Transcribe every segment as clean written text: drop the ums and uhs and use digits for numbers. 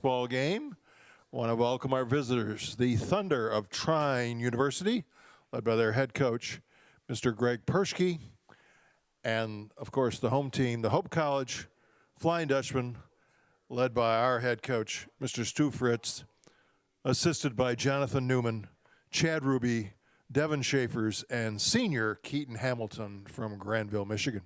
Ball game. I want to welcome our visitors, the Thunder of Trine University, led by their head coach, Mr. Greg Perschke, and of course the home team, the Hope College Flying Dutchman, led by our head coach, Mr. Stu Fritz, assisted by Jonathan Newman, Chad Ruby, Devin Schaefers, and senior Keaton Hamilton from Granville, Michigan.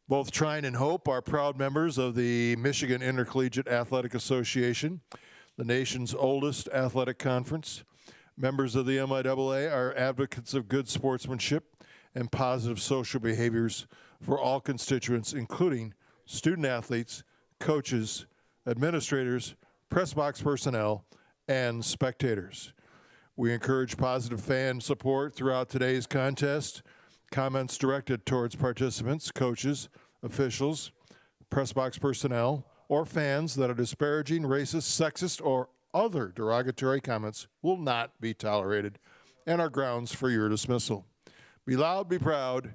Both Trine and Hope are proud members of the Michigan Intercollegiate Athletic Association, the nation's oldest athletic conference. Members of the MIAA are advocates of good sportsmanship and positive social behaviors for all constituents, including student athletes, coaches, administrators, press box personnel, and spectators. We encourage positive fan support throughout today's contest. Comments directed towards participants, coaches, officials, press box personnel, or fans that are disparaging, racist, sexist, or other derogatory comments will not be tolerated and are grounds for your dismissal. Be loud, be proud,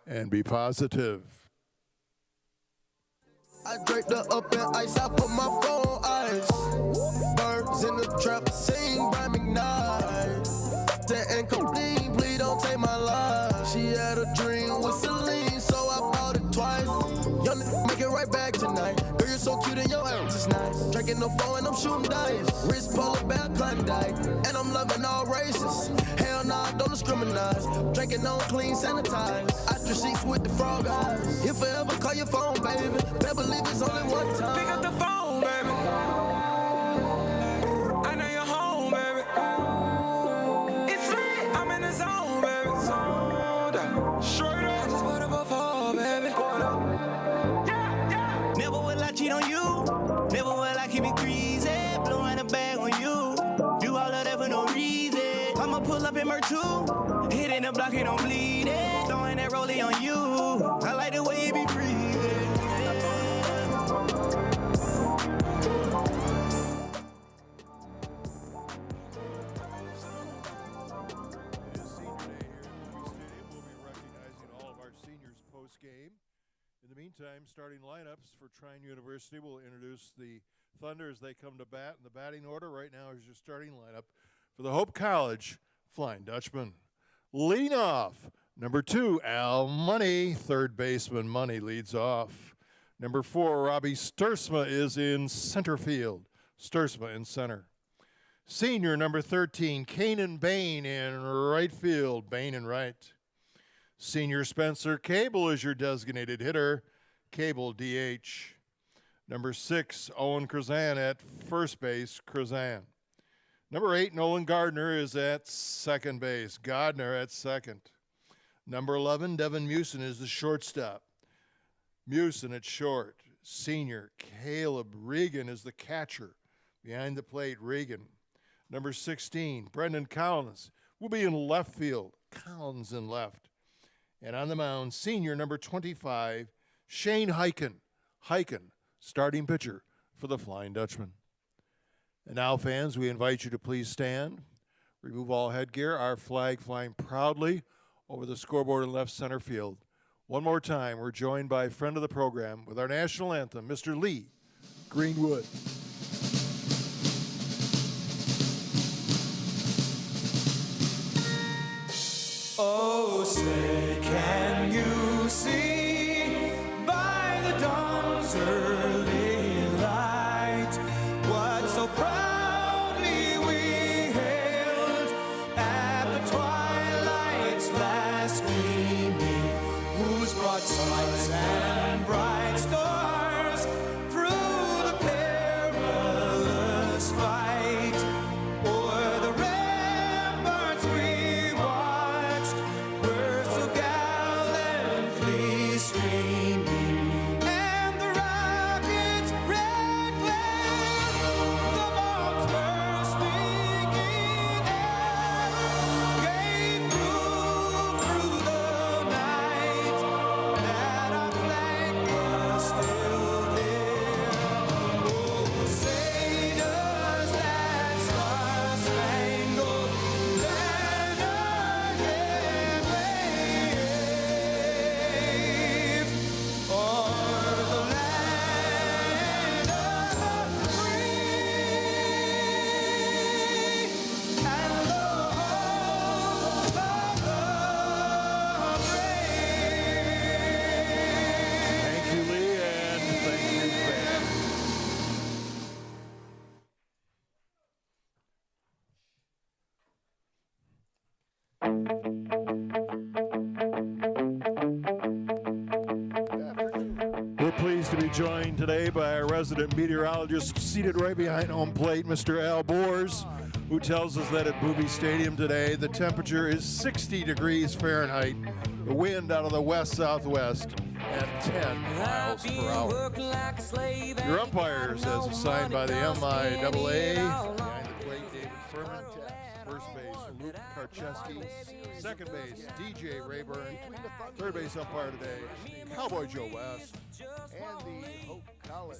and be positive. I draped her up in ice, I put my phone on ice. Birds in the trap, sing by McKnight. The incomplete, please don't take my life. She had a dream with Celine, so I bought it twice. Young nigga, make it right back tonight. Girl, you're so cute and your ass is nice. Drinking the phone and I'm shooting dice. Wrist polar bear Klondike, and I'm loving all races. Hell nah, don't discriminate. Drinking on clean, sanitized. Ostrich sheets with the frog eyes. If I ever call your phone, baby, better believe it's only one time. Pick up the phone, baby. I know you're home, baby. It's lit. I'm in the zone, baby. Straight up. I just put up a phone, baby. Yeah. Never will I cheat on you. Never will I keep it greasy. Blowing a bag on you. Do all of that for no reason. I'ma pull up in Mer 2. Hitting the block, it don't bleed it. Throwing that rollie on you. I like the way you be breathing. Game. In the meantime, starting lineups for Trine University will introduce the Thunder as they come to bat. In the batting order right now is your starting lineup for the Hope College Flying Dutchman. Leading off, number 2, Al Money. Third baseman Money leads off. Number 4, Robbie Stursma is in center field. Stursma in center. Senior number 13, Kanan Bain in right field. Bain in right. Senior Spencer Cable is your designated hitter. Cable DH. Number 6, Owen Krazan at first base. Krazan. Number 8, Nolan Gardner is at second base. Gardner at second. Number 11, Devin Mewson is the shortstop. Mewson at short. Senior Caleb Regan is the catcher. Behind the plate, Regan. Number 16, Brendan Collins will be in left field. Collins in left. And on the mound, senior number 25, Shane Hyken. Hyken, starting pitcher for the Flying Dutchman. And now, fans, we invite you to please stand. Remove all headgear. Our flag flying proudly over the scoreboard in left center field. One more time, we're joined by a friend of the program with our national anthem, Mr. Lee Greenwood. Oh, say, can you see by the dawn's early light what so proudly we hailed at the twilight's last gleaming, whose broad sides and bright stars through the perilous fight o'er the ramparts we watched were so gallantly streaming, and the rocket's red glare, the bombs bursting in air, gave proof through the night that Pleased to be joined today by our resident meteorologist seated right behind home plate, Mr. Al Boers, who tells us that at Boovie Stadium today the temperature is 60 degrees Fahrenheit, the wind out of the west-southwest at 10 miles per hour. Your umpires, as assigned by the MIAA, behind the plate, David Furman, first base, Luke Karcheski, second base, DJ Rayburn, third base umpire today, Cowboy Joe West, and the Hope College.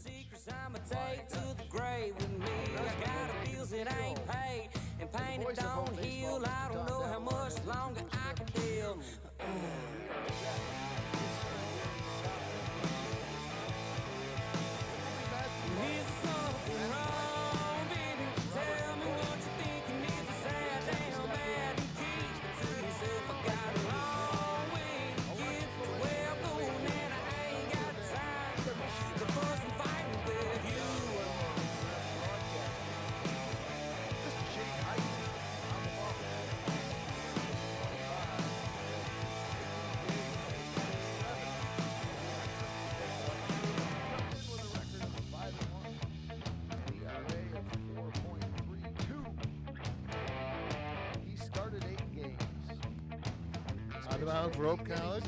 On the mound for Hope College,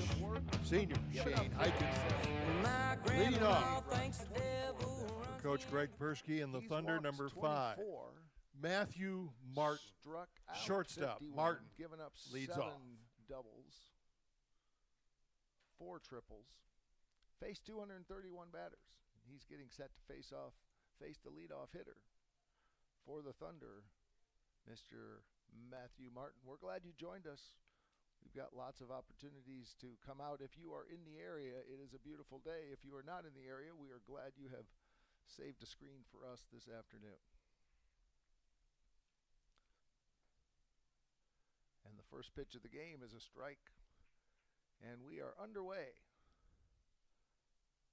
senior Shane Eichen. Leading off for Coach Greg Persky and the Thunder, number 5, Matthew Martin. Shortstop, Martin given up leads 7 off. doubles, 4 triples, faced 231 batters. He's getting set to face the leadoff hitter for the Thunder, Mr. Matthew Martin. We're glad you joined us. We've got lots of opportunities to come out. If you are in the area, it is a beautiful day. If you are not in the area, we are glad you have saved a screen for us this afternoon. And the first pitch of the game is a strike. And we are underway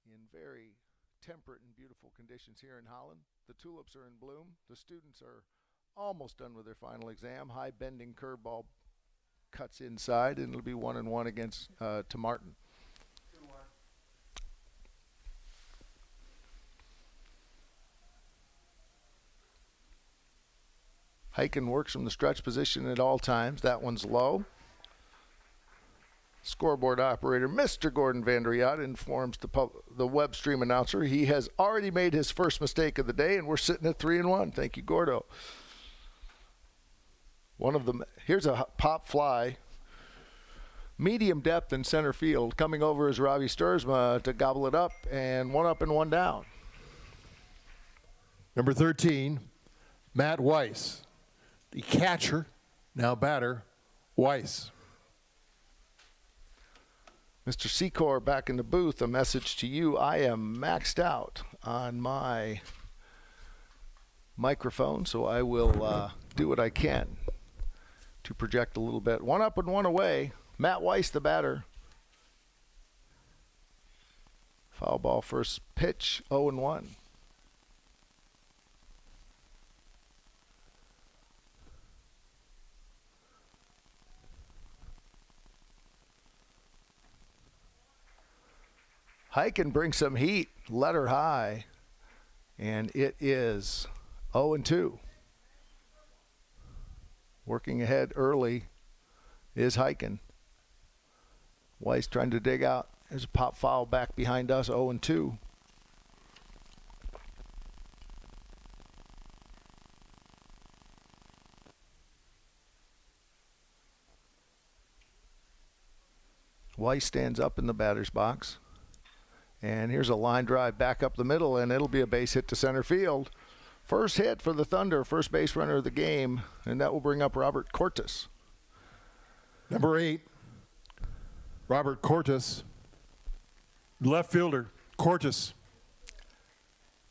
in very temperate and beautiful conditions here in Holland. The tulips are in bloom. The students are almost done with their final exam. High bending curveball cuts inside, and it'll be 1-1 against to Martin. Heiken works from the stretch position at all times. That one's low. Scoreboard operator, Mr. Gordon Vandriat, informs the web stream announcer he has already made his first mistake of the day, and we're sitting at 3-1. Thank you, Gordo. Here's a pop fly. Medium depth in center field. Coming over is Ravi Sturzma to gobble it up, and 1 up and 1 down. Number 13, Matt Weiss. The catcher, now batter, Weiss. Mr. Secor back in the booth. A message to you. I am maxed out on my microphone, so I will do what I can to project a little bit. 1 up and 1 away. Matt Weiss, the batter. Foul ball first pitch, 0-1. Heiken brings some heat, letter high, and it is 0-2. Working ahead early is Heiken. Weiss trying to dig out. There's a pop foul back behind us, 0-2. Weiss stands up in the batter's box. And here's a line drive back up the middle, and it'll be a base hit to center field. First hit for the Thunder, first base runner of the game, and that will bring up Robert Cortis. Number 8, Robert Cortis. Left fielder, Cortis.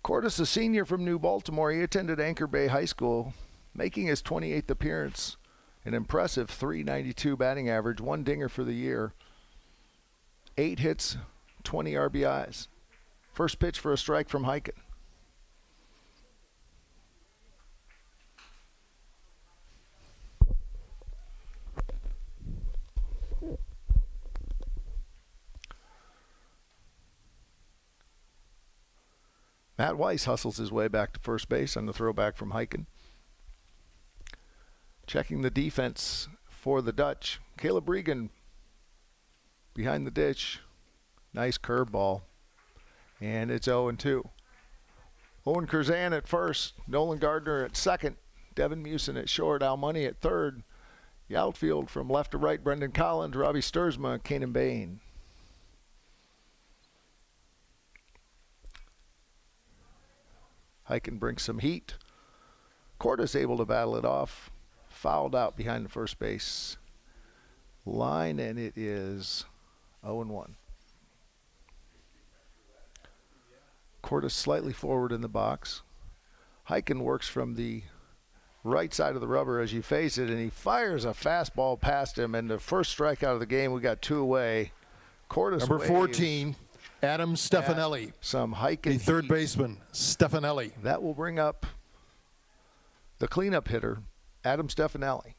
Cortis, a senior from New Baltimore. He attended Anchor Bay High School, making his 28th appearance. An impressive .392 batting average, 1 dinger for the year. 8 hits, 20 RBIs. First pitch for a strike from Heiken. Matt Weiss hustles his way back to first base on the throwback from Heiken. Checking the defense for the Dutch. Caleb Regan behind the dish. Nice curveball. And it's 0-2. Owen Curzan at first. Nolan Gardner at second. Devin Musin at short. Al Money at third. The outfield from left to right, Brendan Collins, Robbie Sturzma, Kanan Bain. Heiken brings some heat. Cordes able to battle it off. Fouled out behind the first base line, and it is 0-1. Cordes slightly forward in the box. Heiken works from the right side of the rubber as you face it, and he fires a fastball past him, and the first strikeout of the game, we got 2 away. Cordes Number 14, Adam Stefanelli. Some Heiken The third heat. baseman, Stefanelli. That will bring up the cleanup hitter, Adam Stefanelli.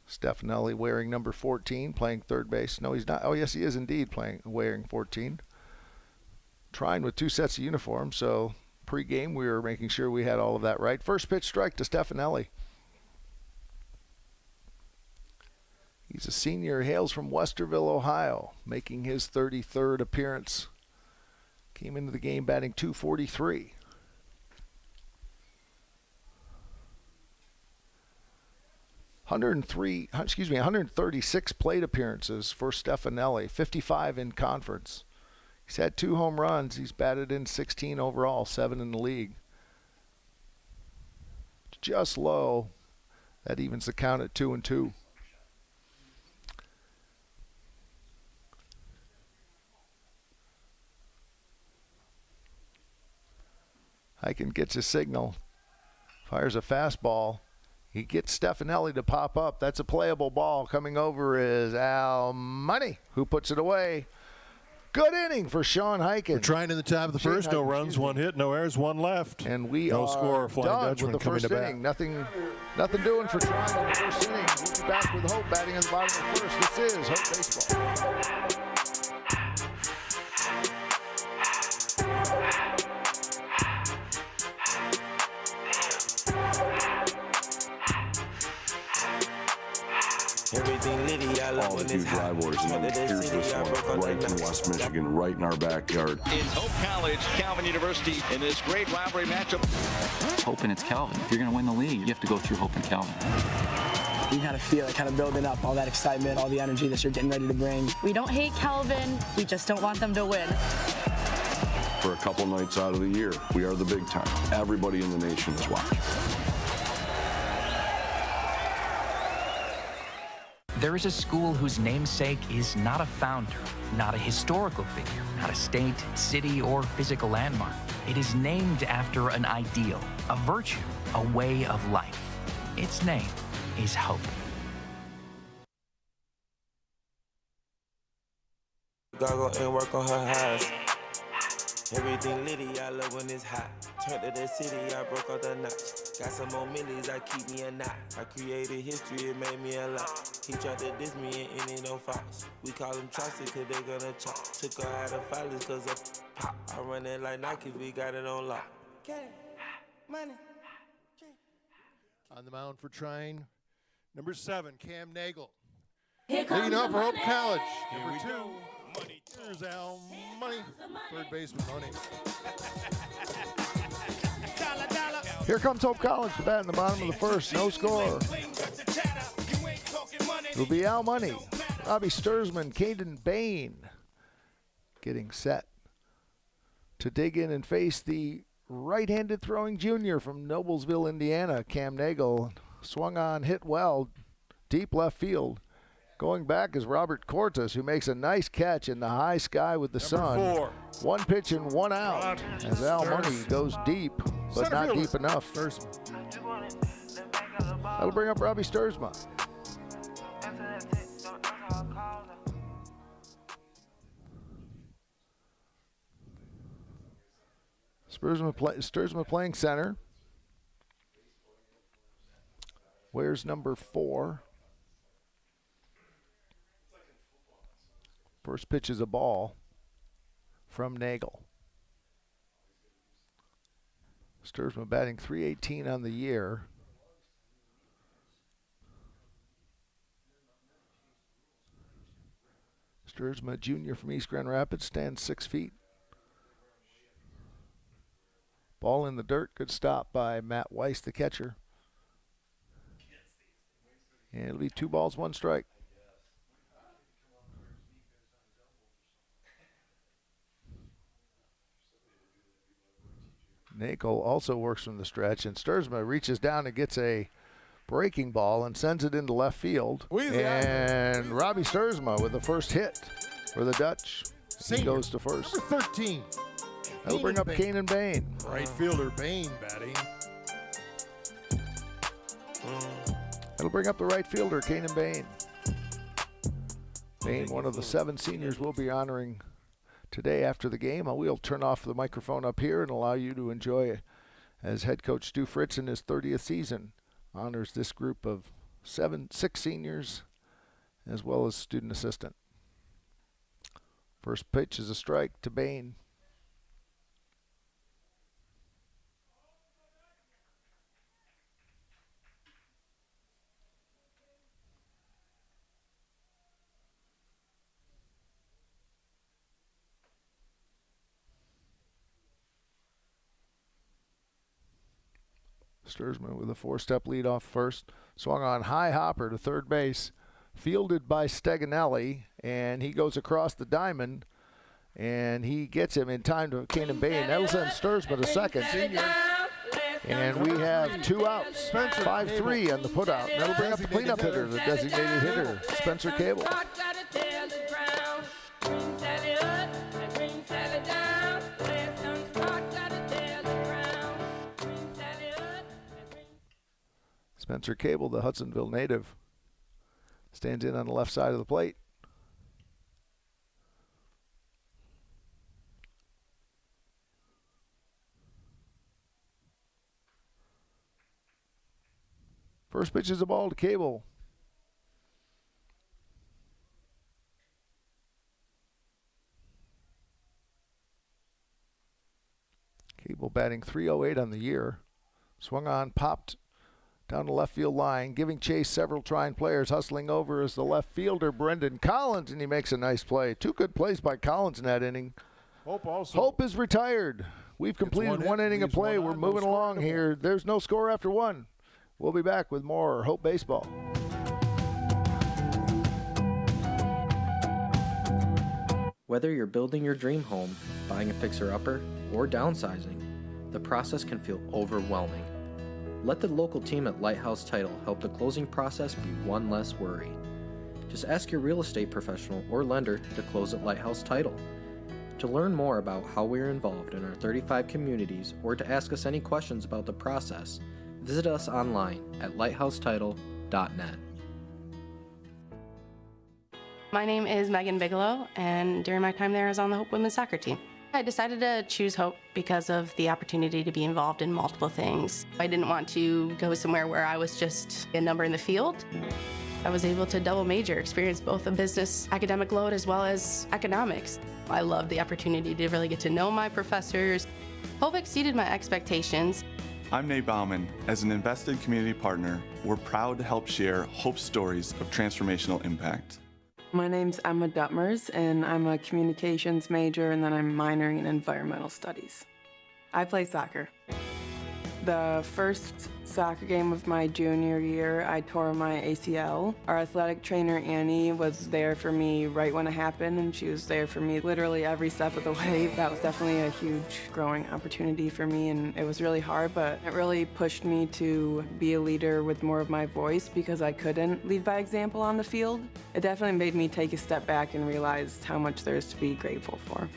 Stefanelli wearing number 14, playing third base. No, he's not. Oh, yes, he is indeed wearing 14. Trine with 2 sets of uniforms, so pre-game we were making sure we had all of that right. First pitch strike to Stefanelli. He's a senior, hails from Westerville, Ohio, making his 33rd appearance. Came into the game batting .243. Excuse me, 136 plate appearances for Stefanelli, 55 in conference. He's had 2 home runs. He's batted in 16 overall, 7 in the league. Just low. That evens the count at 2-2. Heiken gets a signal. Fires a fastball. He gets Stefanelli to pop up. That's a playable ball. Coming over is Al Money, who puts it away. Good inning for Sean Heiken. We're trying in the top of the first. No runs, 1 hit, no errors, 1 left. And we no are score. Flying done Dutchman with the coming first to bat. inning. Nothing doing for Trine in the first inning. We'll be back with Hope batting in the bottom of the first. This is Hope Baseball. Everything litty, I love All when the it's huge hot. rivals, and Turn to then the here's city, this I broke one all right the in nuts. West Michigan, right in our backyard. In Hope College, Calvin University, in this great rivalry matchup. Hope and it's Calvin. If you're going to win the league, you have to go through Hope and Calvin. You kind of feel it kind of building up, all that excitement, all the energy that you're getting ready to bring. We don't hate Calvin, we just don't want them to win. For a couple nights out of the year, we are the big time. Everybody in the nation is watching. There is a school whose namesake is not a founder, not a historical figure, not a state, city, or physical landmark. It is named after an ideal, a virtue, a way of life. Its name is hope. Goggle and work on her eyes. Everything litty, I love when it's hot. Turn to the city, I broke all the knots. Got some more millies, I keep me a knot. I created history, it made me a lot. He tried to diss me and ended on Fox. We call him Chauncey, cause they gonna chop. Took her out of filers, cause of pop. I run it like Nike, we got it on lock. Money. On the mound for Trine, number 7, Cam Nagel. Leading off for Hope College, number 2. Here's Al Money, third baseman Money. Here comes Hope College to bat in the bottom of the first. No score. It'll be Al Money, Robbie Sturzman, Kanan Bain getting set to dig in and face the right-handed throwing junior from Noblesville, Indiana. Cam Nagel swung on, hit well, deep left field. Going back is Robert Cortes, who makes a nice catch in the high sky with the sun. 4. 1 pitch and 1 out as Al Money goes deep, but Center not fielder. deep enough. That'll bring up Robbie Sturzma. Sturzma playing center. Where's number 4? First pitch is a ball from Nagel. Sturzma batting .318 on the year. Sturzma, junior from East Grand Rapids, stands 6 feet. Ball in the dirt. Good stop by Matt Weiss, the catcher. And it'll be 2 balls, 1 strike. Nagel also works from the stretch, and Sturzma reaches down and gets a breaking ball and sends it into left field. And Robbie Sturzma with the first hit for the Dutch. He goes to first. Number 13. That'll bring up Kanan Bain. Right fielder Bain batting. That'll bring up the right fielder, Kanan Bain. Bain, one of the 7 seniors we'll be honoring today after the game. We'll turn off the microphone up here and allow you to enjoy as head coach Stu Fritz in his 30th season honors this group of 6 seniors as well as student assistant. First pitch is a strike to Bain. Sturzma with a 4-step lead off first. Swung on high hopper to third base. Fielded by Steganelli, and he goes across the diamond, and he gets him in time to Kanan Bain. That'll send Sturzma to second. And we have 2 outs. 5-3 on the putout. And that'll bring up the cleanup hitter, the designated hitter, Spencer Cable. Spencer Cable, the Hudsonville native, stands in on the left side of the plate. First pitch is a ball to Cable. Cable batting .308 on the year. Swung on, popped down the left field line, giving chase several Trine players. Hustling over is the left fielder, Brendan Collins, and he makes a nice play. 2 good plays by Collins in that inning. Hope is retired. We've completed 1 inning of play. We're moving along here. There's no score after 1. We'll be back with more Hope Baseball. Whether you're building your dream home, buying a fixer-upper, or downsizing, the process can feel overwhelming. Let the local team at Lighthouse Title help the closing process be one less worry. Just ask your real estate professional or lender to close at Lighthouse Title. To learn more about how we are involved in our 35 communities or to ask us any questions about the process, visit us online at lighthousetitle.net. My name is Megan Bigelow, and during my time there, I was on the Hope women's soccer team. I decided to choose Hope because of the opportunity to be involved in multiple things. I didn't want to go somewhere where I was just a number in the field. I was able to double major, experience both a business academic load as well as economics. I loved the opportunity to really get to know my professors. Hope exceeded my expectations. I'm Nate Bauman. As an invested community partner, we're proud to help share Hope's stories of transformational impact. My name's Emma Duttmers, and I'm a communications major, and then I'm minoring in environmental studies. I play soccer. The first soccer game of my junior year, I tore my ACL. Our athletic trainer, Annie, was there for me right when it happened, and she was there for me literally every step of the way. That was definitely a huge growing opportunity for me, and it was really hard, but it really pushed me to be a leader with more of my voice because I couldn't lead by example on the field. It definitely made me take a step back and realize how much there is to be grateful for.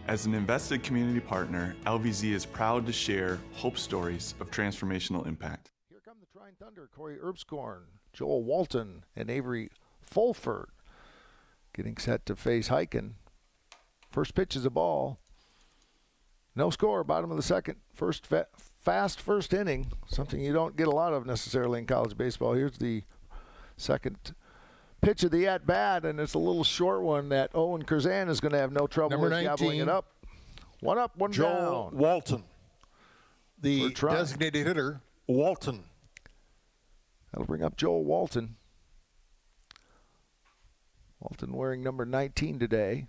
As an invested community partner, LVZ is proud to share Hope stories of transformational impact. Here come the Trine Thunder, Corey Erbskorn, Joel Walton, and Avery Fulford getting set to face Hyken. First pitch is a ball. No score, bottom of the second. Fast first inning, something you don't get a lot of necessarily in college baseball. Here's the second pitch of the at-bat, and it's a little short one that Owen Curzan is going to have no trouble with gabbling it up. 1 up, 1 Joel down. Walton. the for Trine. designated hitter, Walton. That'll bring up Joel Walton. Walton wearing number 19 today.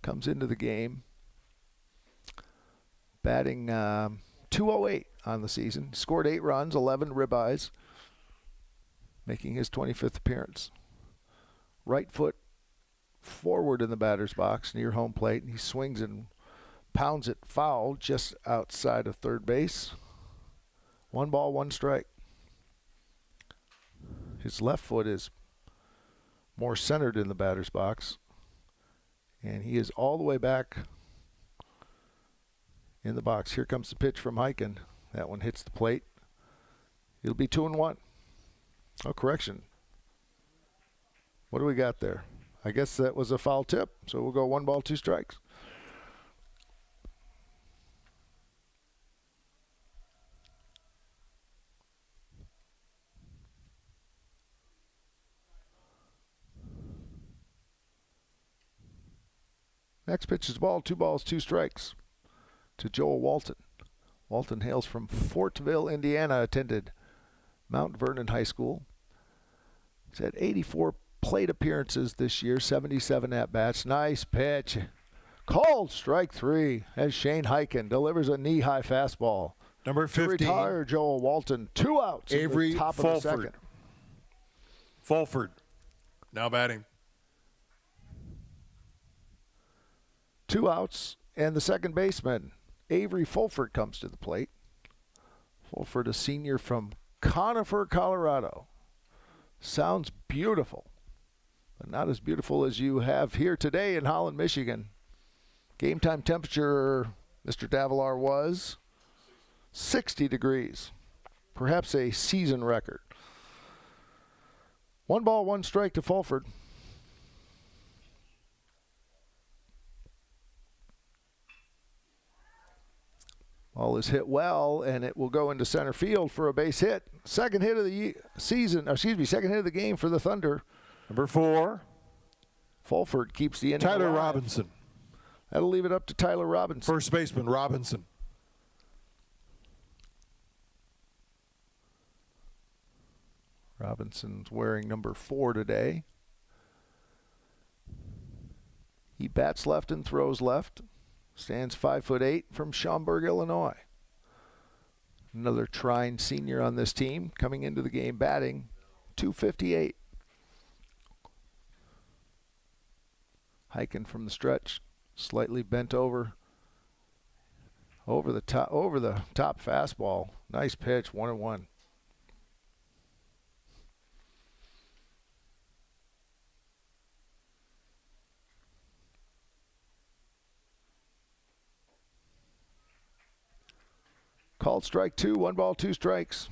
Comes into the game. Batting 208 on the season. Scored 8 runs, 11 ribeyes. Making his 25th appearance. Right foot forward in the batter's box near home plate. And he swings and pounds it foul just outside of third base. 1 ball, 1 strike. His left foot is more centered in the batter's box. And he is all the way back in the box. Here comes the pitch from Heiken. That one hits the plate. It'll be 2-1. Oh, correction. What do we got there? I guess that was a foul tip. So we'll go 1 ball, 2 strikes. Next pitch is ball, 2 balls, 2 strikes to Joel Walton. Walton hails from Fortville, Indiana, attended Mount Vernon High School. He's had 84 plate appearances this year, 77 at-bats. Nice pitch. Called strike 3 as Shane Heiken delivers a knee-high fastball. Number 15. To retire Joel Walton. 2 outs Avery in the top Fulford. of the second. Fulford now batting. 2 outs, and the second baseman, Avery Fulford, comes to the plate. Fulford, a senior from Conifer, Colorado. Sounds beautiful, but not as beautiful as you have here today in Holland, Michigan. Game time temperature, Mr. Davalar, was 60 degrees. Perhaps a season record. 1 ball, 1 strike to Fulford. Ball is hit well, and it will go into center field for a base hit. Second hit of the season, second hit of the game for the Thunder. Number 4. Fulford keeps the inning Tyler alive. Robinson. That'll leave it up to Tyler Robinson. First baseman, Robinson. Robinson's wearing number 4 today. He bats left and throws left. Stands 5'8" from Schaumburg, Illinois. Another Trine senior on this team coming into the game batting .258. Heiken from the stretch, slightly bent over the top fastball. Nice pitch, 1-1. Called strike 2, 1 ball, 2 strikes.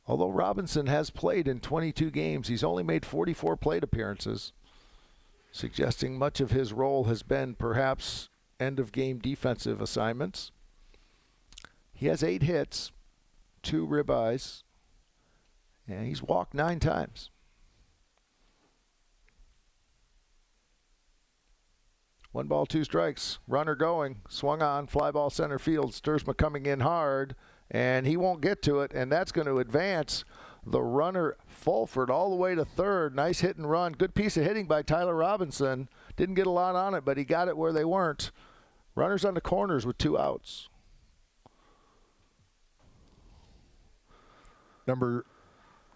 Although Robinson has played in 22 games, he's only made 44 plate appearances, suggesting much of his role has been perhaps end-of-game defensive assignments. He has 8 hits, 2 ribeyes, and he's walked 9 times. 1 ball, 2 strikes. Runner going. Swung on. Fly ball center field. Stursma coming in hard. And he won't get to it. And that's going to advance the runner Fulford all the way to third. Nice hit and run. Good piece of hitting by Tyler Robinson. Didn't get a lot on it, but he got it where they weren't. Runners on the corners with 2 outs. Number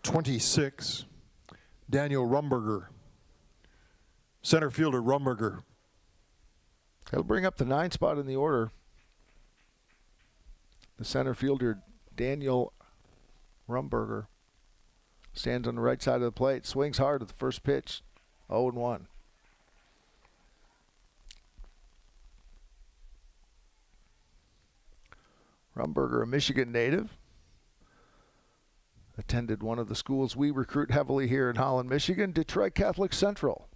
26, Daniel Rumberger. Center fielder Rumberger. He'll bring up the 9 spot in the order. The center fielder, Daniel Rumberger, stands on the right side of the plate, swings hard at the first pitch, 0-1. Rumberger, a Michigan native, attended one of the schools we recruit heavily here in Holland, Michigan, Detroit Catholic Central,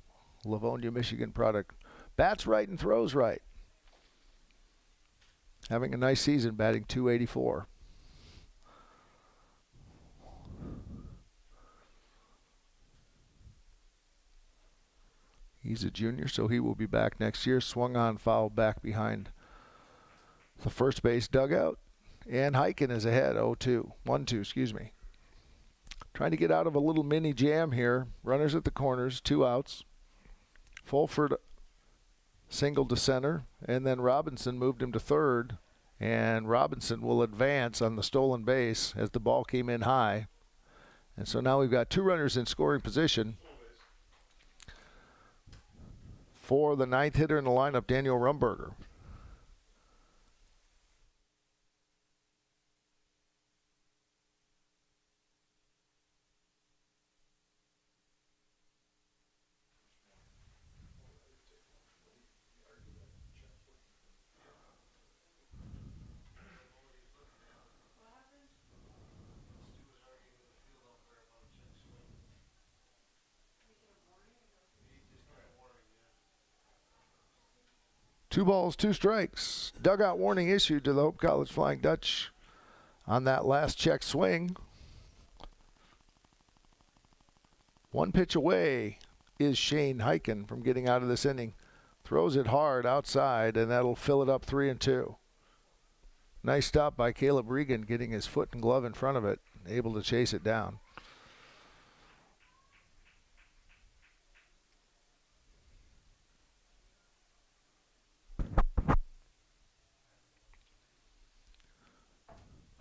Livonia, Michigan product. Bats right and throws right. Having a nice season, batting .284. He's a junior, so he will be back next year. Swung on foul back behind the first base dugout. And Heiken is ahead, 1-2, excuse me. Trying to get out of a little mini jam here. Runners at the corners, 2 outs. Fulford single to center, and then Robinson moved him to third. And Robinson will advance on the stolen base as the ball came in high. And so now we've got 2 runners in scoring position. For the 9th hitter in the lineup, Daniel Rumberger. Two balls, 2 strikes. Dugout warning issued to the Hope College Flying Dutch on that last check swing. 1 pitch away is Shane Heiken from getting out of this inning. Throws it hard outside, and that'll fill it up 3-2. Nice stop by Caleb Regan, getting his foot and glove in front of it, able to chase it down.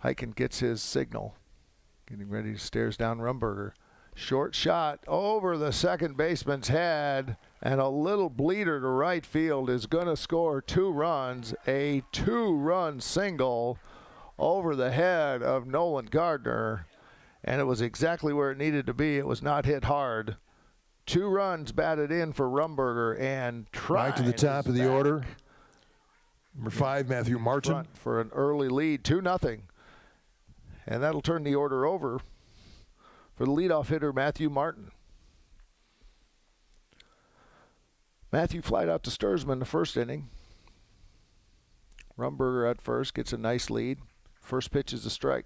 Heiken gets his signal. Getting ready to stares down Rumberger. Short shot over the second baseman's head, and a little bleeder to right field is going to score 2 runs. A 2-run single over the head of Nolan Gardner, and it was exactly where it needed to be. It was not hit hard. 2 runs batted in for Rumberger, and Trine right to the top of the order. Number 5, Matthew Martin. For an early lead, 2-0. And that'll turn the order over for the leadoff hitter, Matthew Martin. Matthew flied out to Sturzman the first inning. Rumberger at first gets a nice lead. First pitch is a strike.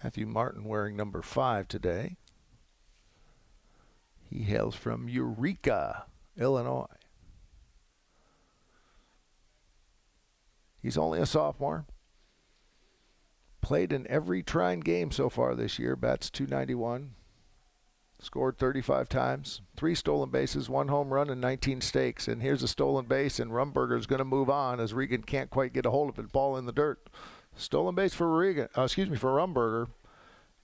Matthew Martin wearing number 5 today. He hails from Eureka, Illinois. He's only a sophomore. Played in every Trine game so far this year. Bats .291. Scored 35 times. 3 stolen bases, 1 home run, and 19 stakes. And here's a stolen base, and Rumberger's going to move on as Regan can't quite get a hold of it. Ball in the dirt. Stolen base for for Rumberger,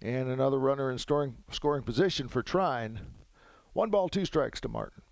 and another runner in scoring position for Trine. 1 ball, 2 strikes to Martin.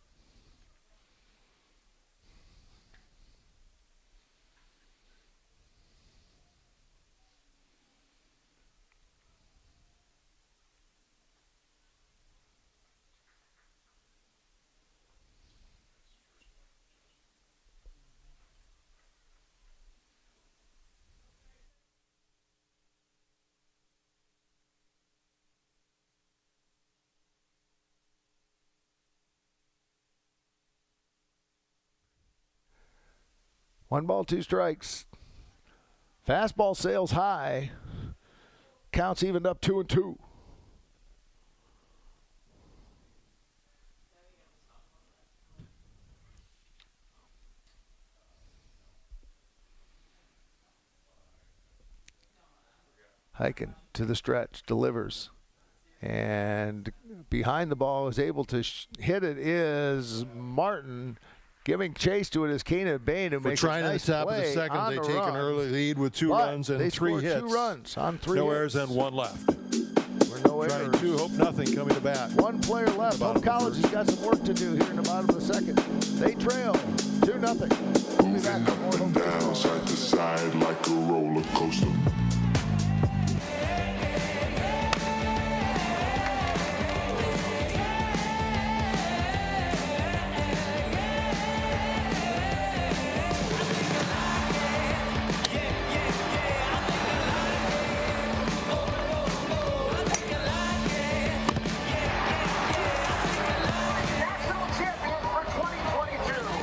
One ball, 2 strikes. Fastball sails high. Counts evened up 2-2. Heiken to the stretch, delivers. And behind the ball is able to hit it is Martin. Giving chase to it is Keenan Bain, who makes a nice play. Top of the second, they take an early lead with 2 runs and 3 hits. 2 runs on 3 no hits. errors and 1 left. No Trine errors. 2, Hope nothing coming to bat. 1 player left. Hope College has got some work to do here in the bottom of the second. They trail 2-0. We'll be back with more Hope down side to side like a roller coaster. National champions for 2022.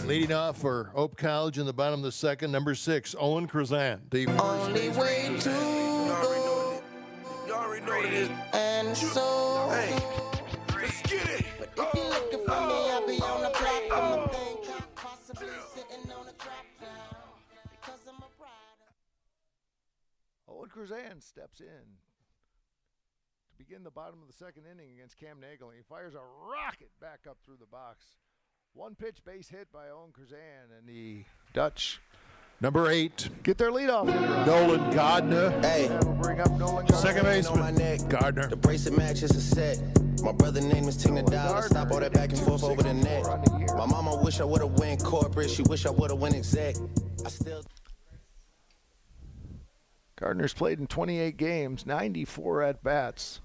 Leading off for Hope College in the bottom of the second, number 6, Owen Krazan. The Only way to go. You already know what it is. And so, Hey, let's get it. but if you're looking for me, I'll be on the block. I'm a thing, possibly sitting on a trap now, because I'm a rider. Owen Krazan steps in to begin the bottom of the second inning against Cam Nagel. He fires a rocket back up through the box. One pitch base hit by Owen Krazan, and the Dutch number 8, get their leadoff hitter on. Nolan Gardner. Hey, We'll bring up Nolan Gardner. Second baseman, on my neck. Gardner. The bracelet match is a set. My brother name is Tina Dollar. Stop all that back and forth over the net. My mama wish I would have went corporate. She wish I would have went exec. I still. Gardner's played in 28 games, 94 at-bats.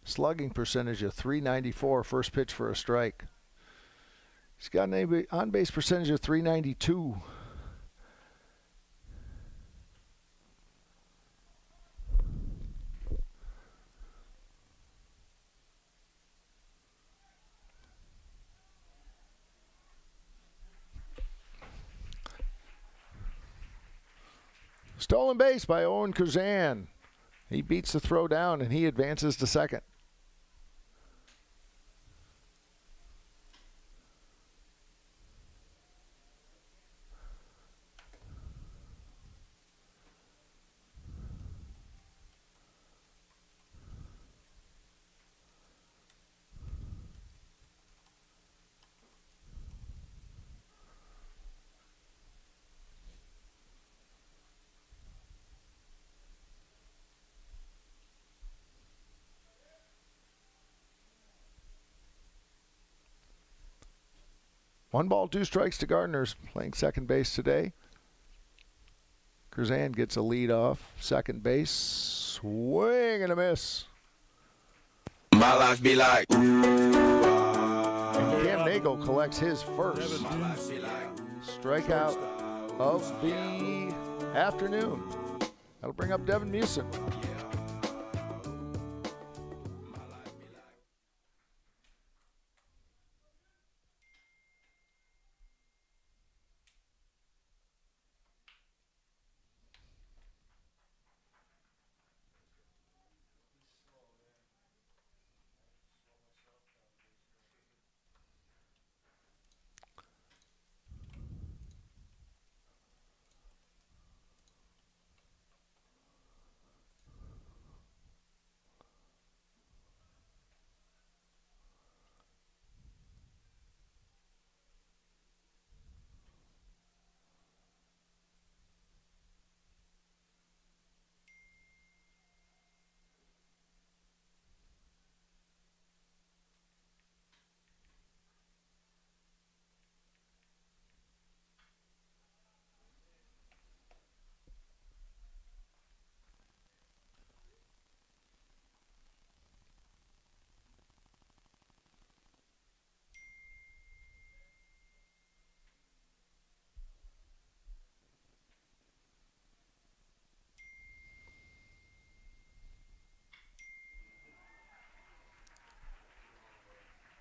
Slugging percentage of .394, first pitch for a strike. He's got an on-base percentage of .392. Stolen base by Owen Krazan. He beats the throw down, and he advances to second. One ball, 2 strikes to Gardner's playing second base today. Krazan gets a lead off second base. Swing and a miss. My life be like. And Cam Nagel collects his first strikeout of the afternoon. That'll bring up Devin Musin.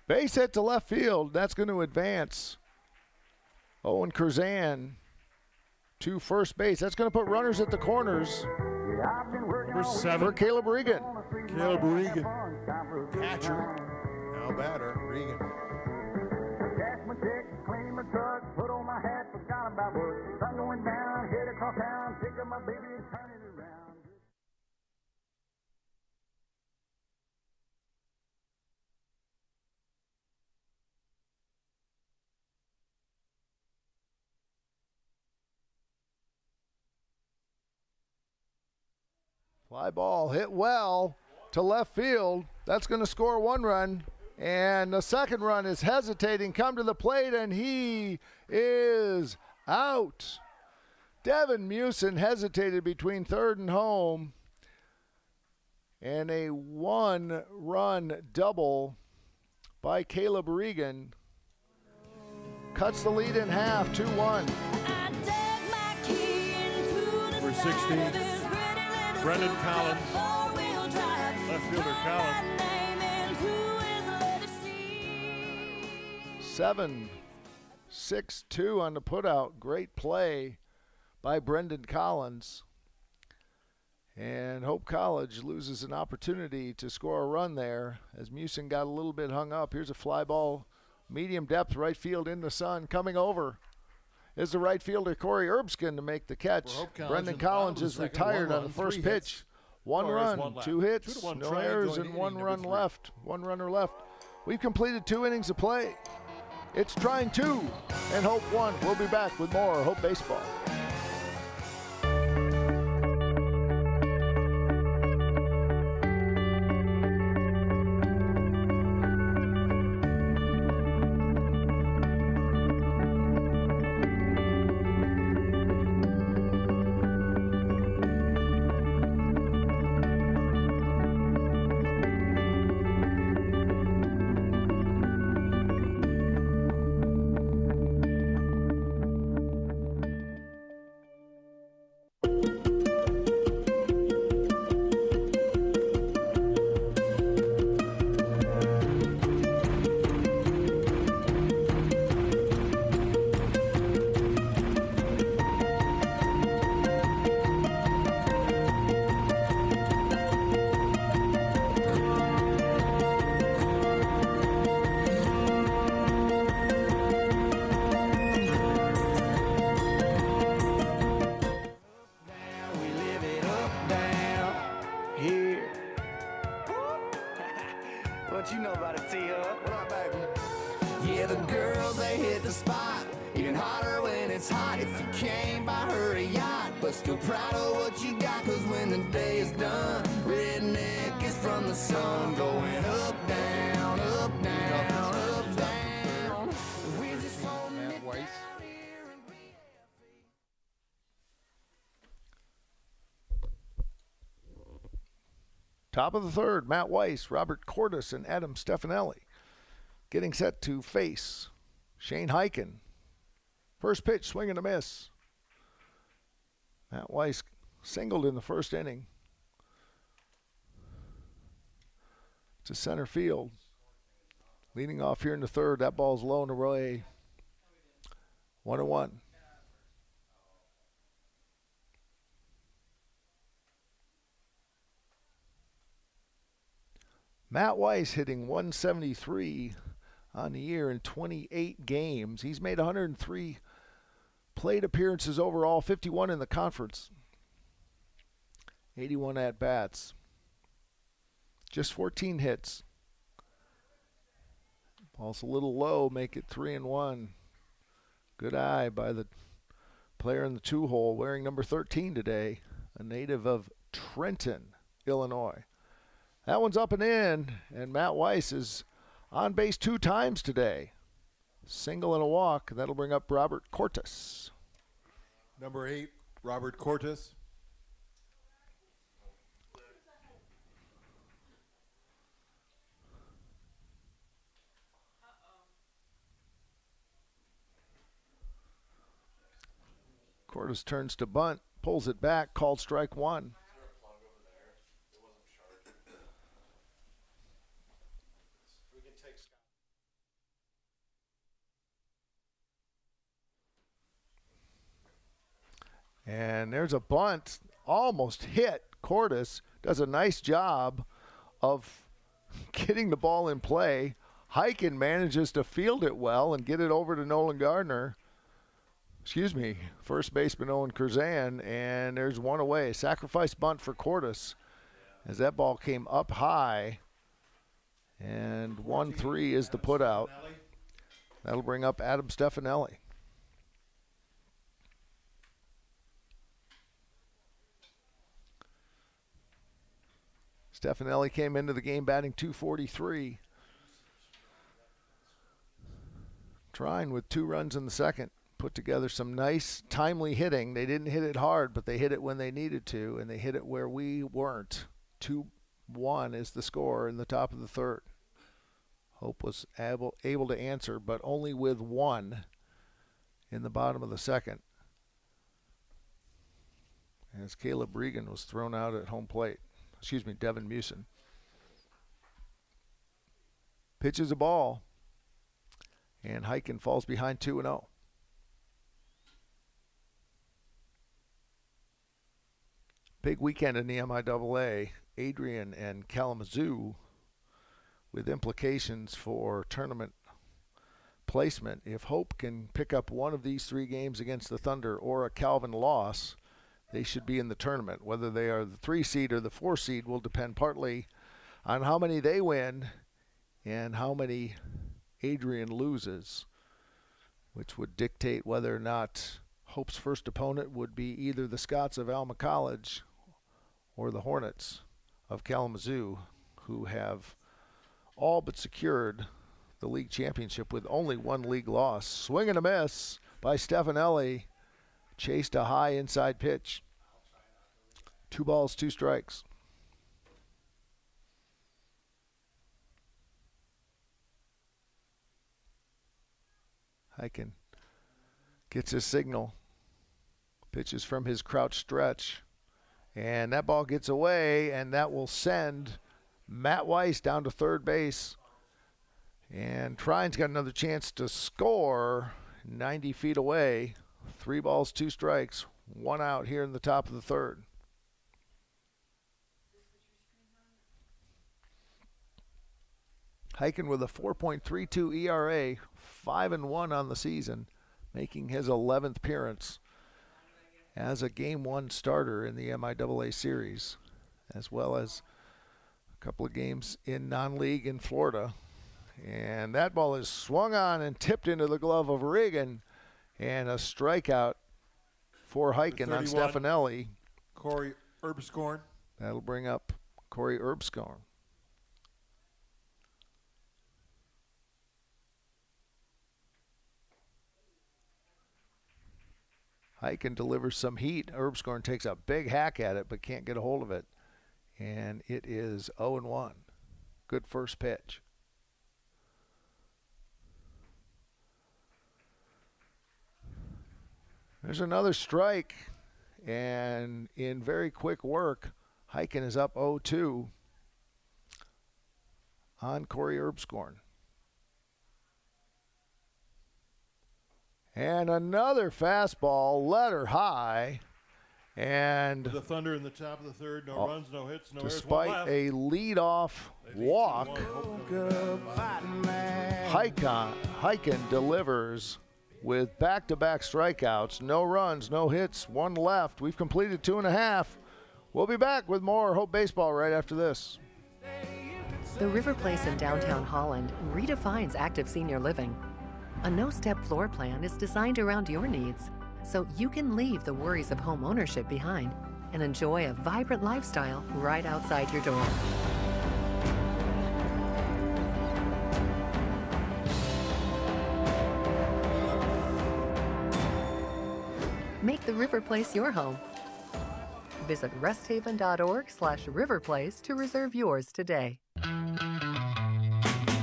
Base hit to left field. That's going to advance Owen Krazan to first base. That's going to put runners at the corners. Number 7, for Caleb Regan. Caleb Regan. Catcher, now batter, Regan. Cash my check, clean my truck, put on my hat, forgot about work. Sun going down, head across town, pick up my baby and turn it around. Fly ball hit well to left field. That's going to score 1 run. And the second run is hesitating, come to the plate, and he is out. Devin Musin hesitated between third and home. And a 1-run double by Caleb Regan cuts the lead in half, 2-1. Number 16, Brendan Collins, left fielder Collins. 7 6-2 on the putout. Great play by Brendan Collins. And Hope College loses an opportunity to score a run there as Musin got a little bit hung up. Here's a fly ball, medium depth, right field in the sun. Coming over is the right fielder Corey Erbskin to make the catch. Brendan Collins is retired on the first pitch. One run, 2 hits, no errors, and 1 run left. 1 runner left. We've completed 2 innings of play. It's Trine 2 and Hope 1. We'll be back with more Hope Baseball. What you know about it, T-Hub? What up, baby? Yeah, the girls, they hit the spot. Even hotter when it's hot. If you came by her a yacht, but still proud of what you got. Cause when the day is done, redneck is from the sun. Going up, down, up, down, up, down. We're just holding it down here and being free. Top of the third, Matt Weiss, Robert Cordes, and Adam Stefanelli getting set to face Shane Hyken. First pitch, swing and a miss. Matt Weiss singled in the first inning to center field. Leading off here in the third, that ball's low and away. 1-1. Matt Weiss hitting 173 on the year in 28 games. He's made 103 plate appearances overall, 51 in the conference, 81 at-bats, just 14 hits. Ball's a little low, make it 3-1. Good eye by the player in the 2-hole wearing number 13 today, a native of Trenton, Illinois. That one's up and in, and Matt Weiss is on base 2 times today. Single and a walk. That'll bring up Robert Cortes. Number 8, Robert Cortes. Cortes turns to bunt, pulls it back, called strike 1. And there's a bunt, almost hit. Cordes does a nice job of getting the ball in play. Hyken manages to field it well and get it over to Nolan Gardner. First baseman Owen Curzan, and there's one away. Sacrifice bunt for Cordes as that ball came up high. And 1-3 is the putout. That'll bring up Adam Stefanelli. Stefanelli came into the game batting .243. Trine with 2 runs in the second. Put together some nice, timely hitting. They didn't hit it hard, but they hit it when they needed to, and they hit it where we weren't. 2-1 is the score in the top of the third. Hope was able to answer, but only with 1 in the bottom of the second, as Caleb Regan was thrown out at home plate. Devin Musin. Pitches a ball. And Heiken falls behind 2-0. Big weekend in the MIAA. Adrian and Kalamazoo with implications for tournament placement. If Hope can pick up one of these 3 games against the Thunder or a Calvin loss, they should be in the tournament. Whether they are the 3 seed or the 4 seed will depend partly on how many they win and how many Adrian loses, which would dictate whether or not Hope's first opponent would be either the Scots of Alma College or the Hornets of Kalamazoo, who have all but secured the league championship with only 1 league loss. Swing and a miss by Stefanelli. Chased a high inside pitch. 2 balls, 2 strikes. Heiken gets his signal. Pitches from his crouch stretch. And that ball gets away, and that will send Matt Weiss down to third base. And Trine's got another chance to score 90 feet away. 3 balls, 2 strikes, 1 out here in the top of the third. Heiken with a 4.32 ERA, 5-1 on the season, making his 11th appearance as a Game 1 starter in the MIAA series, as well as a couple of games in non-league in Florida. And that ball is swung on and tipped into the glove of Reagan, and a strikeout for Heiken on Stefanelli. Corey Erbscorn. That'll bring up Corey Erbscorn. Heiken delivers some heat. Erbscorn takes a big hack at it, but can't get a hold of it. And it is 0-1. Good first pitch. There's another strike. And in very quick work, Heiken is up 0-2 on Corey Erbscorn. And another fastball, let her high. And the Thunder in the top of the third, no runs, no hits, no errors. Despite a leadoff walk, Heiken delivers with back-to-back strikeouts, no runs, no hits, 1 left. We've completed 2.5. We'll be back with more Hope Baseball right after this. The River Place in downtown Holland redefines active senior living. A no-step floor plan is designed around your needs, so you can leave the worries of home ownership behind and enjoy a vibrant lifestyle right outside your door. Make the River Place your home. Visit resthaven.org/riverplace to reserve yours today.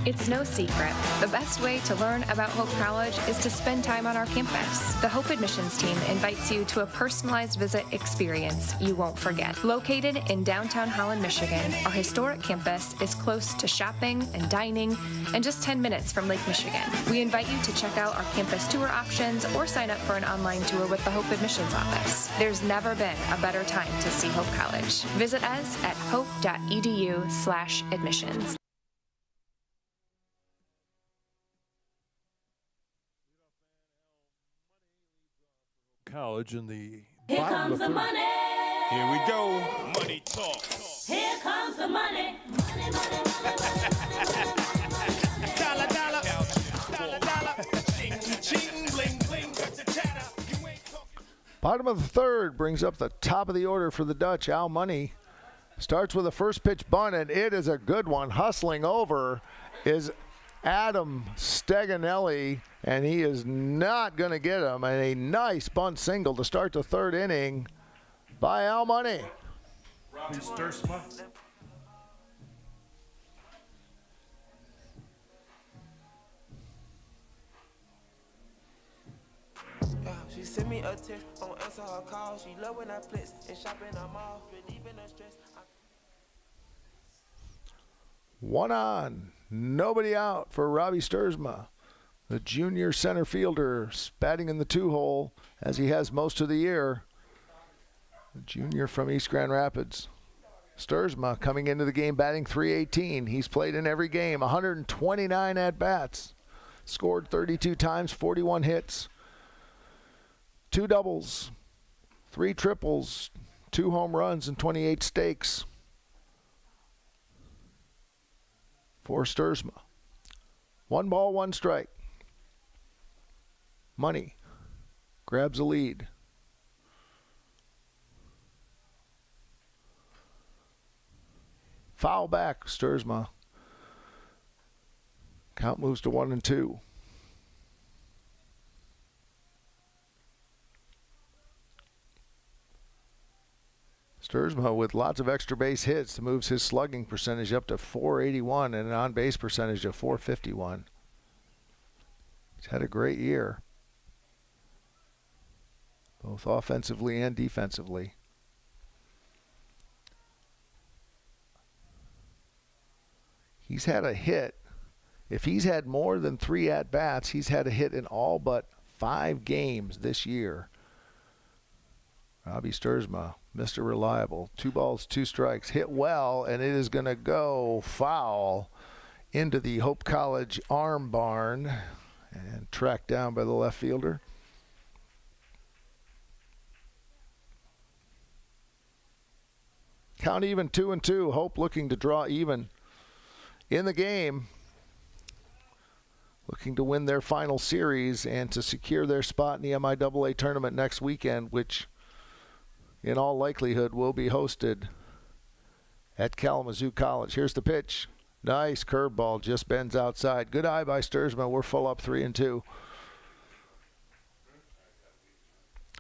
It's no secret. The best way to learn about Hope College is to spend time on our campus. The Hope admissions team invites you to a personalized visit experience you won't forget. Located in downtown Holland, Michigan, our historic campus is close to shopping and dining and just 10 minutes from Lake Michigan. We invite you to check out our campus tour options or sign up for an online tour with the Hope admissions office. There's never been a better time to see Hope College. Visit us at hope.edu/admissions. College in the Here bottom comes of the third. money. Here we go. Money talk. Here comes the money. Dollar, dollar. Dollar, dollar. Ching, ching, bling, bling. The chatter. You ain't talking. Bottom of the third brings up the top of the order for the Dutch. Al Money starts with a first pitch bunt, and it is a good one. Hustling over is Adam Steganelli, and he is not going to get him. And a nice bunt single to start the third inning by Al Money. Robbie Stursma. She sent me a text, don't answer her call. She love when I flex and shopping I'm off, relieving her stress. One on, nobody out for Robbie Stursma. The junior center fielder batting in the 2-hole as he has most of the year. The junior from East Grand Rapids. Sturzma coming into the game batting .318. He's played in every game, 129 at-bats. Scored 32 times, 41 hits. 2 doubles, 3 triples, 2 home runs, and 28 stakes for Sturzma. 1 ball, 1 strike. Money grabs a lead. Foul back, Sturzma. Count moves to 1-2. Sturzma with lots of extra base hits moves his slugging percentage up to .481 and an on-base percentage of .451. He's had a great year, both offensively and defensively. He's had a hit. If he's had more than 3 at-bats, he's had a hit in all but 5 games this year. Robbie Sturzma, Mr. Reliable. 2 balls, 2 strikes. Hit well, and it is going to go foul into the Hope College arm barn and tracked down by the left fielder. Count even, 2-2. Hope looking to draw even in the game, looking to win their final series and to secure their spot in the MIAA tournament next weekend, which in all likelihood will be hosted at Kalamazoo College. Here's the pitch. Nice curveball, just bends outside. Good eye by Sturzma. We're full up 3-2.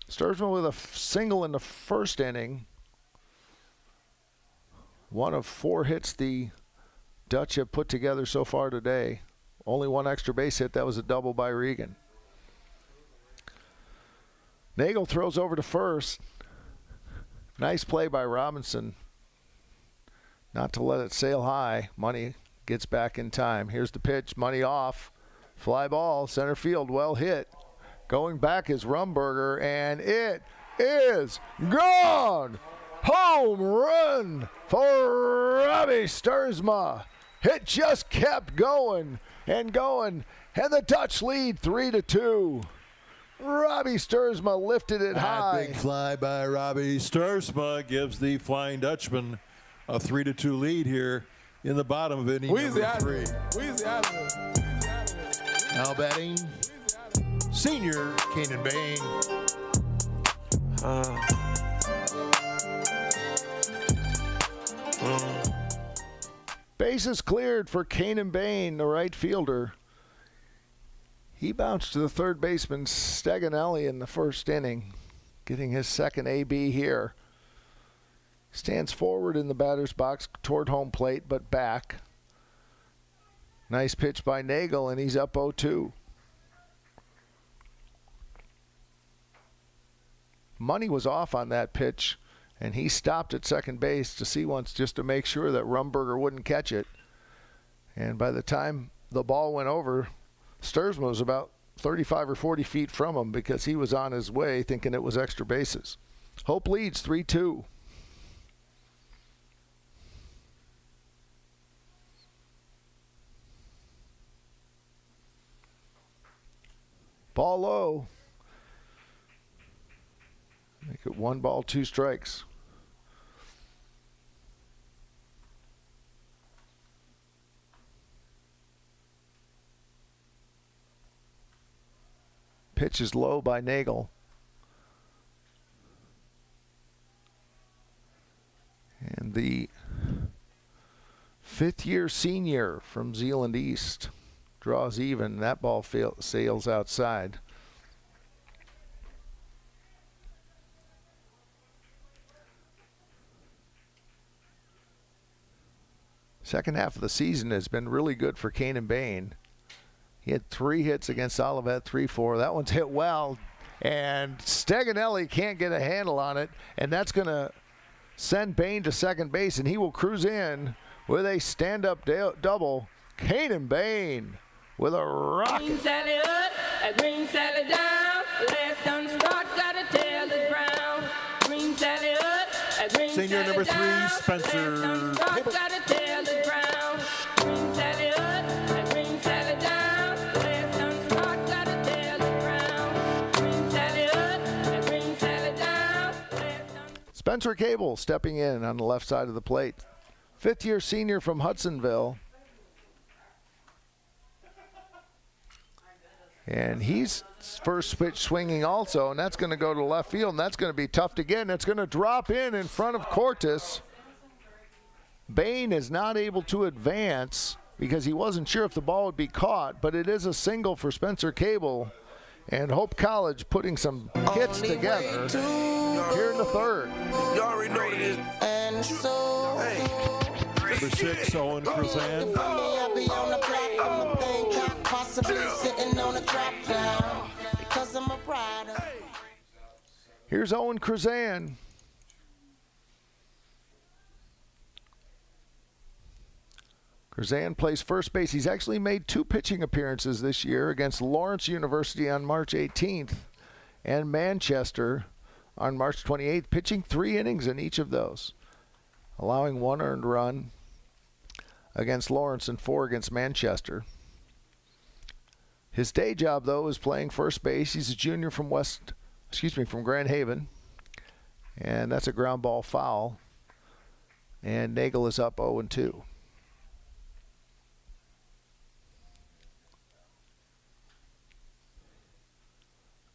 Sturzma with a single in the first inning. 1 of 4 hits the Dutch have put together so far today. Only 1 extra base hit. That was a double by Regan. Nagel throws over to first. Nice play by Robinson. Not to let it sail high. Money gets back in time. Here's the pitch. Money off. Fly ball. Center field. Well hit. Going back is Rumberger, and it is gone. Home run for Robbie Sturzma. It just kept going and going, and the Dutch lead 3-2. Robbie Sturzma lifted it high. Big fly by Robbie Sturzma gives the Flying Dutchman a 3-2 lead here in the bottom of inning number 3. Now batting, senior Kanan Bain. Bases cleared for Kanan Bain, the right fielder. He bounced to the third baseman, Steganelli, in the first inning, getting his second AB here. Stands forward in the batter's box toward home plate, but back. Nice pitch by Nagel, and he's up 0-2. Money was off on that pitch, and he stopped at second base to see once just to make sure that Rumberger wouldn't catch it. And by the time the ball went over, Sturzma was about 35 or 40 feet from him because he was on his way thinking it was extra bases. Hope leads 3-2. Ball low. Make it 1 ball, 2 strikes. Pitch is low by Nagel. And the 5th-year senior from Zeeland East draws even. That ball sails outside. Second half of the season has been really good for Kanan Bain. He had 3 hits against Olivet, 3-4. That one's hit well, and Steganelli can't get a handle on it, and that's going to send Bain to second base, and he will cruise in with a stand-up double. Kanan Bain with a rocket. Green Sally up, Green Sally down. Last done start, gotta tell the ground. Green Sally up, Green Senior Sally number down. 3, Spencer Last done start, gotta tell the ground. Green Sally up, Green Sally down. Last done start, gotta tell the ground. Green Sally up, Green Sally down. Spencer Cable stepping in on the left side of the plate. Fifth-year senior from Hudsonville. And he's first pitch swinging also, and that's going to go to left field, and that's going to be tough to get, and it's going to drop in front of Cortis. Bain is not able to advance because he wasn't sure if the ball would be caught, but it is a single for Spencer Cable. And Hope College putting some hits together here in the third. You already know what it is. And so, Number 6, Owen Krazan. I'll be on the block, I'm possibly sitting on a trap now, because I'm a rider. Here's Owen Krazan. Krazan plays first base. He's actually made 2 pitching appearances this year against Lawrence University on March 18th and Manchester on March 28th, pitching 3 innings in each of those, allowing 1 earned run against Lawrence and 4 against Manchester. His day job, though, is playing first base. He's a junior from Grand Haven, and that's a ground ball foul. And Nagel is up 0-2.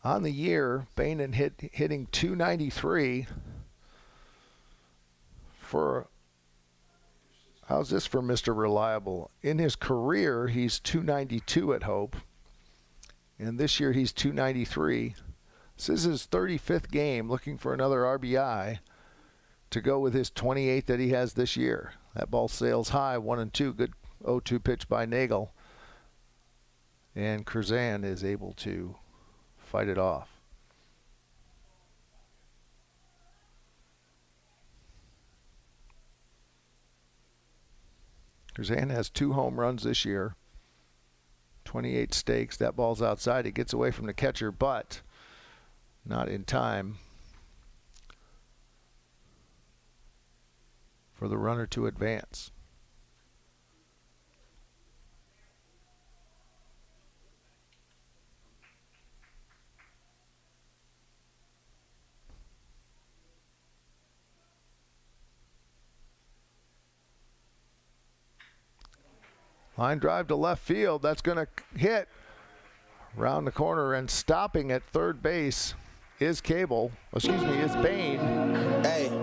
On the year, Bainan hitting .293 for, how's this for Mr. Reliable? In his career, he's .292 at Hope, and this year he's .293. This is his 35th game, looking for another RBI to go with his 28th that he has this year. That ball sails high, 1-2, good 0-2 pitch by Nagel, and Krazan is able to fight it off. Krazan has 2 home runs this year, 28 stakes. That ball's outside. It gets away from the catcher, but not in time for the runner to advance. Line drive to left field. That's going to hit around the corner, and stopping at third base is Bain. Hey.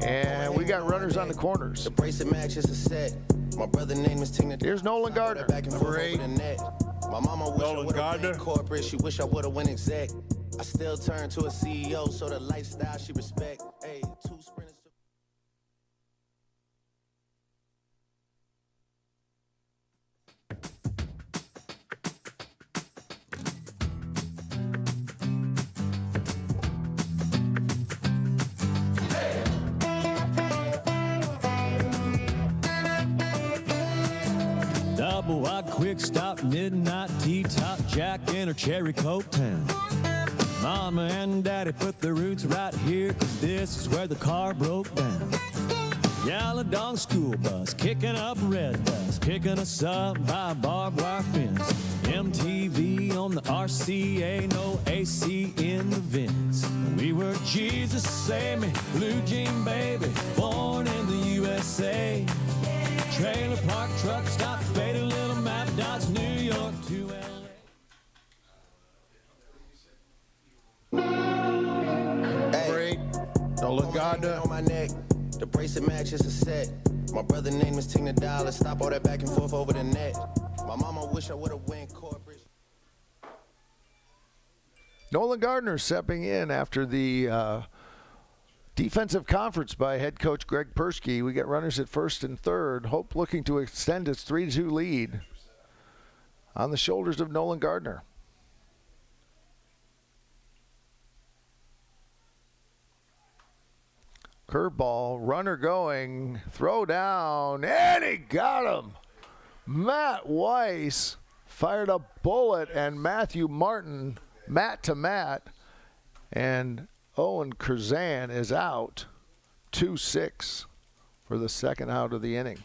And we got runners on the corners. The bracelet match is a set. My brother name is Tina. Here's Nolan Gardner. Number 8. My mama wish I would have went corporate. She wish I would have went exec. I still turn to a CEO, so the lifestyle she respect. Hey, 2 sprinters. Double wide, quick stop, midnight tea top, Jack in her cherry coke town. Mama and Daddy put their roots right here, 'cause this is where the car broke down. Yellow dog school bus, kicking up red dust, picking us up by a barbed wire fence. MTV on the RCA, no AC in the vents. We were Jesus save me, blue jean baby, born in the USA. Trailer park, truck stop, faded little map dots, New York to LA. Hey, Nolan Gardner on my neck. The bracelet match is a set. My brother name is Tina Dollar. Stop all that back and forth over the net. My mama wish I would have went corporate. Nolan Gardner stepping in after the defensive conference by head coach Greg Persky. We get runners at first and third. Hope looking to extend its 3-2 lead on the shoulders of Nolan Gardner. Curveball, runner going, throw down, and he got him. Matt Weiss fired a bullet, and Matthew Martin, mat to mat, and Owen Curzan is out 2-6 for the second out of the inning.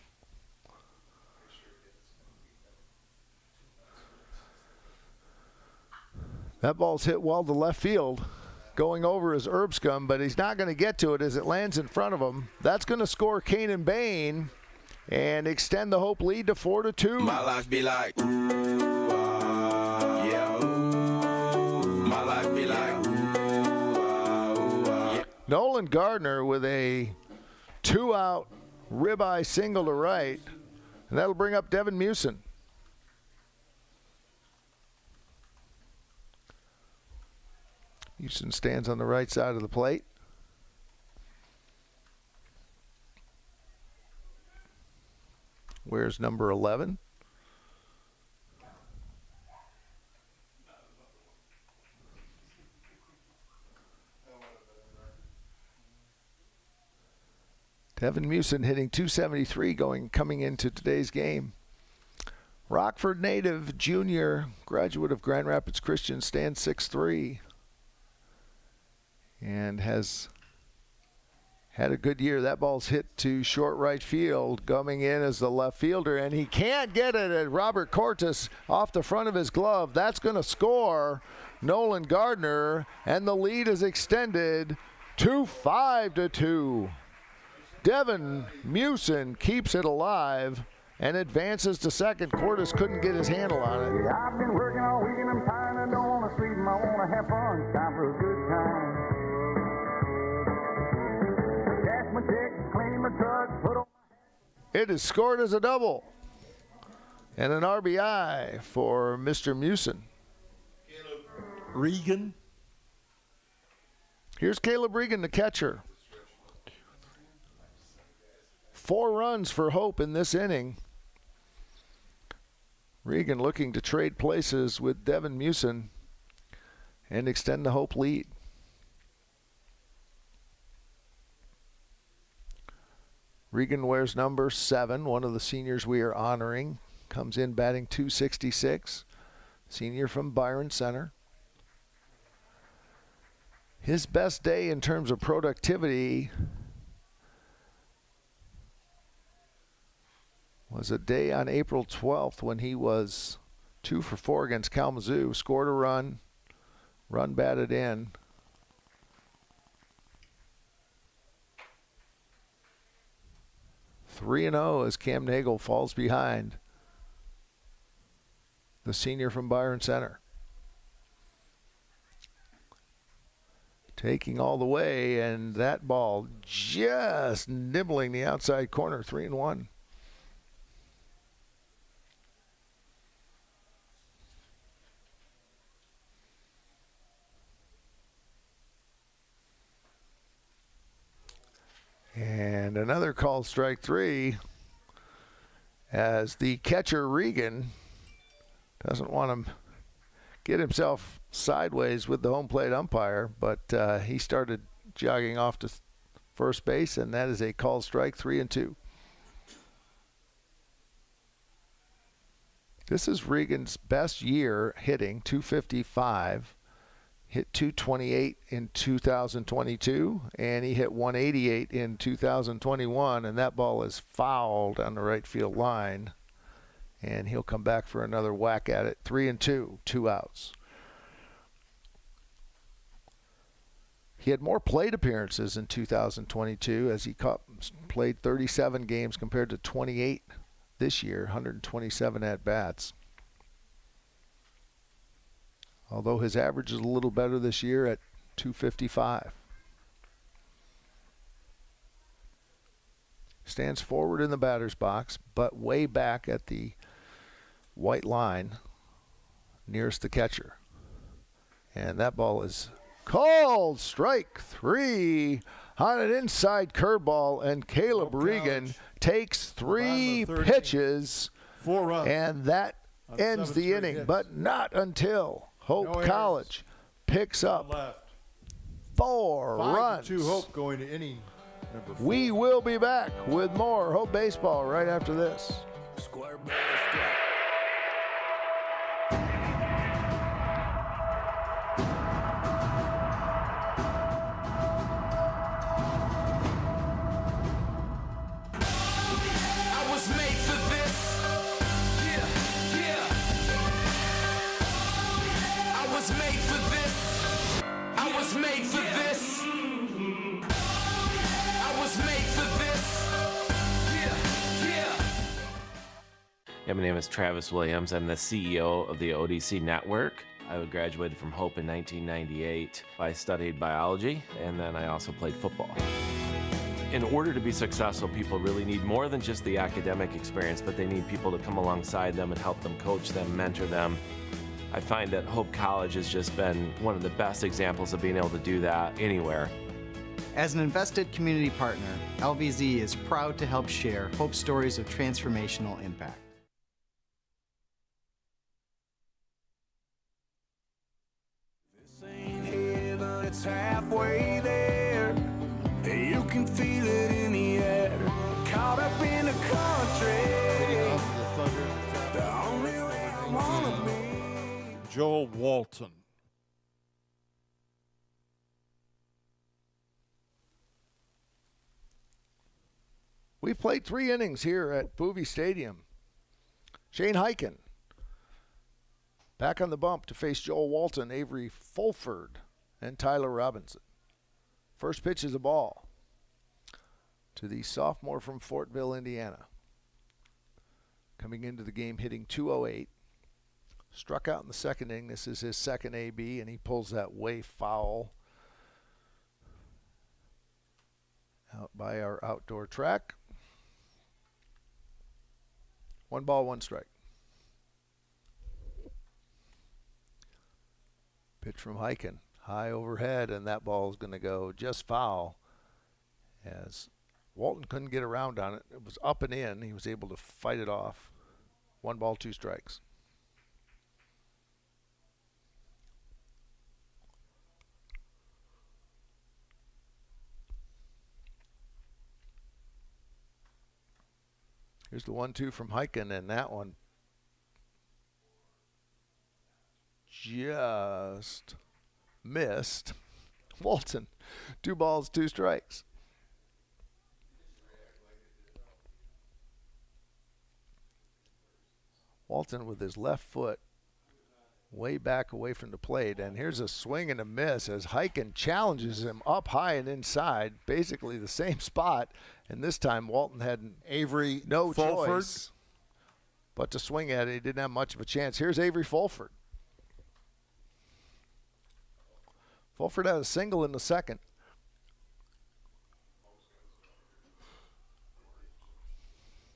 That ball's hit well to left field. Going over is Erbscombe, but he's not going to get to it as it lands in front of him. That's going to score Kanan Bain and extend the Hope lead to 4-2. My life be like, ooh, yeah, ooh. My life be like, ooh, yeah. Nolan Gardner with a 2-out ribeye single to right, and that'll bring up Devin Mewson. Mewson stands on the right side of the plate. Where's number 11? Devin Mewson hitting .273 coming into today's game. Rockford native, junior, graduate of Grand Rapids Christian, stands 6'3", and has had a good year. That ball's hit to short right field, coming in as the left fielder, and he can't get it at Robert Cortes off the front of his glove. That's going to score Nolan Gardner, and the lead is extended to 5-2. Devin Mewson keeps it alive and advances to second. Cortes couldn't get his handle on it. Yeah, I've been working all week and I'm tired. I don't want to sleep. I want to have fun. It's time for a good time. Cash my check, clean my truck, put on. It is scored as a double and an RBI for Mr. Mewson. Regan. Here's Caleb Regan, the catcher. 4 runs for Hope in this inning. Regan looking to trade places with Devin Mewson and extend the Hope lead. Regan wears number 7, one of the seniors we are honoring. Comes in batting .266. Senior from Byron Center. His best day in terms of productivity was a day on April 12th when he was 2 for 4 against Kalamazoo, scored a run batted in. (3-0) as Cam Nagel falls behind the senior from Byron Center. Taking all the way, and that ball just nibbling the outside corner, 3-1. And another called strike 3 as the catcher Regan doesn't want to get himself sideways with the home plate umpire, but he started jogging off to first base, and that is a called strike, 3-2. This is Regan's best year hitting, .255. Hit .228 in 2022, and he hit .188 in 2021, and that ball is fouled on the right field line, and he'll come back for another whack at it. 3-2, 2 outs. He had more plate appearances in 2022 as he played 37 games compared to 28 this year, 127 at-bats. Although his average is a little better this year at .255. Stands forward in the batter's box, but way back at the white line nearest the catcher. And that ball is called strike 3 on an inside curveball, and Caleb Regan takes 3 pitches, 4 runs, and that ends the inning, hits. but not until Hope College picks up 4 runs. 5-2 Hope going to inning number 4. We will be back with more Hope Baseball right after this. Yeah, my name is Travis Williams. I'm the CEO of the ODC Network. I graduated from Hope in 1998. I studied biology, and then I also played football. In order to be successful, people really need more than just the academic experience, but they need people to come alongside them and help them coach them, mentor them. I find that Hope College has just been one of the best examples of being able to do that anywhere. As an invested community partner, LVZ is proud to help share Hope stories of transformational impact. It's halfway there. You can feel it in the air. Caught up in the country. The only way I wanna be. Joel Walton. We've played 3 innings here at Boovie Stadium. Shane Hyken back on the bump to face Joel Walton, Avery Fulford, and Tyler Robinson. First pitch is a ball to the sophomore from Fortville, Indiana. Coming into the game hitting .208. Struck out in the second inning. This is his second AB, and he pulls that way foul out by our outdoor track. 1 ball, 1 strike. Pitch from Hyken. High overhead, and that ball is going to go just foul as Walton couldn't get around on it. It was up and in. He was able to fight it off. 1 ball, 2 strikes. Here's the 1-2 from Hyken, and that one just missed. Walton, 2 balls, 2 strikes. Walton with his left foot way back away from the plate, and here's a swing and a miss as Hyken challenges him up high and inside, basically the same spot, and this time Walton had Avery no Fulford. choice but to swing at it. He didn't have much of a chance. Here's Avery Fulford. Fulford had a single in the second.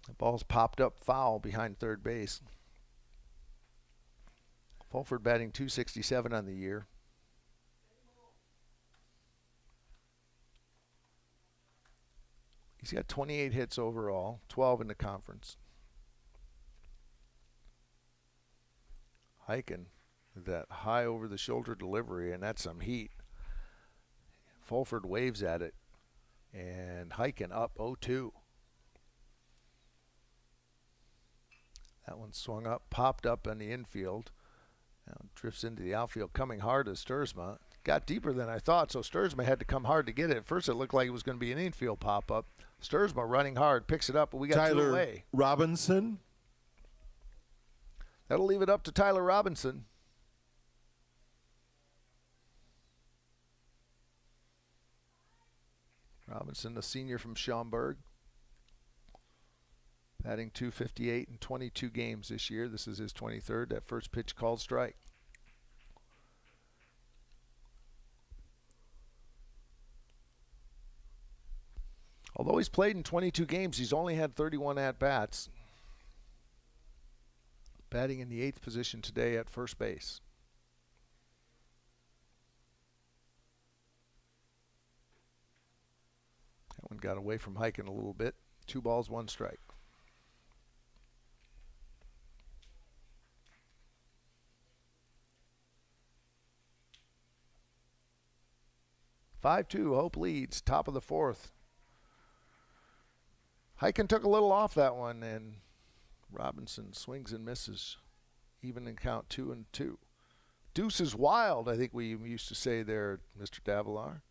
The ball's popped up foul behind third base. Fulford batting .267 on the year. He's got 28 hits overall, 12 in the conference. Hyken with that high over-the-shoulder delivery, and that's some heat. Fulford waves at it, and Hyken up 0-2. That one swung up, popped up in the infield. Now drifts into the outfield, coming hard to Sturzma. Got deeper than I thought, so Sturzma had to come hard to get it. At first it looked like it was going to be an infield pop-up. Sturzma running hard, picks it up, but we got Tyler 2 away. Robinson. That'll leave it up to Tyler Robinson. Robinson, the senior from Schaumburg. Batting .258 in 22 games this year. This is his 23rd. That first pitch called strike. Although he's played in 22 games, he's only had 31 at-bats. Batting in the 8th position today at first base. That one got away from Hyken a little bit. 2 balls, 1 strike. (5-2) Hope leads, top of the 4th. Hyken took a little off that one, and Robinson swings and misses, even in count 2-2. Deuce is wild, I think we used to say there, Mr. Davilar.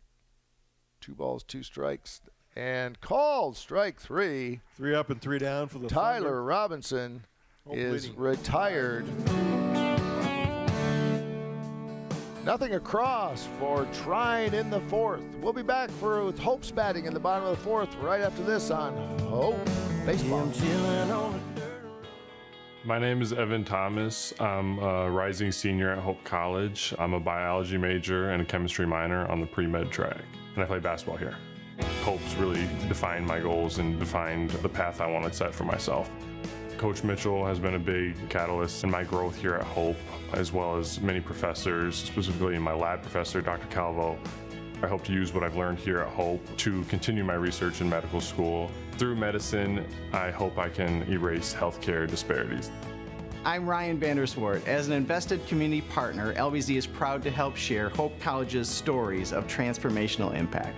2 balls, 2 strikes, and called strike 3. 3 up and 3 down for the Tyler Thunder. Robinson Hope is leading. retired. Nothing across for Trine in the 4th. We'll be back with Hope's batting in the bottom of the 4th right after this on Hope Baseball. My name is Evan Thomas. I'm a rising senior at Hope College. I'm a biology major and a chemistry minor on the pre-med track, and I play basketball here. Hope's really defined my goals and defined the path I want to set for myself. Coach Mitchell has been a big catalyst in my growth here at Hope, as well as many professors, specifically my lab professor, Dr. Calvo. I hope to use what I've learned here at Hope to continue my research in medical school. Through medicine, I hope I can erase healthcare disparities. I'm Ryan Vanderswart. As an invested community partner, LBZ is proud to help share Hope College's stories of transformational impact.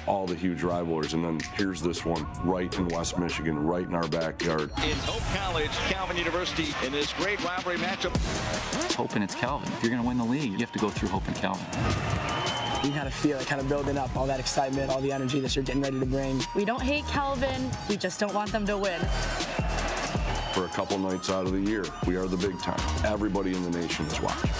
All the huge rivalries, and then here's this one right in West Michigan, right in our backyard. In Hope College, Calvin University, in this great rivalry matchup. Hope and it's Calvin. If you're going to win the league, you have to go through Hope and Calvin. You kind of feel it kind of building up, all that excitement, all the energy that you're getting ready to bring. We don't hate Calvin, we just don't want them to win. For a couple nights out of the year, we are the big time. Everybody in the nation is watching.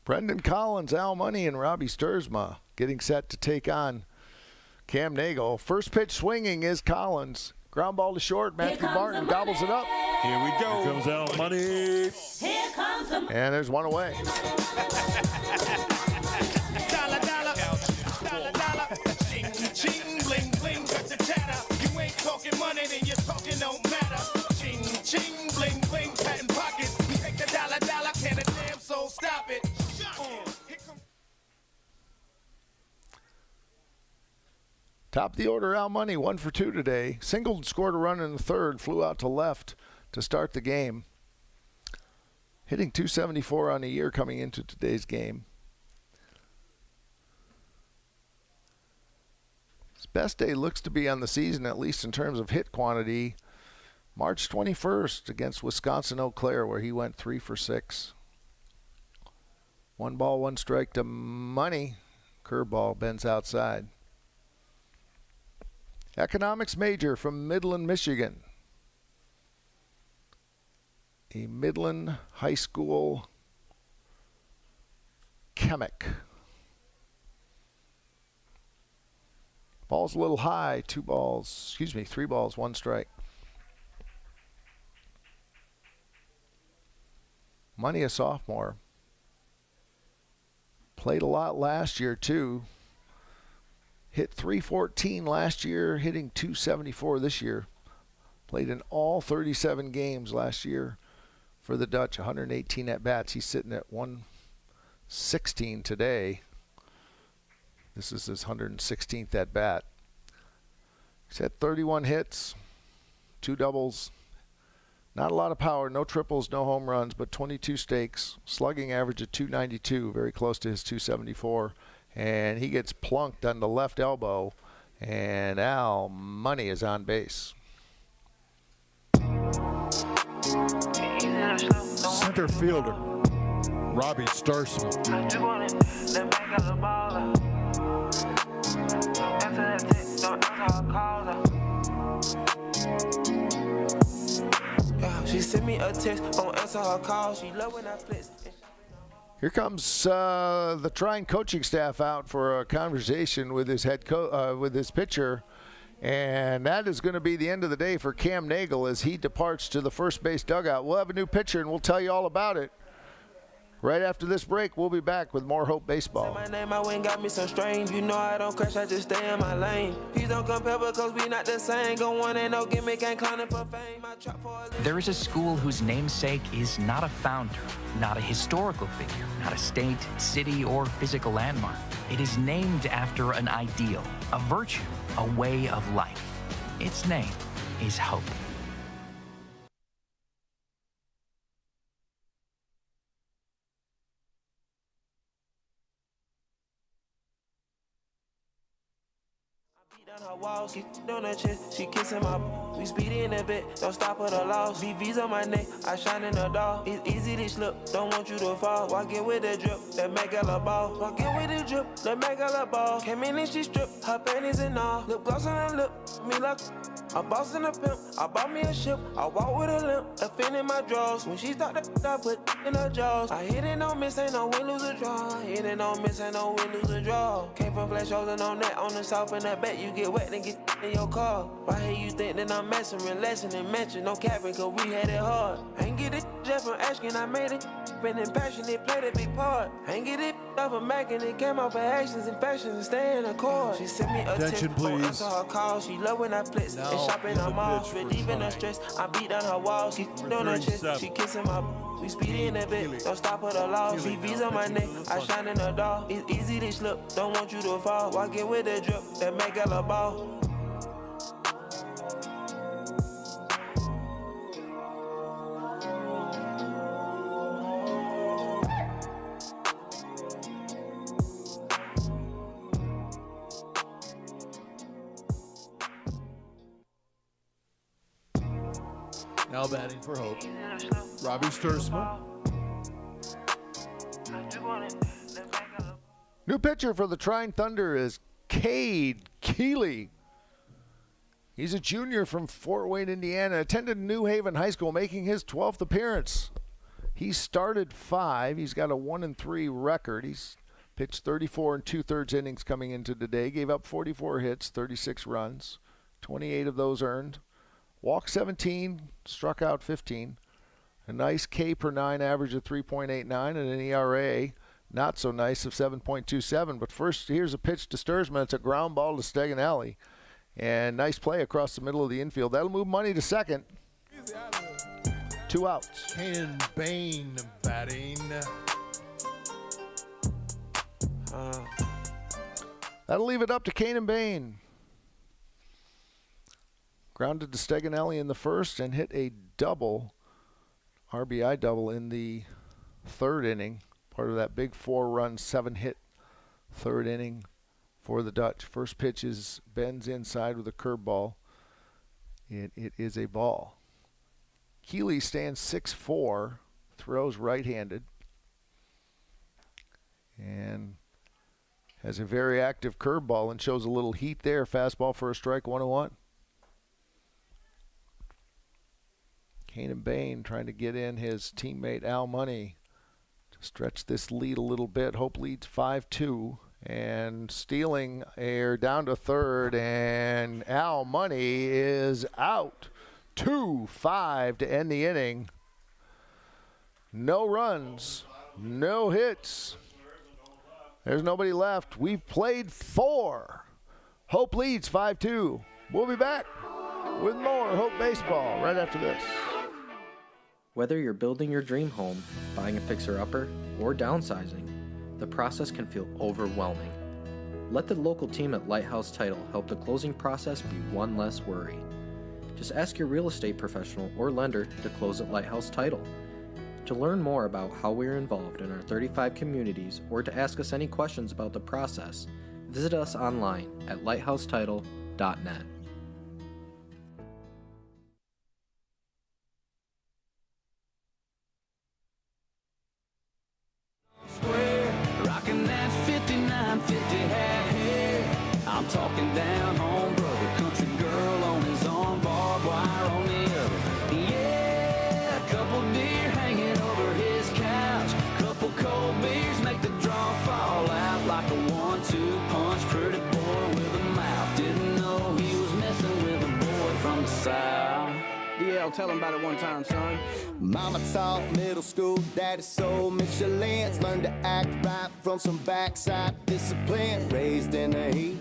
Brendan Collins, Al Money, and Robbie Sturzma getting set to take on Cam Nagel. First pitch swinging is Collins. Ground ball to short. Matthew Martin gobbles it up. Here we go. Here comes Al Money. Here comes the And there's one away. Dollar, dollar, dollar, dollar, ching, ching, bling, bling, cut the chatter. You ain't talking money, then you're talking no matter. Ching, ching, bling, bling, patent pockets. We take the dollar, dollar, can a damn soul stop it? Top of the order, Al Money, 1 for 2 today. Singled, scored a run in the third, flew out to left to start the game. Hitting .274 on the year coming into today's game. His best day looks to be on the season, at least in terms of hit quantity. March 21st against Wisconsin Eau Claire, where he went 3 for 6. 1 ball, 1 strike to Money. Curveball bends outside. Economics major from Midland, Michigan. A Midland High School chemic. Ball's a little high. 3 balls, 1 strike. Money, a sophomore. Played a lot last year, too. Hit .314 last year, hitting .274 this year. Played in all 37 games last year for the Dutch, 118 at-bats. He's sitting at 116 today. This is his 116th at-bat. He's had 31 hits, 2 doubles. Not a lot of power, no triples, no home runs, but 22 stakes. Slugging average of .292, very close to his .274. And he gets plunked on the left elbow, and Al Money is on base. Center fielder, Robbie Sturzma. She sent me a text, don't answer her call. She love when I flex. Here comes the Trine coaching staff out for a conversation with his with his pitcher, and that is going to be the end of the day for Cam Nagel as he departs to the first base dugout. We'll have a new pitcher, and we'll tell you all about it. Right after this break, we'll be back with more Hope Baseball. My name, my wing got me so strange. You know I don't crash, I just stay in my lane. Please don't compare because we not the same. Go on, ain't no gimmick, ain't clowning for fame. I trap for a There is a school whose namesake is not a founder, not a historical figure, not a state, city, or physical landmark. It is named after an ideal, a virtue, a way of life. Its name is Hope. her walls, get on her chest, she kissing my. We speed in a bit, don't stop at the loss. VV's on my neck, I shine in the dark. It's easy to slip, don't want you to fall. Walking with the drip, that make her ball. Walking with the drip, that make her ball. Came in and she stripped, her panties and all. Lip gloss on her lip, me like A boss and a pimp, I bought me a ship. I walk with a limp, a fin in my drawers. When she start to I put in her jaws. I hit it, no miss, ain't no win, lose a draw. Hit it, no miss, ain't no win, lose a draw. Came from flash holes and on that, on the south, and I bet you get wet and get in your car. Why here you think that I'm messing, relaxing and mention, no capping, cause we had it hard. Ain't get it just from asking, I made it. Been passionate, played a big part. Ain't get it off of Mac and it came out for actions and fashions and stay in the core. She sent me a Attention, text, please. answer her call. She love when I flex and shopping on malls. Relieving her stress, I beat down her walls. She on her chest, she kissing my. We speed in a bit, don't stop at the law. VVs on my neck, I shine in the dark. It's easy to slip, don't want you to fall. Walking with a drip, that make a ball. Now batting for Hope, Robbie Stursma. New pitcher for the Trine Thunder is Cade Keeley. He's a junior from Fort Wayne, Indiana. Attended New Haven High School, making his 12th appearance. He started 5. He's got a 1-3 record. He's pitched 34 2/3 innings coming into today. Gave up 44 hits, 36 runs, 28 of those earned. Walked 17, struck out 15. A nice K per 9 average of 3.89 and an ERA not so nice of 7.27. But first, here's a pitch to Stursman. It's a ground ball to Steganelli. And nice play across the middle of the infield. That'll move Money to second. 2 outs. Kanan Bain batting. That'll leave it up to Kanan Bain. Grounded to Steganelli in the first and hit a double, RBI double in the 3rd inning. Part of that big 4-run, 7-hit 3rd inning for the Dutch. First pitch is bends inside with a curveball. It is a ball. Keeley stands 6'4", throws right-handed, and has a very active curveball and shows a little heat there. Fastball for a strike, 1-1. Kanan Bain trying to get in his teammate Al Money to stretch this lead a little bit. Hope leads 5-2 and stealing air down to third, and Al Money is out. 2-5 to end the inning. No runs, no hits. There's nobody left. We've played 4. Hope leads 5-2. We'll be back with more Hope Baseball right after this. Whether you're building your dream home, buying a fixer-upper, or downsizing, the process can feel overwhelming. Let the local team at Lighthouse Title help the closing process be one less worry. Just ask your real estate professional or lender to close at Lighthouse Title. To learn more about how we are involved in our 35 communities or to ask us any questions about the process, visit us online at lighthousetitle.net. Rockin' that 5950 hat hair. I'm talking down home, brother. Country girl on his arm, barbed wire on the other. Yeah, a couple deer hanging over his couch. Couple cold beers make the draw fall out like a 1-2 punch. Pretty boy with a mouth. Didn't know he was messing with a boy from the south. Yeah, tell him about it one time, son. Mama taught middle school, daddy sold Michelin's. Learned to act right from some backside discipline. Raised in the heat,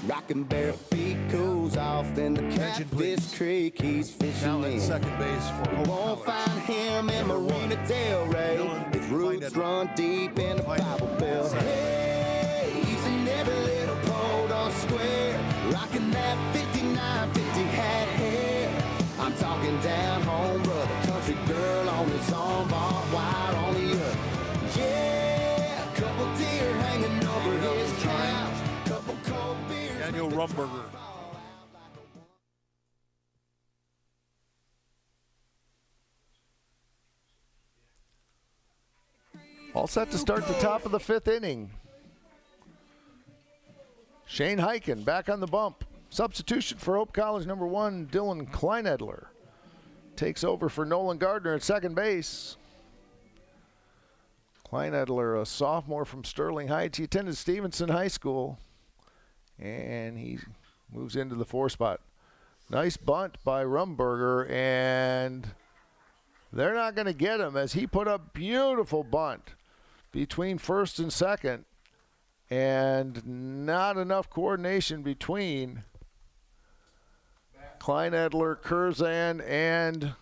rockin' bare feet. Cools off in the Catfish Creek. He's fishing in. Second base for Hope Won't find him in Marina Del Rey. His roots run deep in the Bible Belt. Hey, he's in every little pole on square. Rockin' that 5950 hat hair. I'm talking down home, brother. Country girl on his arm, barbed wire on the other. Yeah, couple deer hanging over his couch. Couple cold beers. Daniel Rumberger. All set to start the top of the 5th inning. Shane Hyken back on the bump. Substitution for Hope College, number 1, Dylan Kleinedler. Takes over for Nolan Gardner at second base. Kleinedler, a sophomore from Sterling Heights. He attended Stevenson High School, and he moves into the 4 spot. Nice bunt by Rumberger, and they're not going to get him as he put up beautiful bunt between first and second, and not enough coordination between Kleinedler, Curzan, and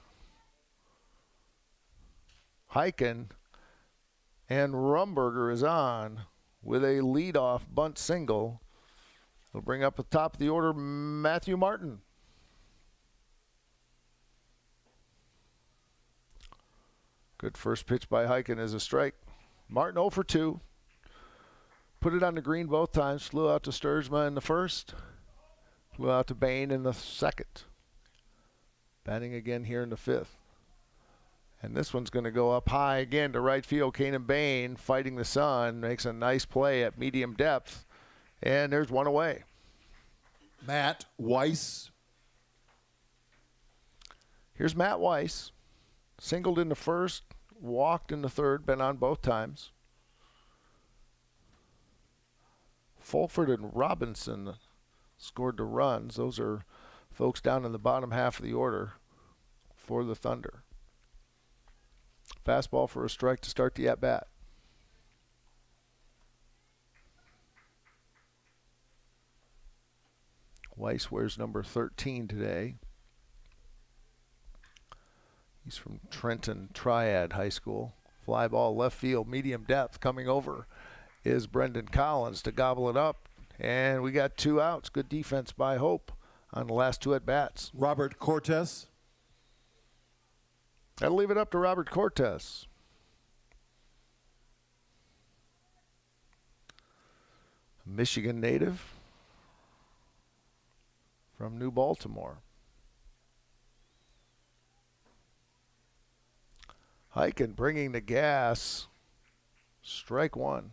Heiken, and Rumberger is on with a leadoff bunt single. He'll bring up at the top of the order Matthew Martin. Good first pitch by Heiken is a strike. Martin 0 for 2. Put it on the green both times. Flew out to Sturzma in the first. Flew out to Bain in the second. Batting again here in the 5th. And this one's going to go up high again to right field. Kanan Bain fighting the sun. Makes a nice play at medium depth. And there's one away. Matt Weiss. Here's Matt Weiss. Singled in the first. Walked in the third. Been on both times. Fulford and Robinson scored the runs. Those are folks down in the bottom half of the order for the Thunder. Fastball for a strike to start the at-bat. Weiss wears number 13 today. He's from Trenton Triad High School. Fly ball left field, medium depth. Coming over is Brendan Collins to gobble it up. And we got 2 outs. Good defense by Hope on the last 2 at-bats. Robert Cortez. That'll leave it up to Robert Cortez. Michigan native from New Baltimore. Heiken bringing the gas. Strike 1.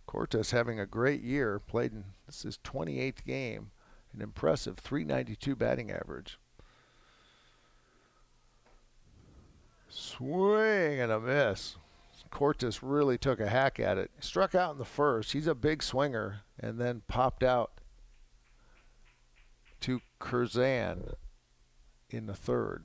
Cortez having a great year. Played in this is his 28th game. An impressive .392 batting average. Swing and a miss. Cortez really took a hack at it. Struck out in the first. He's a big swinger, and then popped out to Curzan in the third.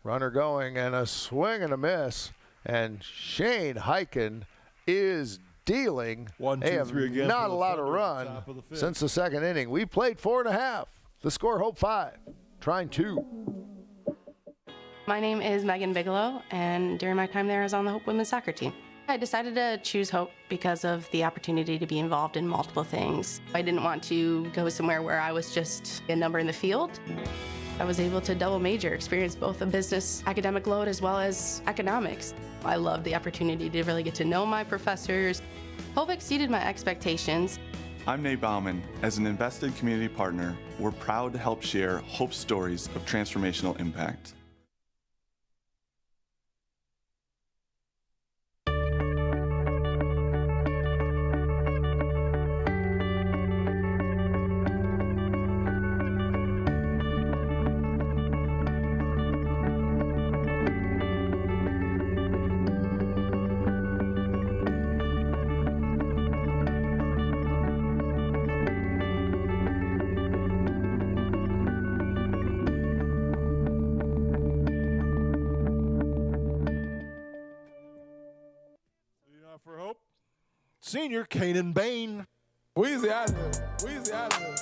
Runner going, and a swing and a miss. And Shane Heiken is dealing. 1, 2, they have 3 again. not allowed a run since the second inning. We played 4.5. The score, Hope 5. Trine 2. My name is Megan Bigelow, and during my time there, I was on the Hope women's soccer team. I decided to choose Hope because of the opportunity to be involved in multiple things. I didn't want to go somewhere where I was just a number in the field. I was able to double major, experience both a business academic load as well as economics. I loved the opportunity to really get to know my professors. Hope exceeded my expectations. I'm Nate Bauman. As an invested community partner, we're proud to help share Hope's stories of transformational impact. For Hope, senior Kanan Bain. Weezy out of here. Weezy out of here.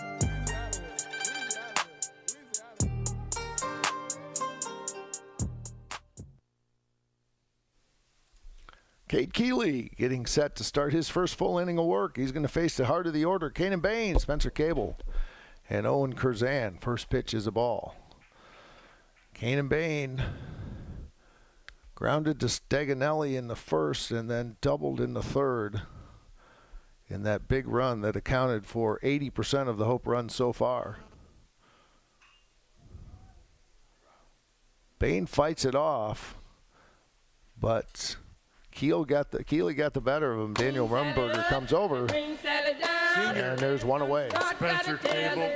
Cade Keeley getting set to start his first full inning of work. He's going to face the heart of the order. Kanan Bain, Spencer Cable, and Owen Curzan. First pitch is a ball. Kanan Bain grounded to Steganelli in the first and then doubled in the third in that big run that accounted for 80% of the Hope runs so far. Bain fights it off, but Keeley got the better of him. Daniel Rumberger comes over, and there's one away. Spencer Cable.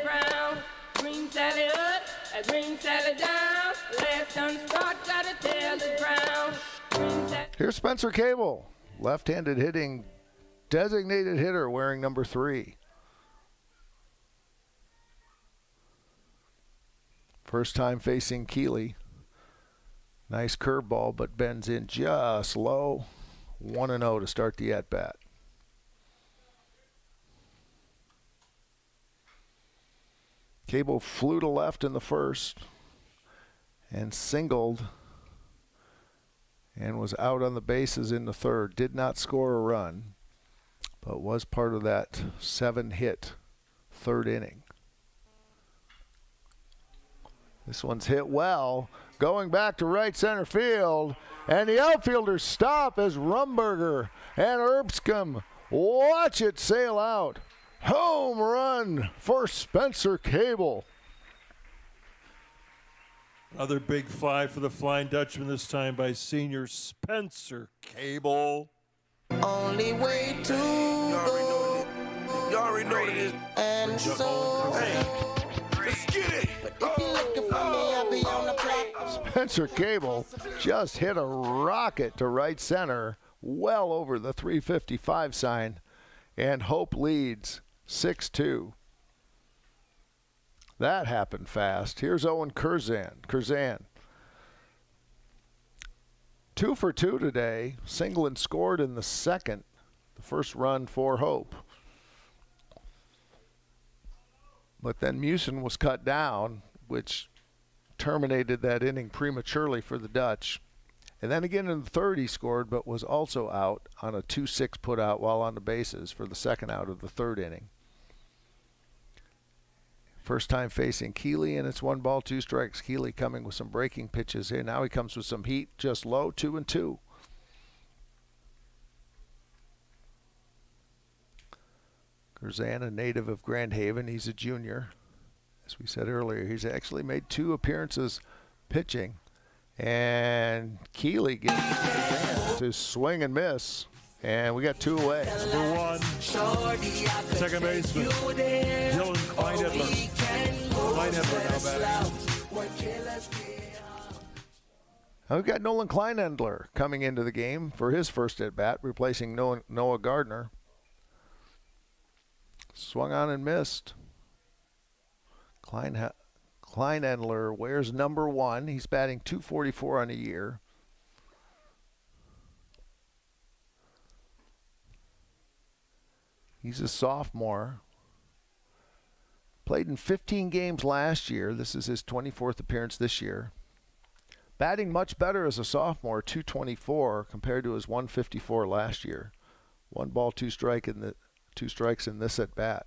Green Sally up, green Sally down. Last done start, gotta tell the ground. Here's Spencer Cable, left-handed hitting designated hitter wearing number 3. First time facing Keeley. Nice curveball, but bends in just low. 1-0 to start the at-bat. Cable flew to left in the first and singled and was out on the bases in the third. Did not score a run, but was part of that 7-hit third inning. This one's hit well, going back to right center field, and the outfielders stop as Rumberger and Erbscombe watch it sail out. Home run for Spencer Cable. Another big fly for the Flying Dutchman, this time by senior Spencer Cable. Only way to go. You already know this. And so. Hey, let's get it. But if you're looking for me, I'll be on the block. Spencer Cable just hit a rocket to right center, well over the 355 sign, and Hope leads 6-2. That happened fast. Here's Owen Curzan. 2 for 2 today. Single and scored in the second. The first run for Hope. But then Musin was cut down, which terminated that inning prematurely for the Dutch. And then again in the third he scored, but was also out on a 2-6 put out while on the bases for the second out of the third inning. First time facing Keeley, and it's 1 ball, 2 strikes. Keeley coming with some breaking pitches here. Now he comes with some heat, just low, 2-2. Curzan, a native of Grand Haven. He's a junior. As we said earlier, he's actually made 2 appearances pitching. And Keeley gets Curzan to swing and miss. And we got 2 away. Number 1, second baseman, Dylan Kleinedler. Kleinedler now batting. Now we've got Nolan Kleinedler coming into the game for his first at-bat, replacing Noah Gardner. Swung on and missed. Kleinedler wears number 1. He's batting .244 on a year. He's a sophomore. Played in 15 games last year. This is his 24th appearance this year. Batting much better as a sophomore, .224 compared to his .154 last year. 1 ball, 2 strikes in this at bat.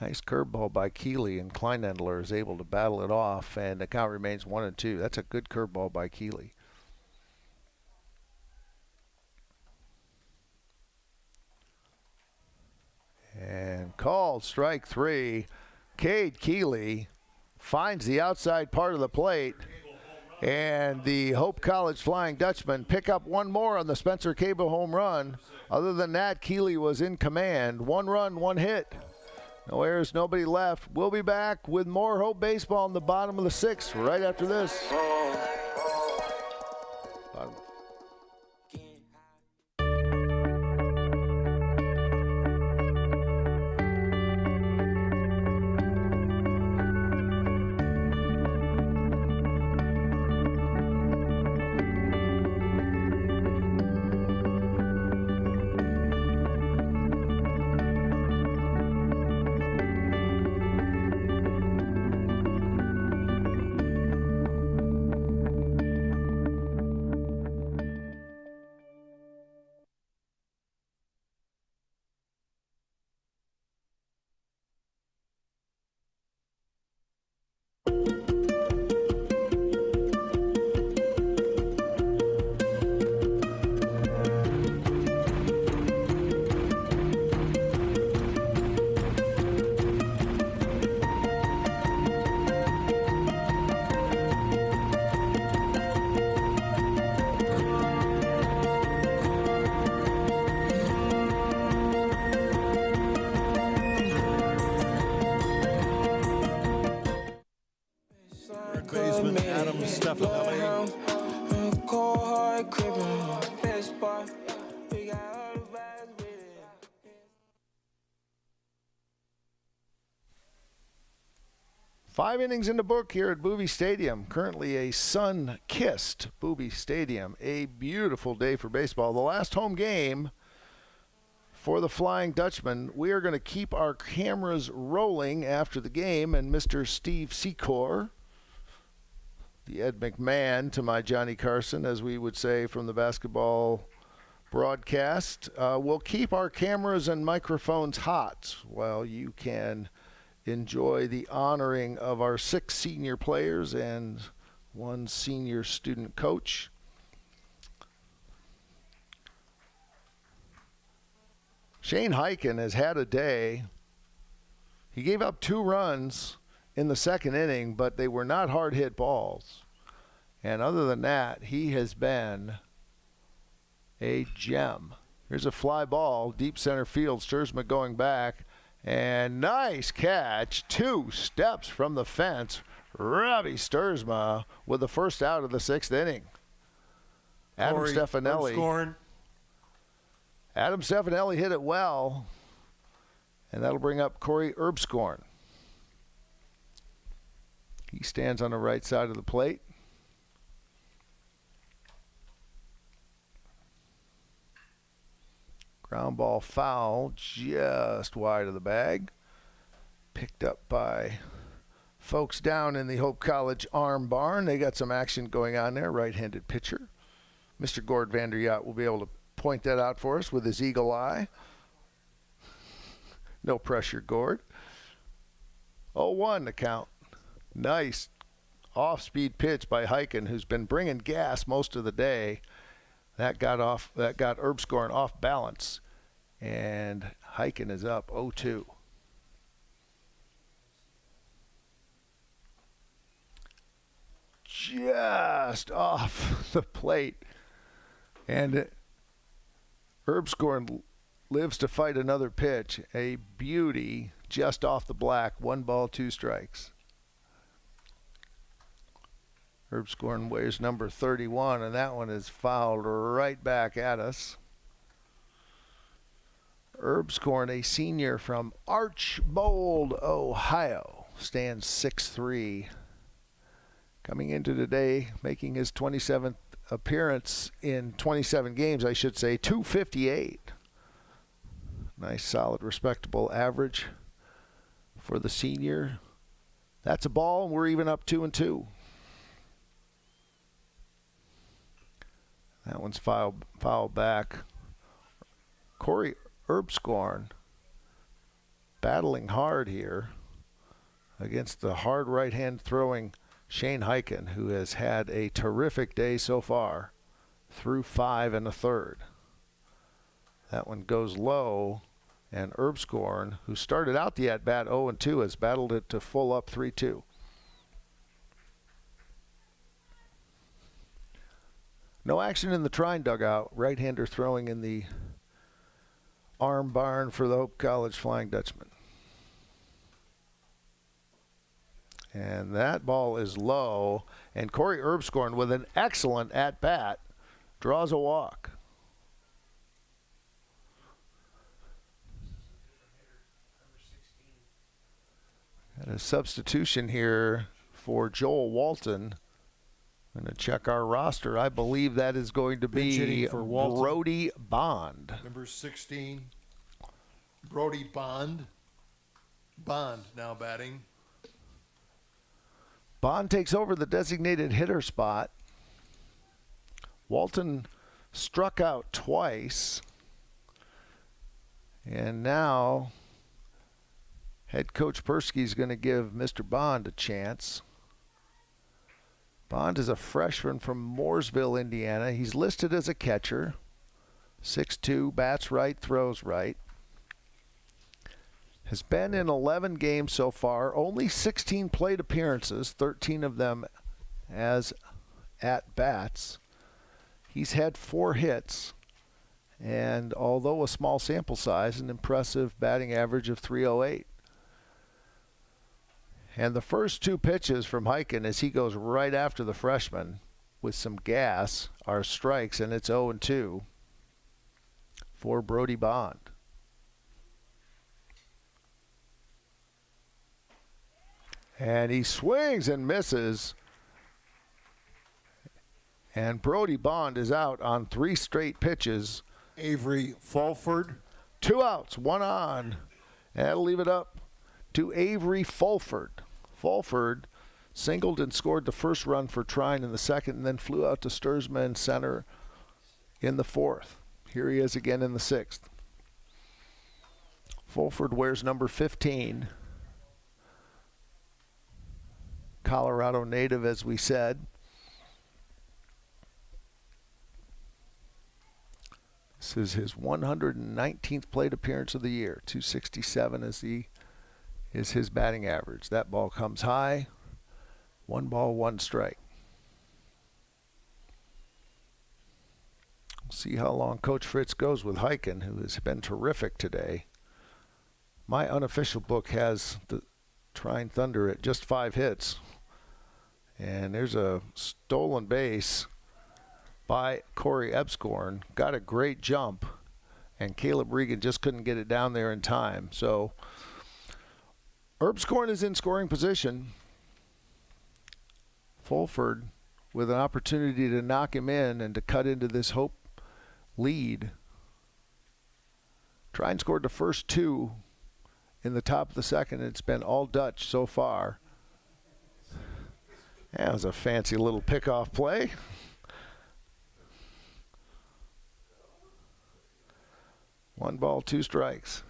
Nice curveball by Keeley, and Kleinedler is able to battle it off, and the count remains 1-2. That's a good curveball by Keeley. And called strike 3. Cade Keeley finds the outside part of the plate, and the Hope College Flying Dutchman pick up 1 more on the Spencer Cable home run. Other than that, Keeley was in command. 1 run, 1 hit. No errors, nobody left. We'll be back with more Hope baseball in the bottom of the 6th right after this. Best part, we got all the vibes with it. 5 innings in the book here at Boobie Stadium. Currently a sun-kissed Boobie Stadium. A beautiful day for baseball. The last home game for the Flying Dutchman. We are going to keep our cameras rolling after the game, and Mr. Steve Secor, the Ed McMahon to my Johnny Carson, as we would say from the basketball broadcast, will keep our cameras and microphones hot while you can enjoy the honoring of our 6 senior players and 1 senior student coach. Shane Hyken has had a day. He gave up 2 runs in the second inning, but they were not hard hit balls. And other than that, he has been a gem. Here's a fly ball, deep center field. Sturzma going back. And nice catch, 2 steps from the fence. Robbie Sturzma with the first out of the 6th inning. Adam Stefanelli. Adam Stefanelli hit it well, and that'll bring up Corey Erbscorn. He stands on the right side of the plate. Ground ball foul just wide of the bag. Picked up by folks down in the Hope College Arm Barn. They got some action going on there. Right-handed pitcher. Mr. Gord Vanderyacht will be able to point that out for us with his eagle eye. No pressure, Gord. 0-1 the count. Nice off-speed pitch by Hyken, who's been bringing gas most of the day. That got Erbscorn off balance, and Hyken is up 0-2. Just off the plate, and Erbscorn lives to fight another pitch. A beauty just off the black. 1 ball, 2 strikes. Erbscorn wears number 31, and that one is fouled right back at us. Erbscorn, a senior from Archbold, Ohio, stands 6'3". Coming into today, making his 27th appearance in 27 games, I should say, 258. Nice, solid, respectable average for the senior. That's a ball, and we're even up 2-2. That one's fouled back. Corey Erbscorn battling hard here against the hard right-hand throwing Shane Hyken, who has had a terrific day so far through 5 1/3. That one goes low, and Erbscorn, who started out the at-bat 0-2, has battled it to full up 3-2. No action in the Trine dugout. Right-hander throwing in the Arm Barn for the Hope College Flying Dutchman. And that ball is low. And Corey Erbscorn, with an excellent at-bat, draws a walk. Got a substitution here for Joel Walton. I'm going to check our roster. I believe that is going to be Brody Bond. Number 16, Brody Bond. Bond now batting. Bond takes over the designated hitter spot. Walton struck out twice. And now head coach Persky is going to give Mr. Bond a chance. Bond is a freshman from Mooresville, Indiana. He's listed as a catcher. 6'2", bats right, throws right. Has been in 11 games so far. Only 16 plate appearances, 13 of them as at-bats. He's had 4 hits. And although a small sample size, an impressive batting average of .308. And the first 2 pitches from Hyken as he goes right after the freshman with some gas are strikes, and it's 0-2 for Brody Bond. And he swings and misses. And Brody Bond is out on 3 straight pitches. Avery Fulford. 2 outs, 1 on. And that'll leave it up to Avery Fulford. Fulford singled and scored the first run for Trine in the second, and then flew out to Sturzman center in the fourth. Here he is again in the sixth. Fulford wears number 15. Colorado native, as we said. This is his 119th plate appearance of the year. 267 is his batting average. That ball comes high. 1 ball, 1 strike. We'll see how long Coach Fritz goes with Heiken, who has been terrific today. My unofficial book has the Trine Thunder at just 5 hits. And there's a stolen base by Corey Ebscorn. Got a great jump, and Caleb Regan just couldn't get it down there in time. So Ebscorn is in scoring position. Fulford with an opportunity to knock him in and to cut into this Hope lead. Trine scored the first 2 in the top of the second. It's been all Dutch so far. That was a fancy little pickoff play. One ball, 2 strikes.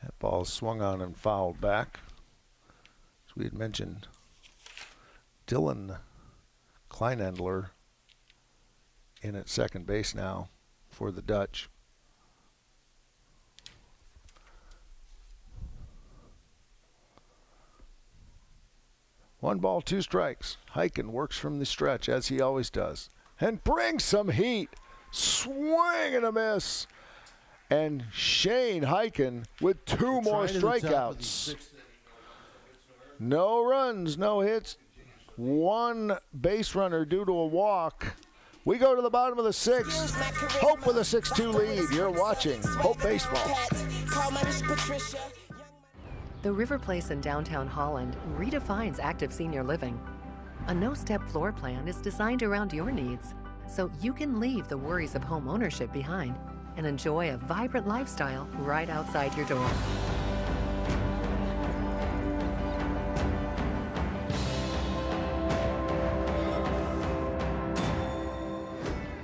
That ball swung on and fouled back. As we had mentioned, Dylan Kleinendler in at second base now for the Dutch. One ball, 2 strikes. Heiken works from the stretch, as he always does, and brings some heat. Swing and a miss. And Shane Heiken with 2 more strikeouts. No runs, no hits. 1 base runner due to a walk. We go to the bottom of the 6th. Hope with a 6-2 lead. You're watching Hope Baseball. The River Place in downtown Holland redefines active senior living. A no-step floor plan is designed around your needs, so you can leave the worries of home ownership behind and enjoy a vibrant lifestyle right outside your door.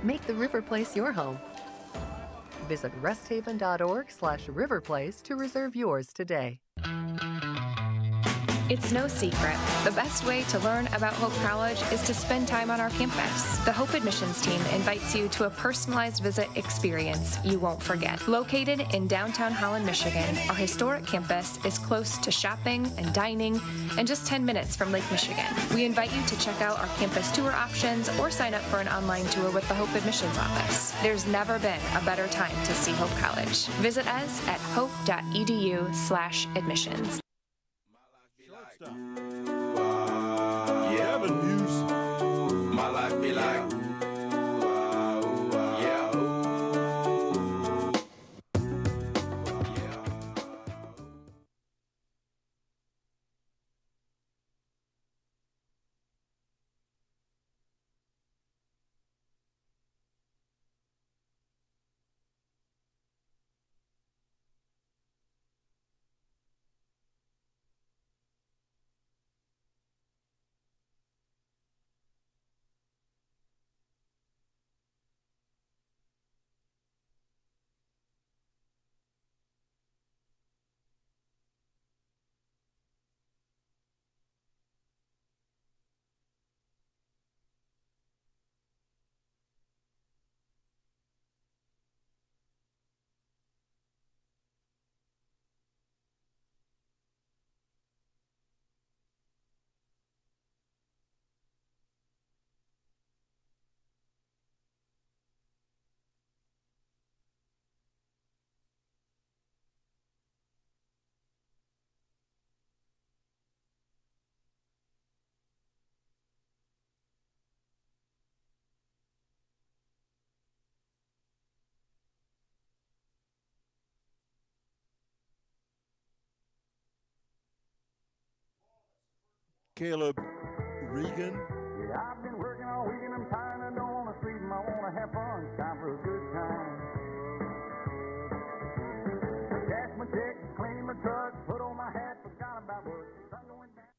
Make the River Place your home. Visit resthaven.org/riverplace to reserve yours today. It's no secret. The best way to learn about Hope College is to spend time on our campus. The Hope admissions team invites you to a personalized visit experience you won't forget. Located in downtown Holland, Michigan, our historic campus is close to shopping and dining and just 10 minutes from Lake Michigan. We invite you to check out our campus tour options or sign up for an online tour with the Hope admissions office. There's never been a better time to see Hope College. Visit us at hope.edu/admissions. Gavin Hughes. My life be like, yeah. Caleb Regan. Yeah, I've been working all week and I'm tired. I don't want to sleep. I want to have fun. It's time for a good time. Cash my check, clean my truck, put on my hat, forgot about work. Sun going down.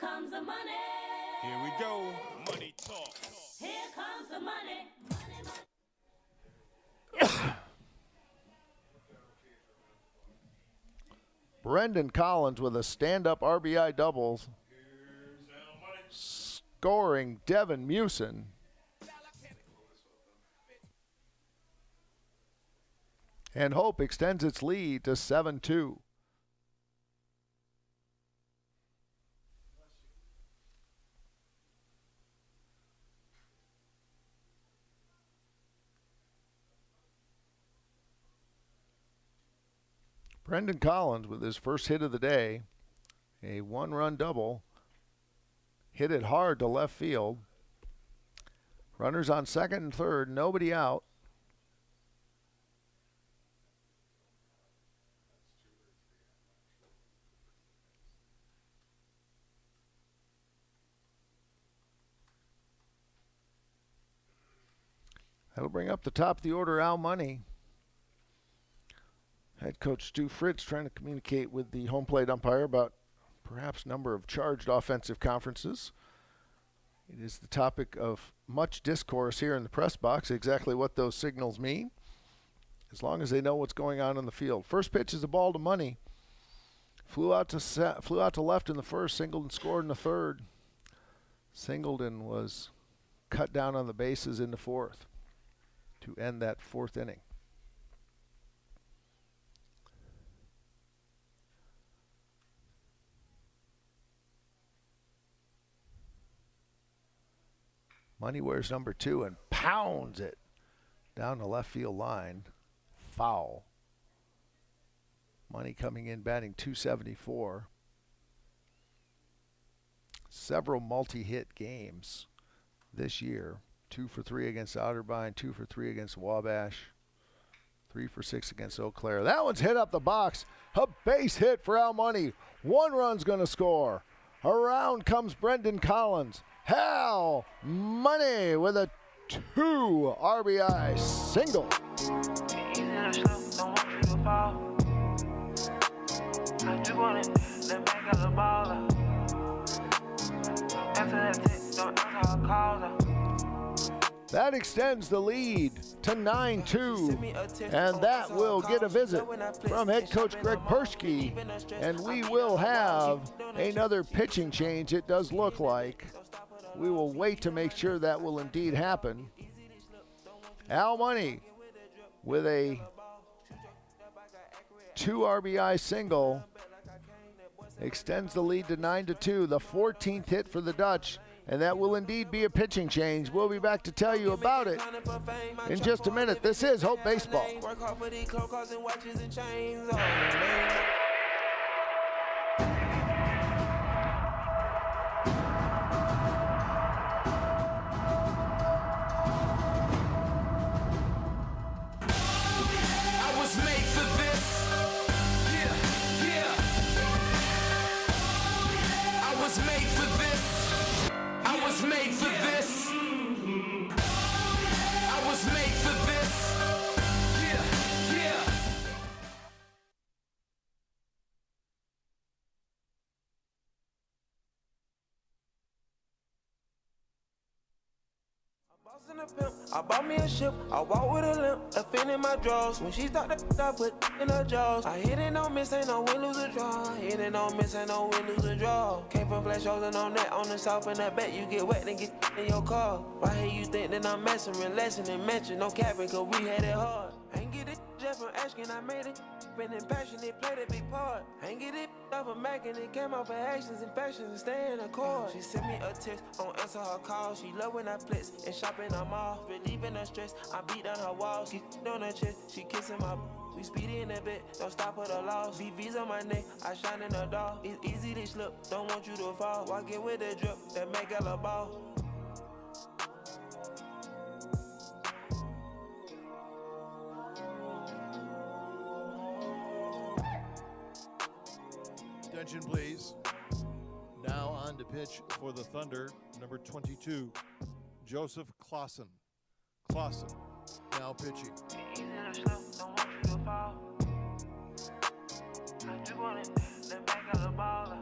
comes the money. Here we go. Money talk. Here comes the money. Brendan Collins with a stand-up RBI doubles. Scoring Devin Mewson. And Hope extends its lead to 7-2. Brendan Collins with his first hit of the day, a one-run double, hit it hard to left field. Runners on second and third, nobody out. That'll bring up the top of the order, Al Money. Head coach Stu Fritz trying to communicate with the home plate umpire about perhaps number of charged offensive conferences. It is the topic of much discourse here in the press box, exactly what those signals mean, as long as they know what's going on in the field. First pitch is a ball to Money. Flew out to left in the first, Singleton scored in the third. Singleton was cut down on the bases in the fourth to end that fourth inning. Money wears number 2 and pounds it down the left field line. Foul. Money coming in batting .274. Several multi-hit games this year. 2 for 3 against Otterbein, 2 for 3 against Wabash, 3 for 6 against Eau Claire. That one's hit up the box. A base hit for Al Money. 1 run's going to score. Around comes Brendan Collins. Hal Money with a 2 RBI single. That extends the lead to 9-2, and that will get a visit from head coach Greg Persky, and we will have another pitching change, it does look like. We will wait to make sure that will indeed happen. Al Money with a 2 RBI single extends the lead to 9-2, the 14th hit for the Dutch, and that will indeed be a pitching change. We'll be back to tell you about it in just a minute. This is Hope Baseball. I bought me a ship, I walk with a limp, a fin in my drawers. When she start to I put in her jaws. I hit it, don't miss, ain't no win, lose or draw. Hit it, don't miss, ain't no win, lose or draw. Came from flash shows and on that, on the south, and I bet you get wet and get in your car. Why here you think that I'm messing, relaxing and mention, no capping, cause we had it hard. Ain't get it just from asking, I made it. Been passionate, played a big part. Ain't get it off of Mac and it came out for actions and fashions and stay in the core. She sent me a text, don't answer her call. She love when I flex and shop in her mall. Relieving her stress, I beat down her walls. She on her chest, she kissing my. We speedy in a bit, don't stop her the loss. VV's on my neck, I shine in the dark. It's easy to slip, don't want you to fall. Walk in with the drip, that make her a ball. Attention, please. Now on to pitch for the Thunder, number 22, Joseph Clausen. Clausen now pitching. Easy to slip, don't want you to fall. I do want it, that make her a baller.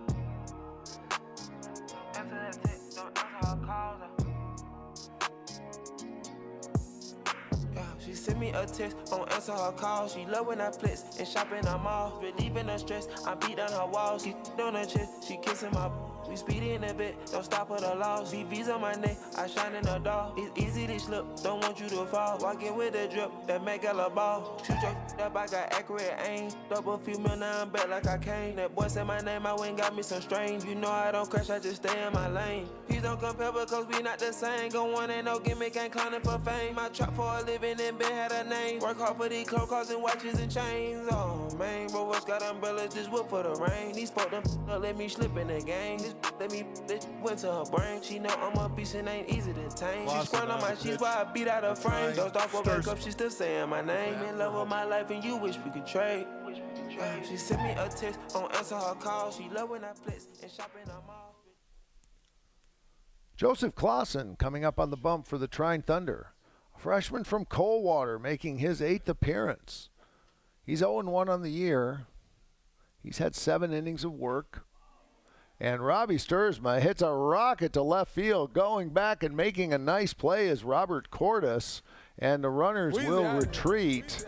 send me a text, don't answer her call. She love when I flex and shop in her mall. Relieving her stress, I beat down her walls. She on her chest, she kissing my. We speedy in a bit, don't stop at the laws. VV's on my neck, I shine in the dark. It's easy to slip, don't want you to fall. Walking with a drip, that make a ball. Shoot your up, I got accurate aim. Double few mil, now I'm back like I came. That boy said my name, I went and got me some strain. You know I don't crash, I just stay in my lane. Please don't compare because we not the same. Go on, ain't no gimmick, ain't clowning for fame. I trap for a living and been had a name. Work hard for these clothes, cars and watches and chains. Oh man, bro, what's got umbrellas, just whip for the rain. These folk them let me slip in the game. This let me went to her brain. She know I'm a beast and ain't easy to tame. She squirting on my sheets while I beat out her frame. Don't stop or back up, she still saying my name. In love with my life and you wish we could trade. She sent me a text, don't answer her call. She love when I flex and shop in her mall. Joseph Clausen coming up on the bump for the Trine Thunder. A freshman from Coldwater making his 8th appearance. He's 0-1 on the year. He's had 7 innings of work. And Robbie Sturzma hits a rocket to left field, going back and making a nice play as Robert Cordes, and the runners will retreat.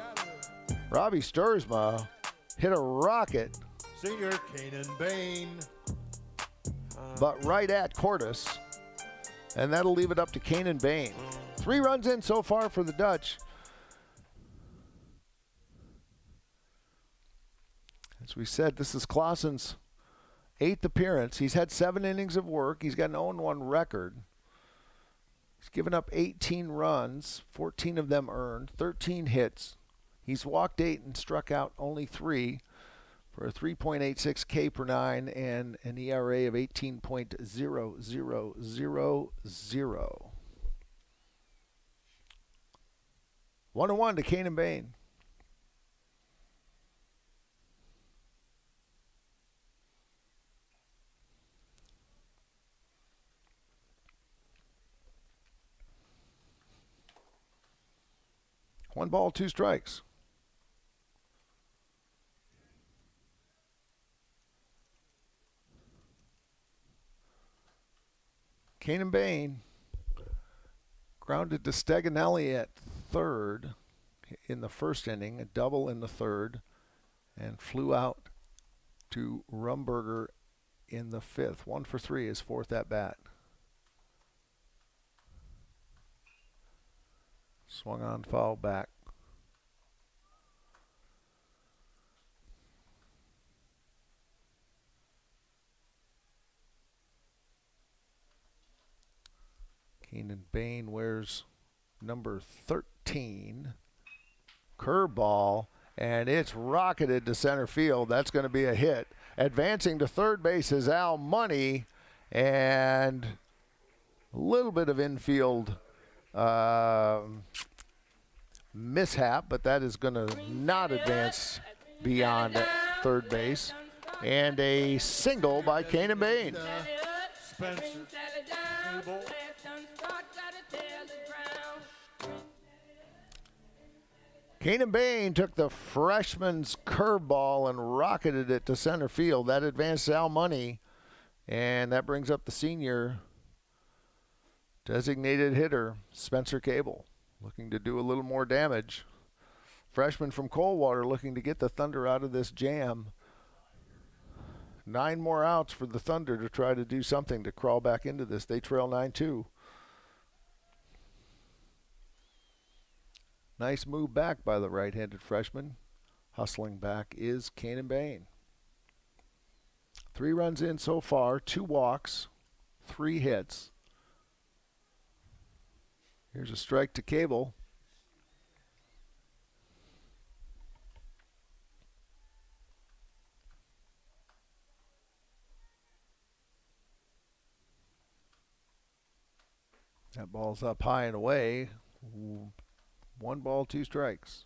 Robbie Sturzma hit a rocket. Senior Kanan Bain. But right at Cordes. And that'll leave it up to Kanan Bain. 3 runs in so far for the Dutch. As we said, this is Clausen's 8th appearance. He's had 7 innings of work. He's got an 0-1 record. He's given up 18 runs, 14 of them earned, 13 hits. He's walked 8 and struck out only 3 for a 3.86 K per 9 and an ERA of 18.0000. 1-1 to Kanan Bain. One ball, 2 strikes. Kanan Bain grounded to Steganelli at third in the first inning, a double in the third, and flew out to Rumberger in the 5th. 1 for 3, his 4th at bat. Swung on, foul back. Kanan Bain wears number 13. Curveball, and it's rocketed to center field. That's going to be a hit. Advancing to third base is Al Money, and a little bit of infield mishap, but that is going to not advance beyond third base. And a single by Kanan Bain. Spencer. Kanan Bain took the freshman's curveball and rocketed it to center field. That advanced Al Money, and that brings up the senior designated hitter, Spencer Cable, looking to do a little more damage. Freshman from Coldwater looking to get the Thunder out of this jam. 9 more outs for the Thunder to try to do something to crawl back into this. They trail 9-2. Nice move back by the right-handed freshman. Hustling back is Kanan Bain. 3 runs in so far, 2 walks, 3 hits. Here's a strike to Cable. That ball's up high and away. 1 ball, 2 strikes.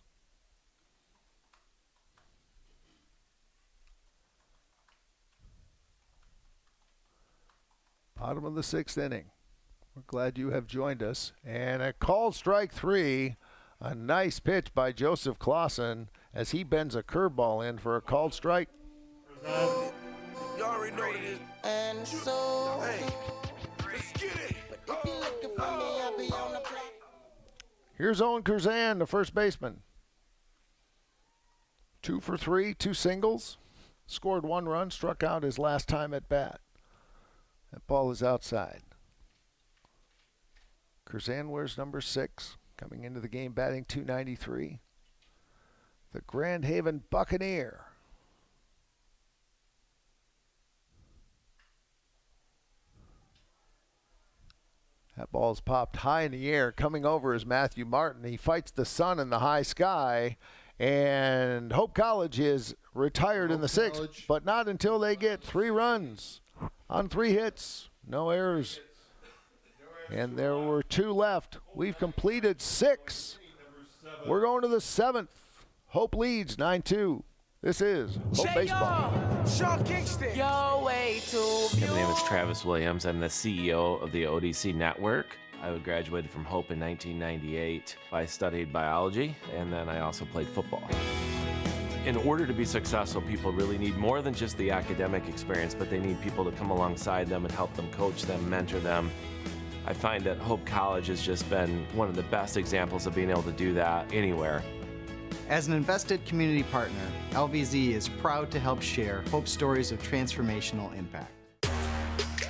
Bottom of the 6th inning. We're glad you have joined us. And a called strike 3. A nice pitch by Joseph Clausen as he bends a curveball in for a called strike. You already know what it is. And so, hey, let's get it. if you're looking for me, I'll be on the plane. Here's Owen Curzan, the first baseman. 2 for 3, 2 singles. Scored 1 run, struck out his last time at bat. That ball is outside. Curzan wears number 6, coming into the game batting .293. The Grand Haven Buccaneer. That ball's popped high in the air. Coming over is Matthew Martin. He fights the sun in the high sky. And Hope College is retired in the 6th, but not until they get 3 runs on 3 hits. No errors. And there were 2 left. We've completed 6. We're going to the 7th. Hope leads 9-2. This is Hope Baseball. My name is Travis Williams. I'm the CEO of the ODC Network. I graduated from Hope in 1998. I studied biology, and then I also played football. In order to be successful, people really need more than just the academic experience, but they need people to come alongside them and help them, coach them, mentor them. I find that Hope College has just been one of the best examples of being able to do that anywhere. As an invested community partner, LVZ is proud to help share Hope stories of transformational impact.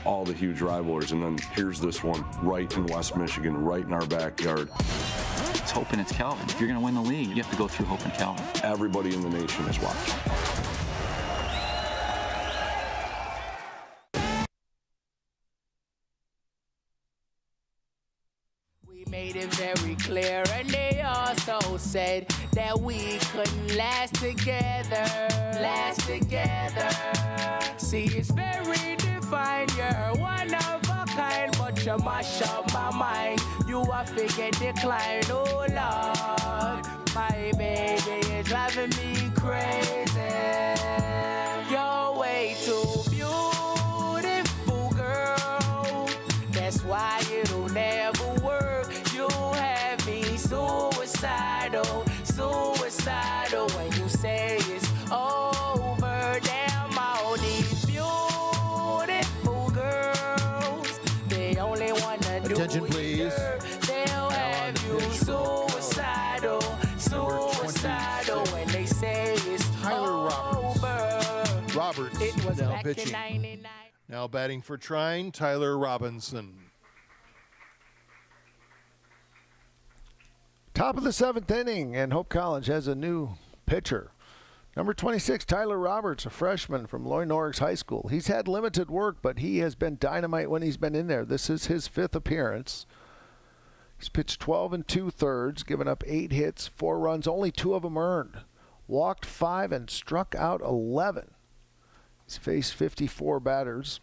All the huge rivalries, and then here's this one right in West Michigan, right in our backyard. It's Hope and it's Calvin. If you're going to win the league, you have to go through Hope and Calvin. Everybody in the nation is watching. We made it very clear, and they also said that we couldn't last together. See, it's very defined. You're one of a kind, but you mash up my mind. You are figure decline, oh Lord. My baby is driving me crazy. You're way too beautiful, girl. That's why it'll never work. You have me suicidal when you say it's over. Damn, all these beautiful girls, they only wanna do Attention, it, please. girl. They'll have you suicidal when they say it's Tyler over. Roberts It was now back in pitching. 99. Now batting for Trine, Tyler Robinson. Top of the 7th inning, and Hope College has a new pitcher. Number 26, Tyler Roberts, a freshman from Loy Norris High School. He's had limited work, but he has been dynamite when he's been in there. This is his 5th appearance. He's pitched 12 2/3, given up 8 hits, 4 runs, only 2 of them earned. Walked 5 and struck out 11. He's faced 54 batters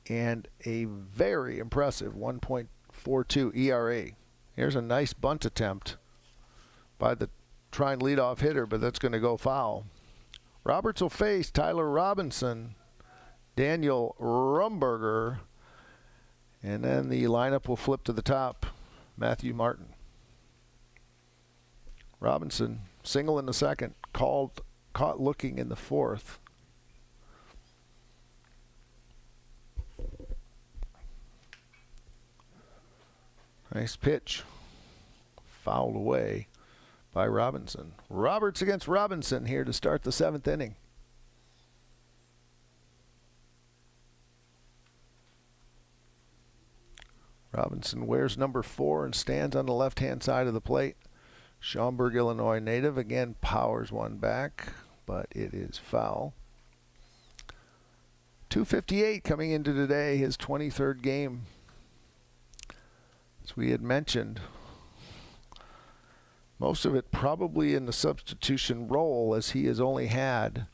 and a very impressive 1.42 ERA. Here's a nice bunt attempt by the Trine leadoff hitter, but that's going to go foul. Roberts will face Tyler Robinson, Daniel Rumberger, and then the lineup will flip to the top. Matthew Martin. Robinson, single in the 2nd, caught looking in the 4th. Nice pitch. Fouled away by Robinson. Roberts against Robinson here to start the 7th inning. Robinson wears number 4 and stands on the left-hand side of the plate. Schaumburg, Illinois native, again powers one back, but it is foul. 2:58 coming into today, his 23rd game. As we had mentioned, most of it probably in the substitution role, as he has only had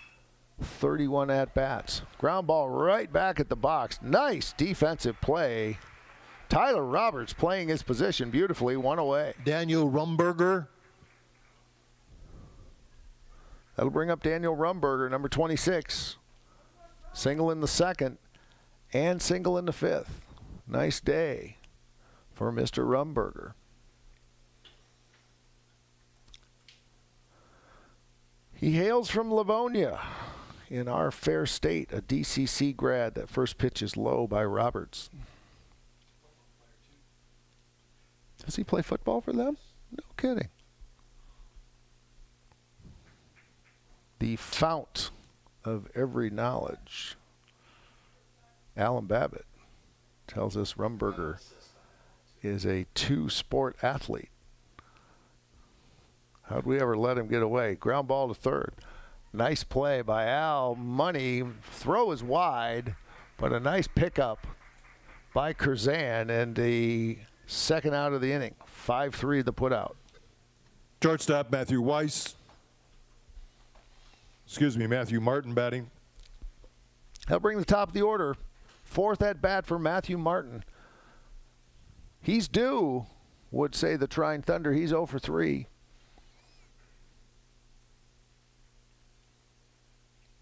31 at-bats. Ground ball right back at the box. Nice defensive play. Tyler Roberts playing his position beautifully, 1 away. Daniel Rumberger. That'll bring up Daniel Rumberger, number 26. Single in the 2nd and single in the 5th. Nice day for Mr. Rumberger. He hails from Livonia in our fair state, a DCC grad. That first pitch is low by Roberts. Does he play football for them? No kidding. The fount of every knowledge, Alan Babbitt, tells us Rumberger is a two-sport athlete. How'd we ever let him get away? Ground ball to third. Nice play by Al. Money. Throw is wide, but a nice pickup by Curzan, and the second out of the inning. 5-3 the put out. Shortstop Matthew Martin batting. He'll bring the top of the order. Fourth at bat for Matthew Martin. He's due, would say the Trine Thunder. He's 0 for 3.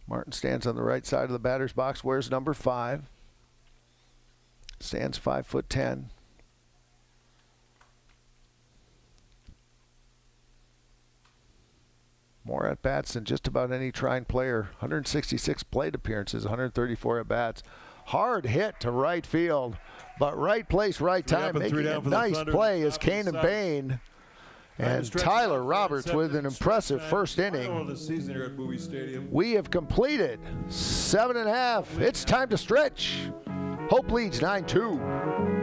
Martin stands on the right side of the batter's box, wears number 5. Stands 5'10". More at-bats than just about any Trine player. 166 plate appearances, 134 at-bats. Hard hit to right field, but right place, right time. Making a nice play is Kanan Bain. And Tyler Roberts with an impressive first inning. We have completed 7.5. It's time to stretch. Hope leads 9-2.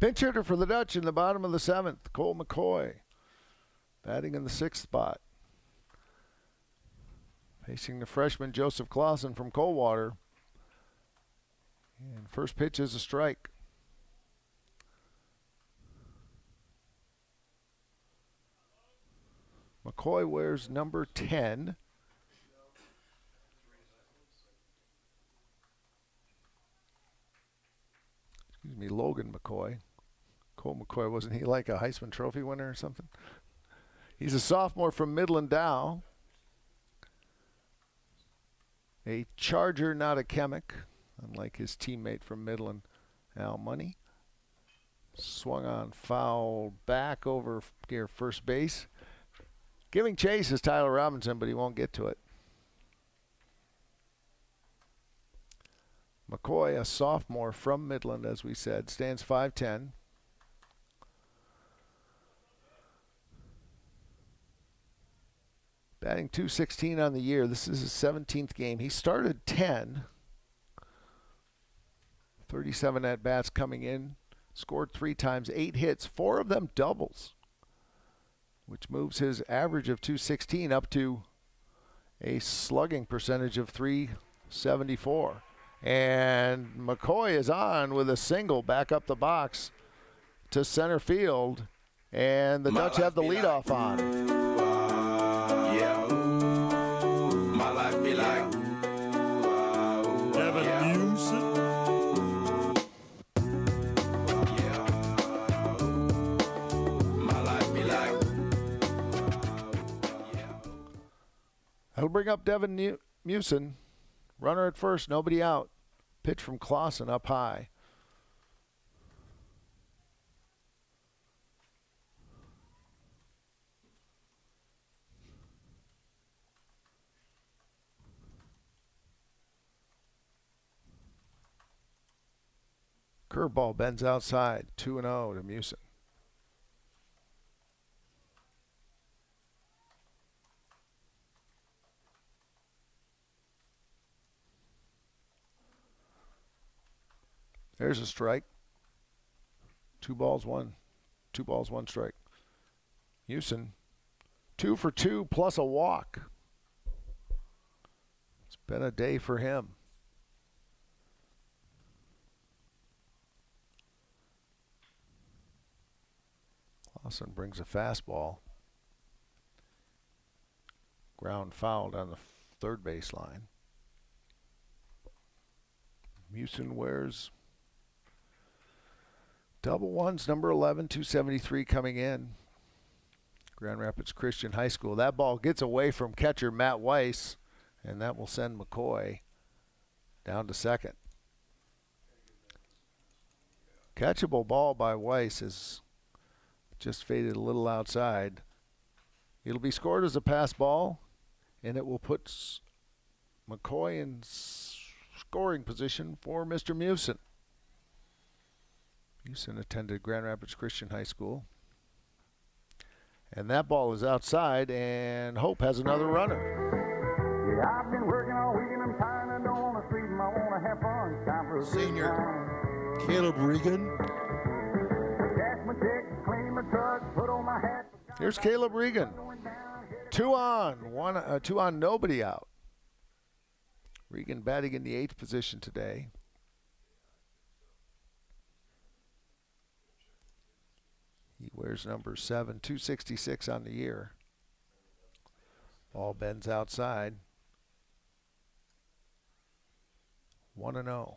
Pinch hitter for the Dutch in the bottom of the 7th, Cole McCoy, batting in the 6th spot. Facing the freshman Joseph Clausen from Coldwater. And first pitch is a strike. McCoy wears number 10. Excuse me, Logan McCoy. Cole McCoy, wasn't he like a Heisman Trophy winner or something? He's a sophomore from Midland Dow. A Charger, not a Chemic, unlike his teammate from Midland, Al Money. Swung on foul back over near first base. Giving chase is Tyler Robinson, but he won't get to it. McCoy, a sophomore from Midland, as we said, stands 5'10". Batting .216 on the year. This is his 17th game. He started 10. 37 at-bats coming in. Scored 3 times, 8 hits, 4 of them doubles, which moves his average of .216 up to a slugging percentage of .374. And McCoy is on with a single back up the box to center field. And the Dutch have the leadoff on. My life be like Devin Newsom. bring up Devin Mewson. Runner at first, nobody out. Pitch from Clausen up high. Curveball bends outside, 2-0 to Mewson. There's a strike. 2 balls, 1 strike. Mewson, 2 for 2 plus a walk. It's been a day for him. Clausen brings a fastball. Ground fouled on the third base line. Mewson wears double ones, number 11, 273 coming in. Grand Rapids Christian High School. That ball gets away from catcher Matt Weiss, and that will send McCoy down to second. Catchable ball by Weiss is just faded a little outside. It'll be scored as a pass ball, and it will put McCoy in scoring position for Mr. Mewson. Mewson attended Grand Rapids Christian High School. And that ball is outside, and Hope has another runner. Yeah, I've been working all week and I'm tired. I don't want to sleep. I want to have fun. Time for a Senior Caleb Regan. cash my check, clean my truck, put on my hat. Here's Caleb Regan. 2 on, nobody out. Regan batting in the 8th position today. He wears number 7, 266 on the year. Ball bends outside. 1-0.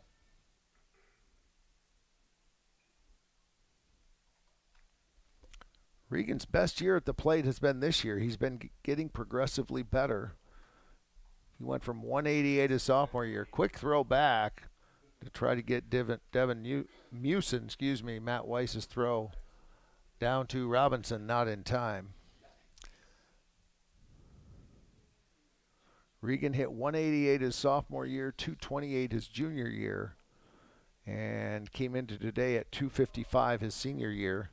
Regan's best year at the plate has been this year. He's been getting progressively better. He went from 188 his sophomore year. Quick throw back to try to get Devin Mewson, Matt Weiss's throw down to Robinson, not in time. Regan hit 188 his sophomore year, 228 his junior year, and came into today at 255 his senior year.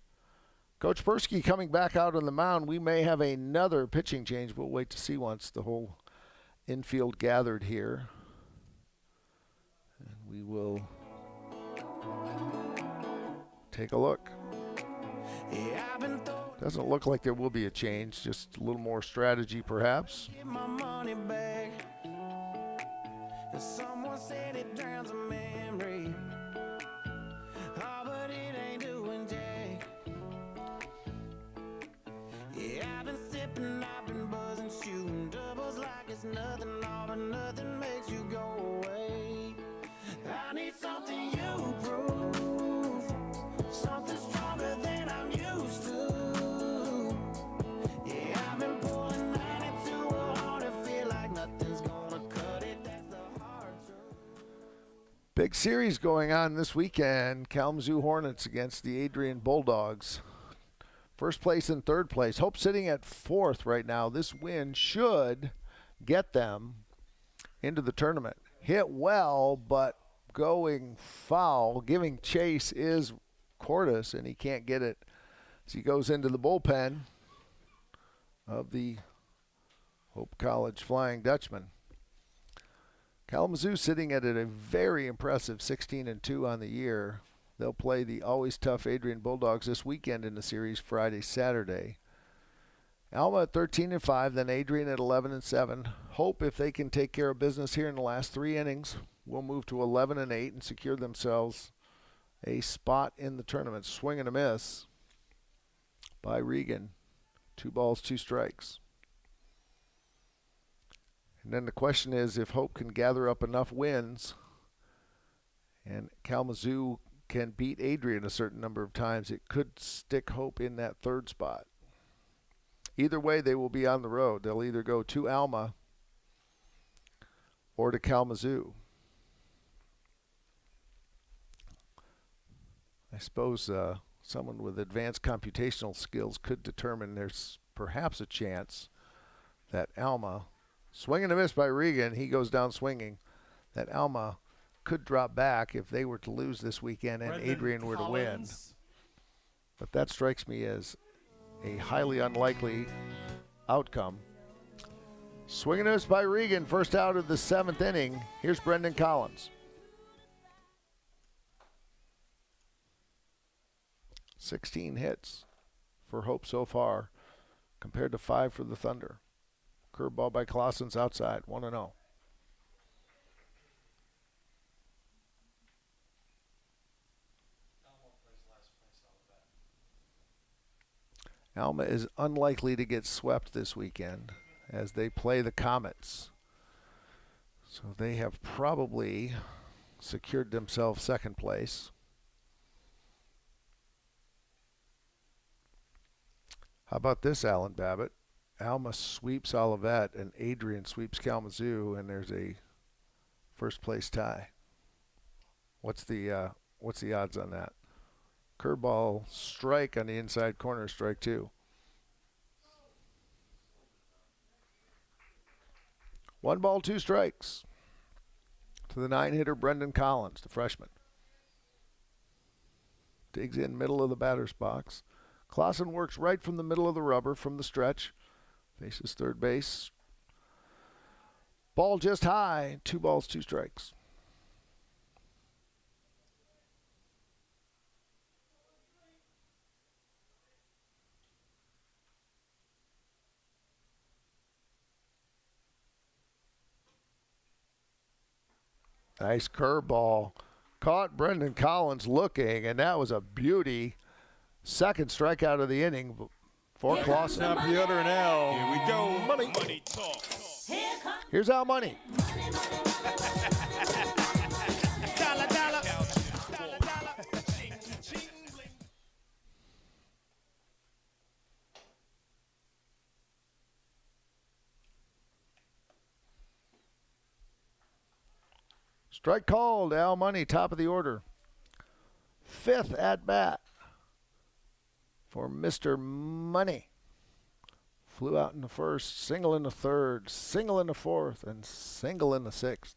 Coach Persky coming back out on the mound. We may have another pitching change. We'll wait to see once the whole infield gathered here. And we will take a look. Doesn't look like there will be a change, just a little more strategy perhaps. Get my money back. And someone said it drowns a memory. Oh, but it ain't doing jack. Yeah, I've been sipping, I've been buzzing, shooting doubles like it's nothing, all but nothing makes you go away. I need something you prove, something stronger than I'm used to. Yeah, I've been pulling 92 hard and feel like nothing's gonna cut it. That's the hard truth. Big series going on this weekend. Kalamazoo Hornets against the Adrian Bulldogs. First place and third place. Hope sitting at 4th right now. This win should get them into the tournament. Hit well, but going foul. Giving chase is Cordes, and he can't get it. So he goes into the bullpen of the Hope College Flying Dutchman. Kalamazoo sitting at a very impressive 16-2 on the year. They'll play the always tough Adrian Bulldogs this weekend in the series, Friday, Saturday. Alma at 13-5, then Adrian at 11-7. Hope, if they can take care of business here in the last 3 innings, will move to 11-8 and secure themselves a spot in the tournament. Swing and a miss by Regan. 2 balls, 2 strikes. And then the question is if Hope can gather up enough wins and Kalamazoo can beat Adrian a certain number of times, it could stick Hope in that 3rd spot. Either way, they will be on the road. They'll either go to Alma or to Kalamazoo? I suppose someone with advanced computational skills could determine there's perhaps a chance that Alma, swing and a miss by Regan, he goes down swinging, that Alma could drop back if they were to lose this weekend and Adrian were to win. But that strikes me as a highly unlikely outcome. Swing and a miss by Regan, first out of the 7th inning. Here's Brendan Collins. 16 hits for Hope so far, compared to 5 for the Thunder. Curveball by Clausen's outside, 1-0. Alma is unlikely to get swept this weekend as they play the Comets. So they have probably secured themselves second place. How about this, Alan Babbitt? Alma sweeps Olivet and Adrian sweeps Kalamazoo, and there's a first place tie. What's the odds on that? Curveball strike on the inside corner, strike 2. 1 ball, 2 strikes to the 9-hitter Brendan Collins, the freshman. Digs in middle of the batter's box. Clausen works right from the middle of the rubber from the stretch. Faces third base. Ball just high. 2 balls, 2 strikes. Nice curveball. Caught Brendan Collins looking, and that was a beauty. Second strikeout of the inning for Clausen. Top of the order now. Here we go. Money talk. Here's Al Money. Dollar. Strike called. Al Money, top of the order. 5th at bat for Mr. Money. Flew out in the first, single in the third, single in the fourth, and single in the 6th.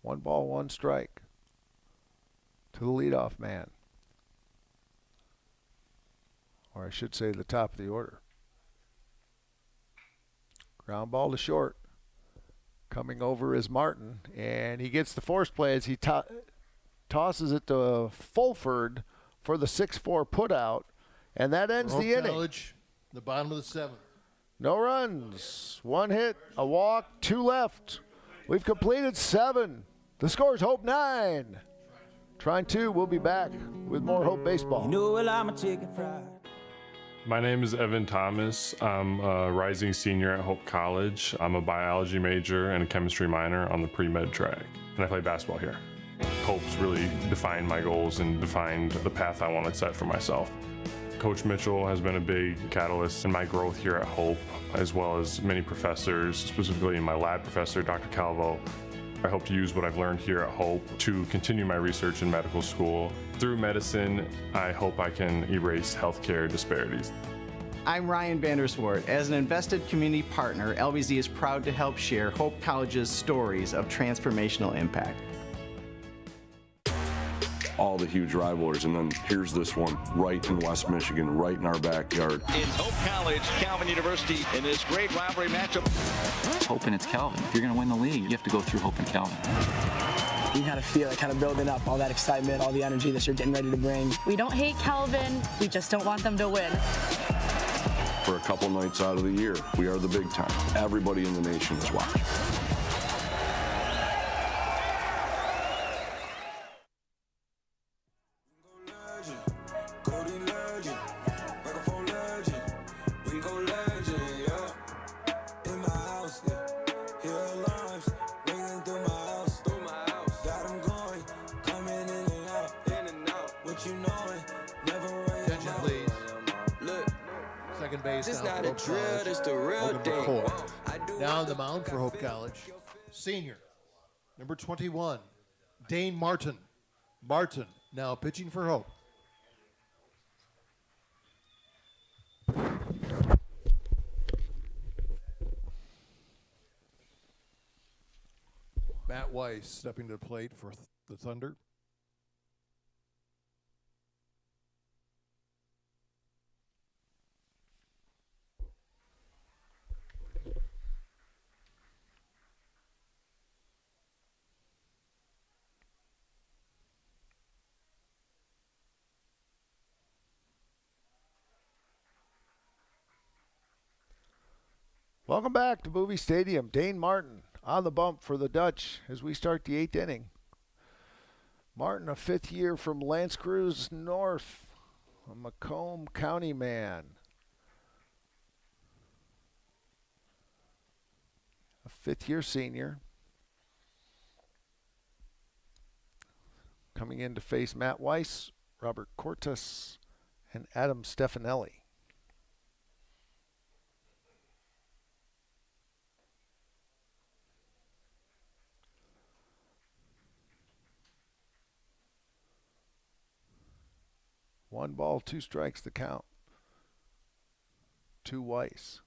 One ball, 1 strike to the leadoff man. Or I should say the top of the order. Ground ball to short. Coming over is Martin, and he gets the force play as he tosses it to Fulford for the 6-4 putout, and that ends the inning. College, the bottom of the 7th. No runs, 1 hit, a walk, 2 left. We've completed 7. The score's Hope 9. Trine 2. We'll be back with more Hope baseball. You know, well, I'm a chicken fried. My name is Evan Thomas. I'm a rising senior at Hope College. I'm a biology major and a chemistry minor on the pre-med track, and I play basketball here. Hope's really defined my goals and defined the path I want to set for myself. Coach Mitchell has been a big catalyst in my growth here at Hope, as well as many professors, specifically my lab professor, Dr. Calvo. I hope to use what I've learned here at Hope to continue my research in medical school. Through medicine, I hope I can erase healthcare disparities. I'm Ryan Vanderswart. As an invested community partner, LVZ is proud to help share Hope College's stories of transformational impact. All the huge rivalries, and then here's this one right in West Michigan, right in our backyard. It's Hope College, Calvin University in this great rivalry matchup. Hope and it's Calvin. If you're going to win the league, you have to go through Hope and Calvin. You kind of feel it kind of building up, all that excitement, all the energy that you're getting ready to bring. We don't hate Calvin, we just don't want them to win. For a couple nights out of the year, we are the big time. Everybody in the nation is watching. Never second base This now not for a Hope drill, College. this the real Logan thing. McCoy. Now on the mound for Hope College, senior, number 21, Dane Martin. Martin now pitching for Hope. Matt Weiss stepping to the plate for the Thunder. Welcome back to Movie Stadium. Dane Martin on the bump for the Dutch as we start the 8th inning. Martin, a 5th year from L'Anse Creuse North, a Macomb County man. A 5th year senior. Coming in to face Matt Weiss, Robert Cortes, and Adam Stefanelli. One ball, 2 strikes the count. 2 Weiss.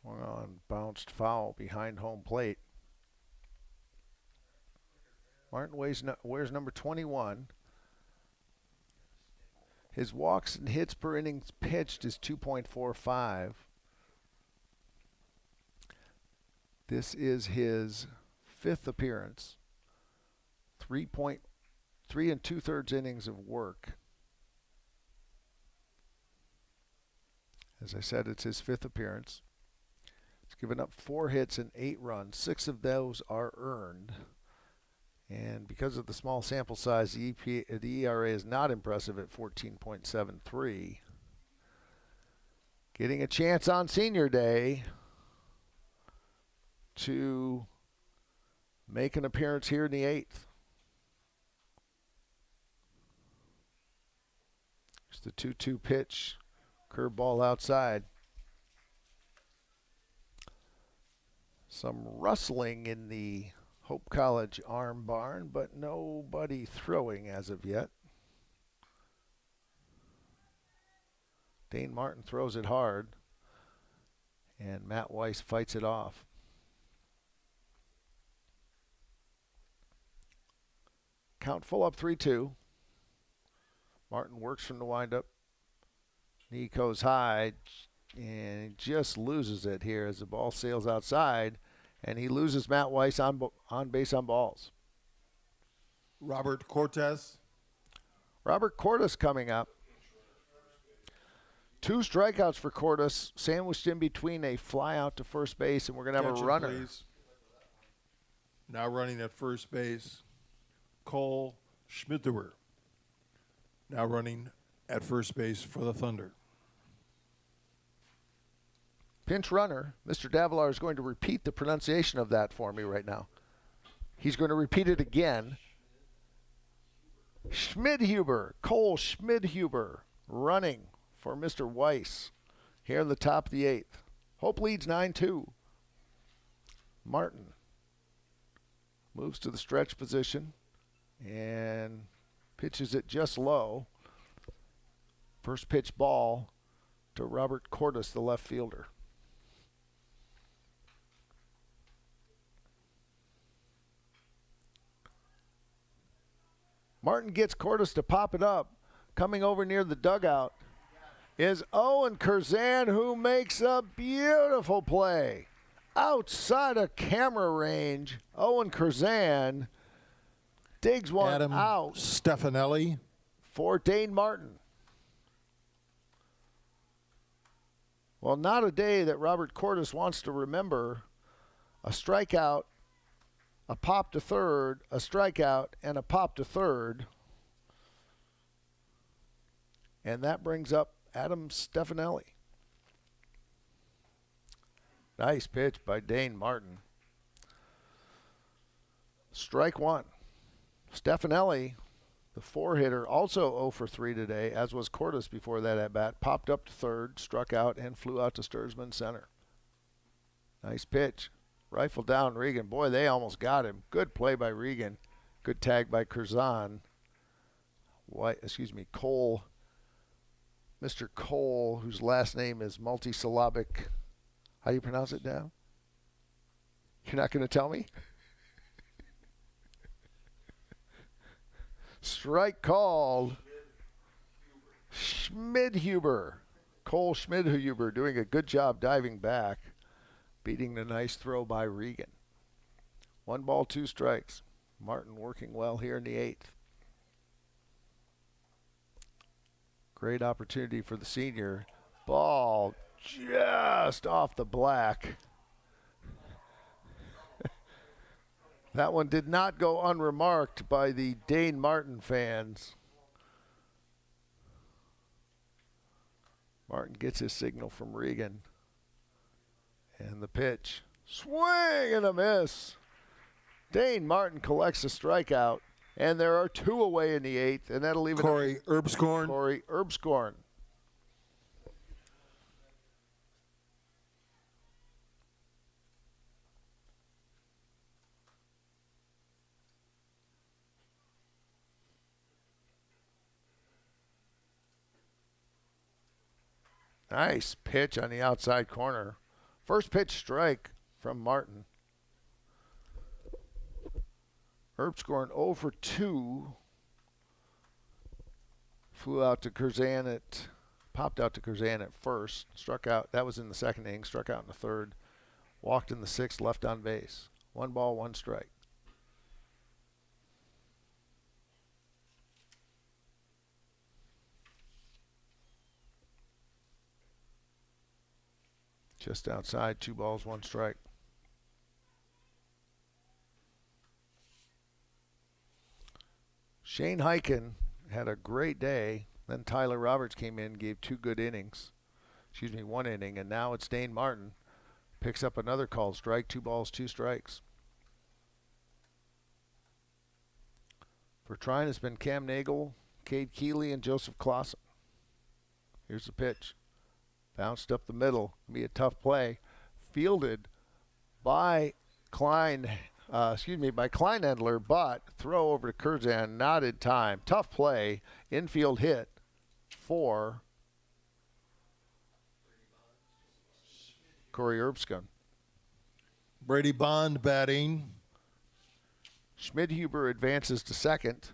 Swung on, bounced foul behind home plate. Martin wears number 21. His walks and hits per innings pitched is 2.45. This is his 5th appearance. 3 2/3 innings of work. As I said, it's his 5th appearance. He's given up 4 hits and 8 runs. 6 of those are earned. And because of the small sample size, the ERA is not impressive at 14.73. Getting a chance on Senior Day to make an appearance here in the 8th. It's the 2-2 pitch, curveball outside. Some rustling in the Hope College arm barn, but nobody throwing as of yet. Dane Martin throws it hard, and Matt Weiss fights it off. Count full up 3-2. Martin works from the windup. Knee goes high, and he just loses it here as the ball sails outside. And he loses Matt Weiss on base on balls. Robert Cortes. Robert Cortes coming up. 2 strikeouts for Cortes, sandwiched in between a fly out to first base, and we're going to have Attention, a runner. please. Now running at first base, Cole Schmidtauer. Now running at first base for the Thunder. Pinch runner. Mr. Davilar is going to repeat the pronunciation of that for me right now. He's going to repeat it again. Schmidhuber, Cole Schmidhuber, running for Mr. Weiss here in the top of the 8th. Hope leads 9-2. Martin moves to the stretch position and pitches it just low. First pitch ball to Robert Cortes, the left fielder. Martin gets Cortes to pop it up. Coming over near the dugout is Owen Curzan, who makes a beautiful play. Outside of camera range, Owen Curzan digs one Adam out. Stefanelli. For Dane Martin. Well, not a day that Robert Cortes wants to remember. A strikeout, a pop to third, a strikeout, and a pop to third. And that brings up Adam Stefanelli. Nice pitch by Dane Martin. Strike one. Stefanelli, the 4-hitter, also 0 for 3 today, as was Cordes before that at bat. Popped up to third, struck out, and flew out to Sturzman center. Nice pitch. Rifle down Regan. Boy, they almost got him. Good play by Regan. Good tag by Curzon. Cole. Mr. Cole, whose last name is multisyllabic. How do you pronounce it now? You're not going to tell me? Strike called. Schmidhuber. Cole Schmidhuber doing a good job diving back, beating the nice throw by Regan. 1 ball, 2 strikes. Martin working well here in the 8th. Great opportunity for the senior. Ball just off the black. That one did not go unremarked by the Dane Martin fans. Martin gets his signal from Regan. And the pitch. Swing and a miss. Dane Martin collects a strikeout. And there are 2 away in the 8th. And that'll leave it Corey Erbscorn. Corey Erbscorn. Nice pitch on the outside corner. First pitch strike from Martin. Erbscorn 0 for 2. Flew out to Curzan popped out to Curzan at first. Struck out. That was in the 2nd inning. Struck out in the 3rd. Walked in the 6th. Left on base. 1 ball, 1 strike. Just outside, 2 balls, 1 strike. Shane Hyken had a great day. Then Tyler Roberts came in, gave 2 good innings. 1 inning, and now it's Dane Martin. Picks up another called strike, 2 balls, 2 strikes. For Trine, it's been Cam Nagel, Cade Keeley, and Joseph Clausen. Here's the pitch. Bounced up the middle. Be a tough play. Fielded by Kleinendler, but throw over to Curzan, not in time. Tough play. Infield hit for Corey Erbscorn. Brady Bond batting. Schmidhuber advances to 2nd.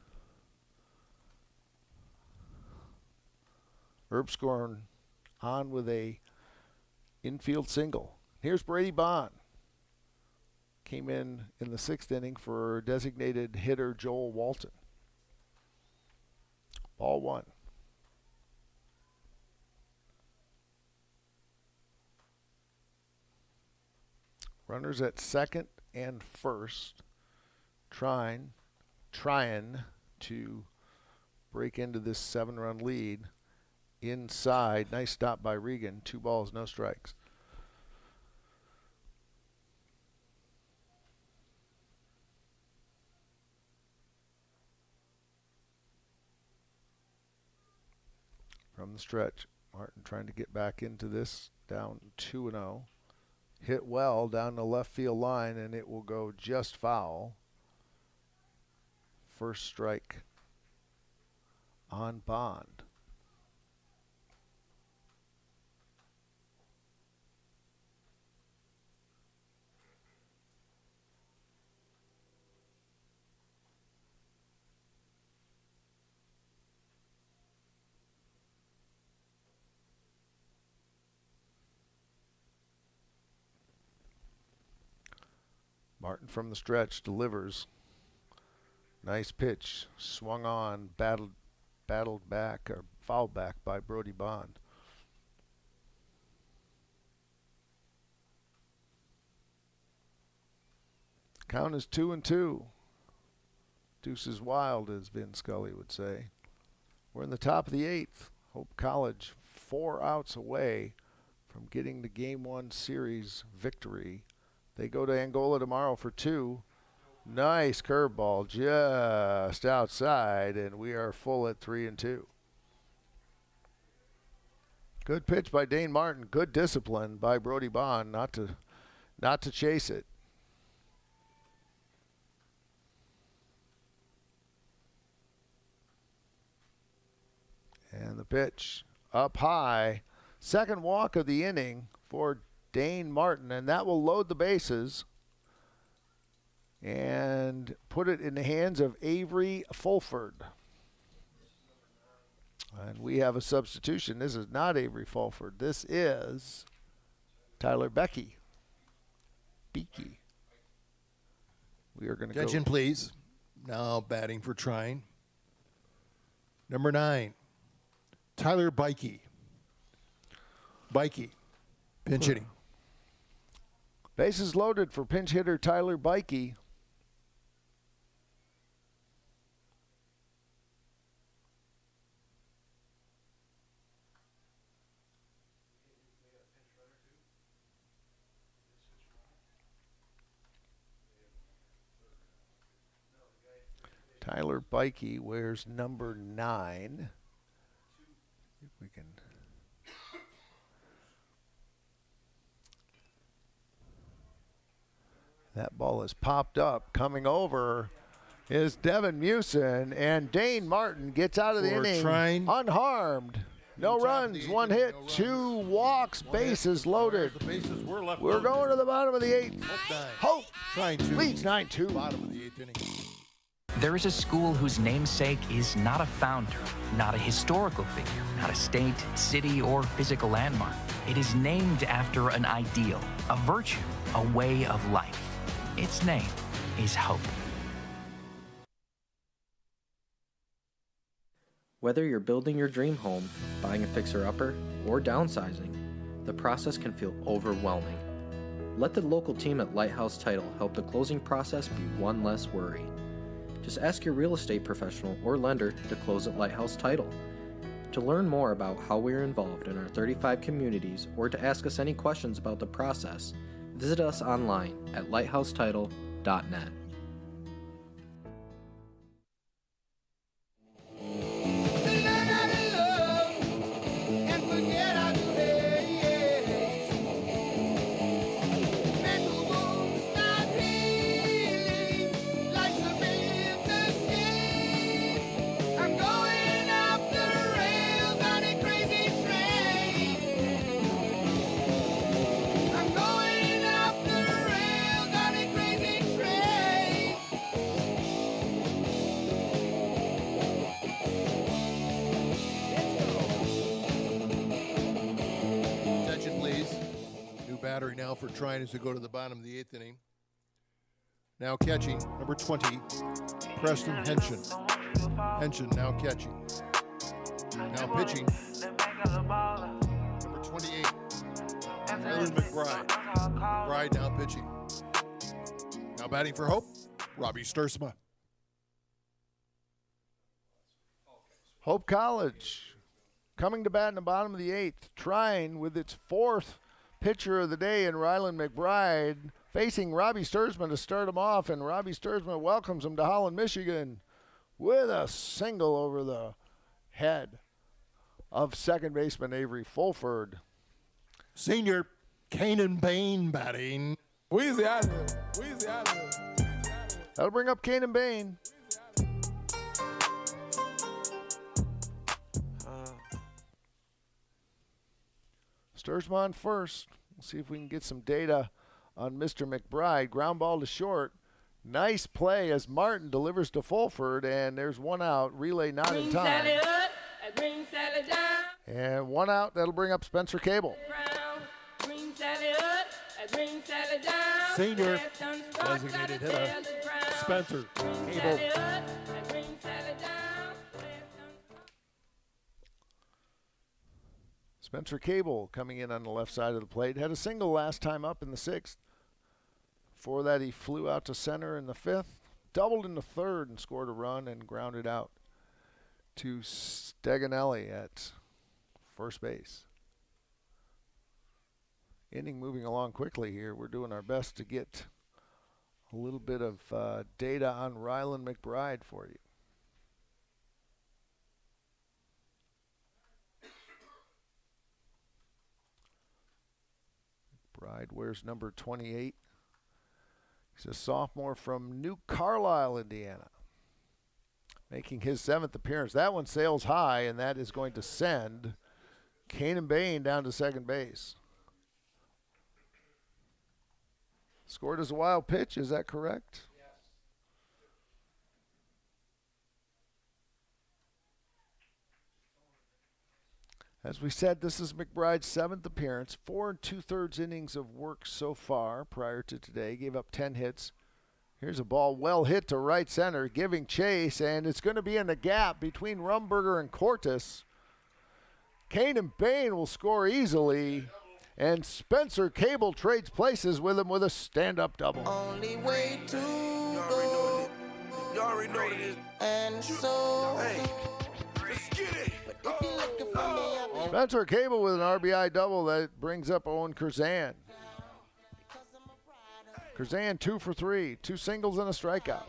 Erbscorn on with a infield single. Here's Brady Bond. Came in the 6th inning for designated hitter Joel Walton. Ball 1. Runners at 2nd and 1st. Trying to break into this 7-run lead. Inside, nice stop by Regan. 2 balls, no strikes. From the stretch, Martin trying to get back into this, down 2-0. Hit well down the left field line, and it will go just foul. First strike on Bond. Martin from the stretch delivers. Nice pitch. Swung on, battled back, or fouled back by Brody Bond. Count is 2-2. Deuce is wild, as Vin Scully would say. We're in the top of the 8th. Hope College 4 outs away from getting the Game 1 series victory. They go to Angola tomorrow for 2. Nice curveball just outside, and we are full at 3-2. Good pitch by Dane Martin. Good discipline by Brody Bond not to chase it. And the pitch up high. Second walk of the inning for Dane Martin, and that will load the bases and put it in the hands of Avery Fulford. And we have a substitution. This is not Avery Fulford. This is Tyler Becky. Beaky. We are going to go. Attention, please. Now batting for Trine. Number 9, Tyler Beike. Beike, pinch hitting. Bases loaded for pinch hitter Tyler Beike. Tyler Beike wears number 9. If we can. That ball is popped up. Coming over is Devin Musin, and Dane Martin gets out of the inning Trine. unharmed. No runs, 1 hit, 2 walks, bases loaded. We're going to the bottom of the 8th. Hope leads 9-2. Bottom of the 8th inning. There is a school whose namesake is not a founder, not a historical figure, not a state, city, or physical landmark. It is named after an ideal, a virtue, a way of life. Its name is Hope. Whether you're building your dream home, buying a fixer-upper, or downsizing, the process can feel overwhelming. Let the local team at Lighthouse Title help the closing process be one less worry. Just ask your real estate professional or lender to close at Lighthouse Title. To learn more about how we are involved in our 35 communities or to ask us any questions about the process, visit us online at lighthousetitle.net. Battery now for Trine as we go to the bottom of the 8th inning. Now catching, number 20, Preston Henshin. Henshin now catching. Now pitching, number 28, Rylan McBride. McBride now pitching. Now batting for Hope, Robbie Stursma. Hope College coming to bat in the bottom of the 8th. Trine with its 4th pitcher of the day in Rylan McBride, facing Robbie Stursman to start him off, and Robbie Stursman welcomes him to Holland, Michigan with a single over the head of second baseman Avery Fulford. Senior Kanan Bain batting. Weezy out of here. Weezy out of here. That'll bring up Kanan Bain. Stursman first. We'll see if we can get some data on Mr. McBride. Ground ball to short. Nice play as Martin delivers to Fulford, and there's 1 out. Relay not in time. And 1 out. That'll bring up Spencer Cable. Senior designated hitter Spencer Cable. Spencer Cable coming in on the left side of the plate. Had a single last time up in the 6th. Before that, he flew out to center in the 5th. Doubled in the 3rd and scored a run and grounded out to Steganelli at first base. Inning moving along quickly here. We're doing our best to get a little bit of data on Rylan McBride for you. McBride wears number 28. He's a sophomore from New Carlisle, Indiana, making his 7th appearance. That one sails high, and that is going to send Kanan Bain down to second base. Scored as a wild pitch, is that correct? Yes. As we said, this is McBride's 7th appearance. 4 2/3 innings of work so far prior to today. Gave up 10 hits. Here's a ball well hit to right center, giving chase, and it's going to be in the gap between Rumberger and Cortis. Kanan Bain will score easily, and Spencer Cable trades places with him with a stand-up double. Only way to go. You already know this. And so, hey, let's get it. But if you're looking for me, Spencer Cable with an RBI double that brings up Owen Curzan. Curzan 2 for 3, 2 singles and a strikeout.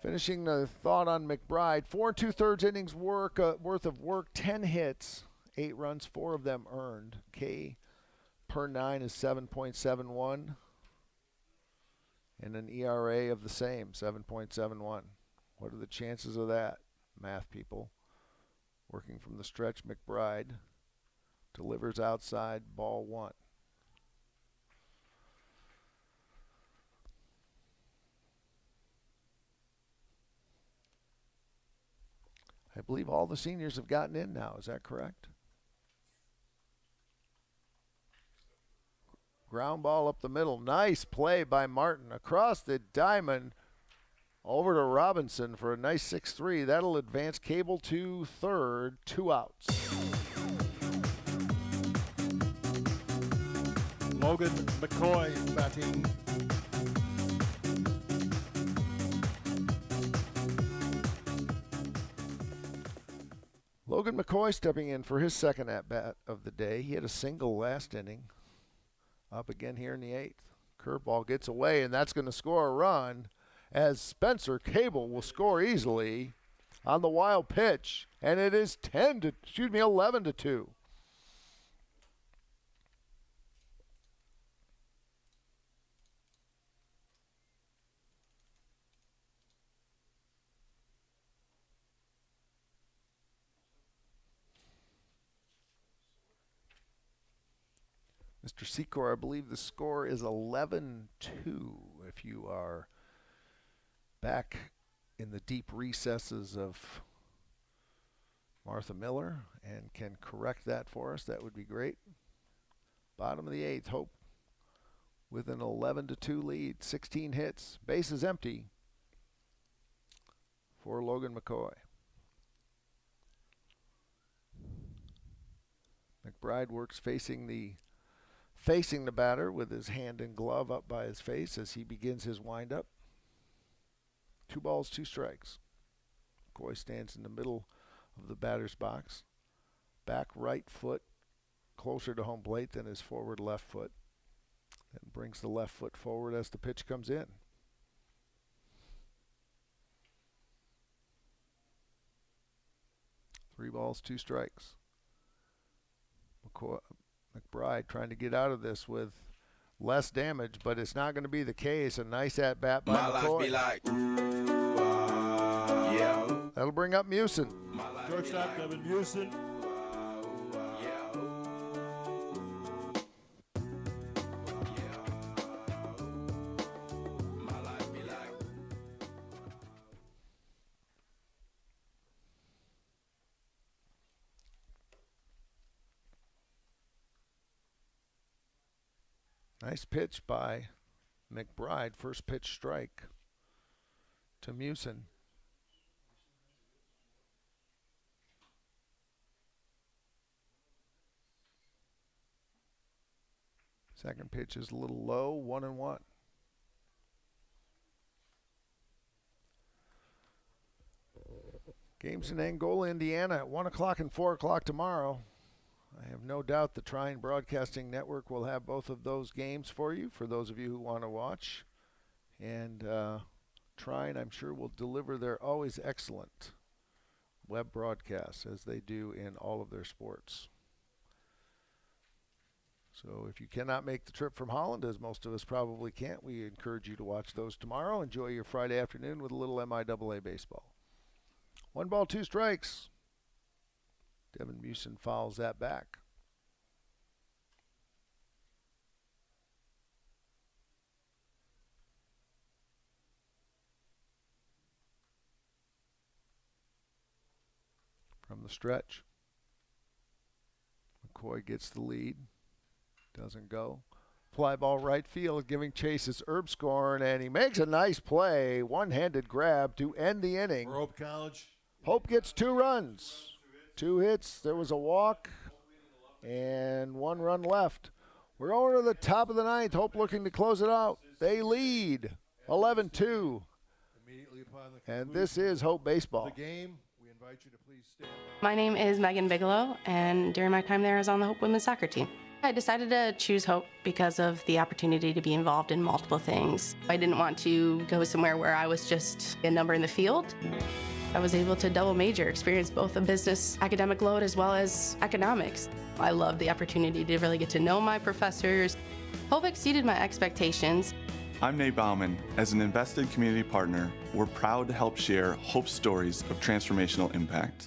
Finishing the thought on McBride, 4 2/3 innings worth of work, 10 hits, 8 runs, 4 of them earned. K per 9 is 7.71, and an ERA of the same, 7.71. What are the chances of that, math people? Working from the stretch, McBride delivers outside, ball 1. I believe all the seniors have gotten in now. Is that correct? Ground ball up the middle. Nice play by Martin. Across the diamond over to Robinson for a nice 6-3. That'll advance Cable to third. 2 outs. Logan McCoy batting. Logan McCoy stepping in for his second at-bat of the day. He had a single last inning. Up again here in the 8th. Curveball gets away, and that's going to score a run as Spencer Cable will score easily on the wild pitch. And it is 11 to 2. Mr. Secor, I believe the score is 11-2 if you are back in the deep recesses of Martha Miller and can correct that for us. That would be great. Bottom of the 8th, Hope with an 11-2 lead, 16 hits, bases empty for Logan McCoy. McBride works facing the batter with his hand and glove up by his face as he begins his windup. 2 balls, 2 strikes. McCoy stands in the middle of the batter's box. Back right foot closer to home plate than his forward left foot. And brings the left foot forward as the pitch comes in. Three balls, 2 strikes. McBride trying to get out of this with less damage, but it's not going to be the case. A nice at-bat by McCoy. life be like, yeah. That'll bring up Musin. Shortstop Devin Musin. Nice pitch by McBride. First pitch strike to Musin. Second pitch is a little low, 1-1. Games in Angola, Indiana at 1 o'clock and 4 o'clock tomorrow. I have no doubt the Trine Broadcasting Network will have both of those games for you, for those of you who want to watch. And Trine, I'm sure, will deliver their always excellent web broadcasts, as they do in all of their sports. So if you cannot make the trip from Holland, as most of us probably can't, we encourage you to watch those tomorrow. Enjoy your Friday afternoon with a little MIAA baseball. 1 ball, 2 strikes. Devin Musin fouls that back. From the stretch, McCoy gets the lead. Doesn't go. Fly ball right field, giving chase is Erbscorn, and he makes a nice play. One-handed grab to end the inning. For Hope College. Hope gets 2 runs. 2 hits. There was a walk and 1 run left. We're over to the top of the 9th. Hope looking to close it out. They lead 11-2. Immediately upon the And this is Hope baseball. the game, we invite you to please stand. My name is Megan Bigelow, and during my time there, I was on the Hope women's soccer team. I decided to choose Hope because of the opportunity to be involved in multiple things. I didn't want to go somewhere where I was just a number in the field. I was able to double major, experience both a business academic load as well as economics. I loved the opportunity to really get to know my professors. Hope exceeded my expectations. I'm Nate Bauman. As an invested community partner, we're proud to help share Hope's stories of transformational impact.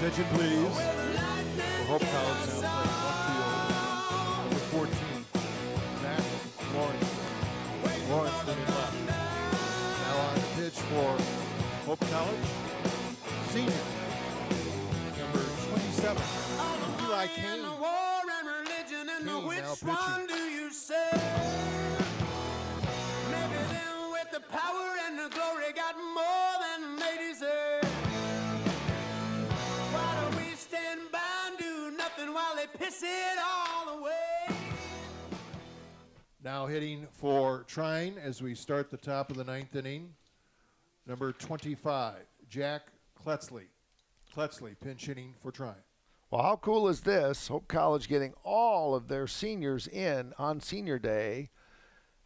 Attention, please. For Hope College now playing left field. Number 14, Matt Lawrence. Lawrence leaning left. Now on the pitch for Hope College, senior, number 27, Eli Kane. Kane now pitching. Do you say? Maybe them with the power and the glory got more than they deserve. Why don't we stand by and do nothing while they piss it all away? Now hitting for Trine as we start the top of the 9th inning, number 25, Jack Kletzley. Kletzley pinch hitting for Trine. Well, how cool is this? Hope College getting all of their seniors in on senior day.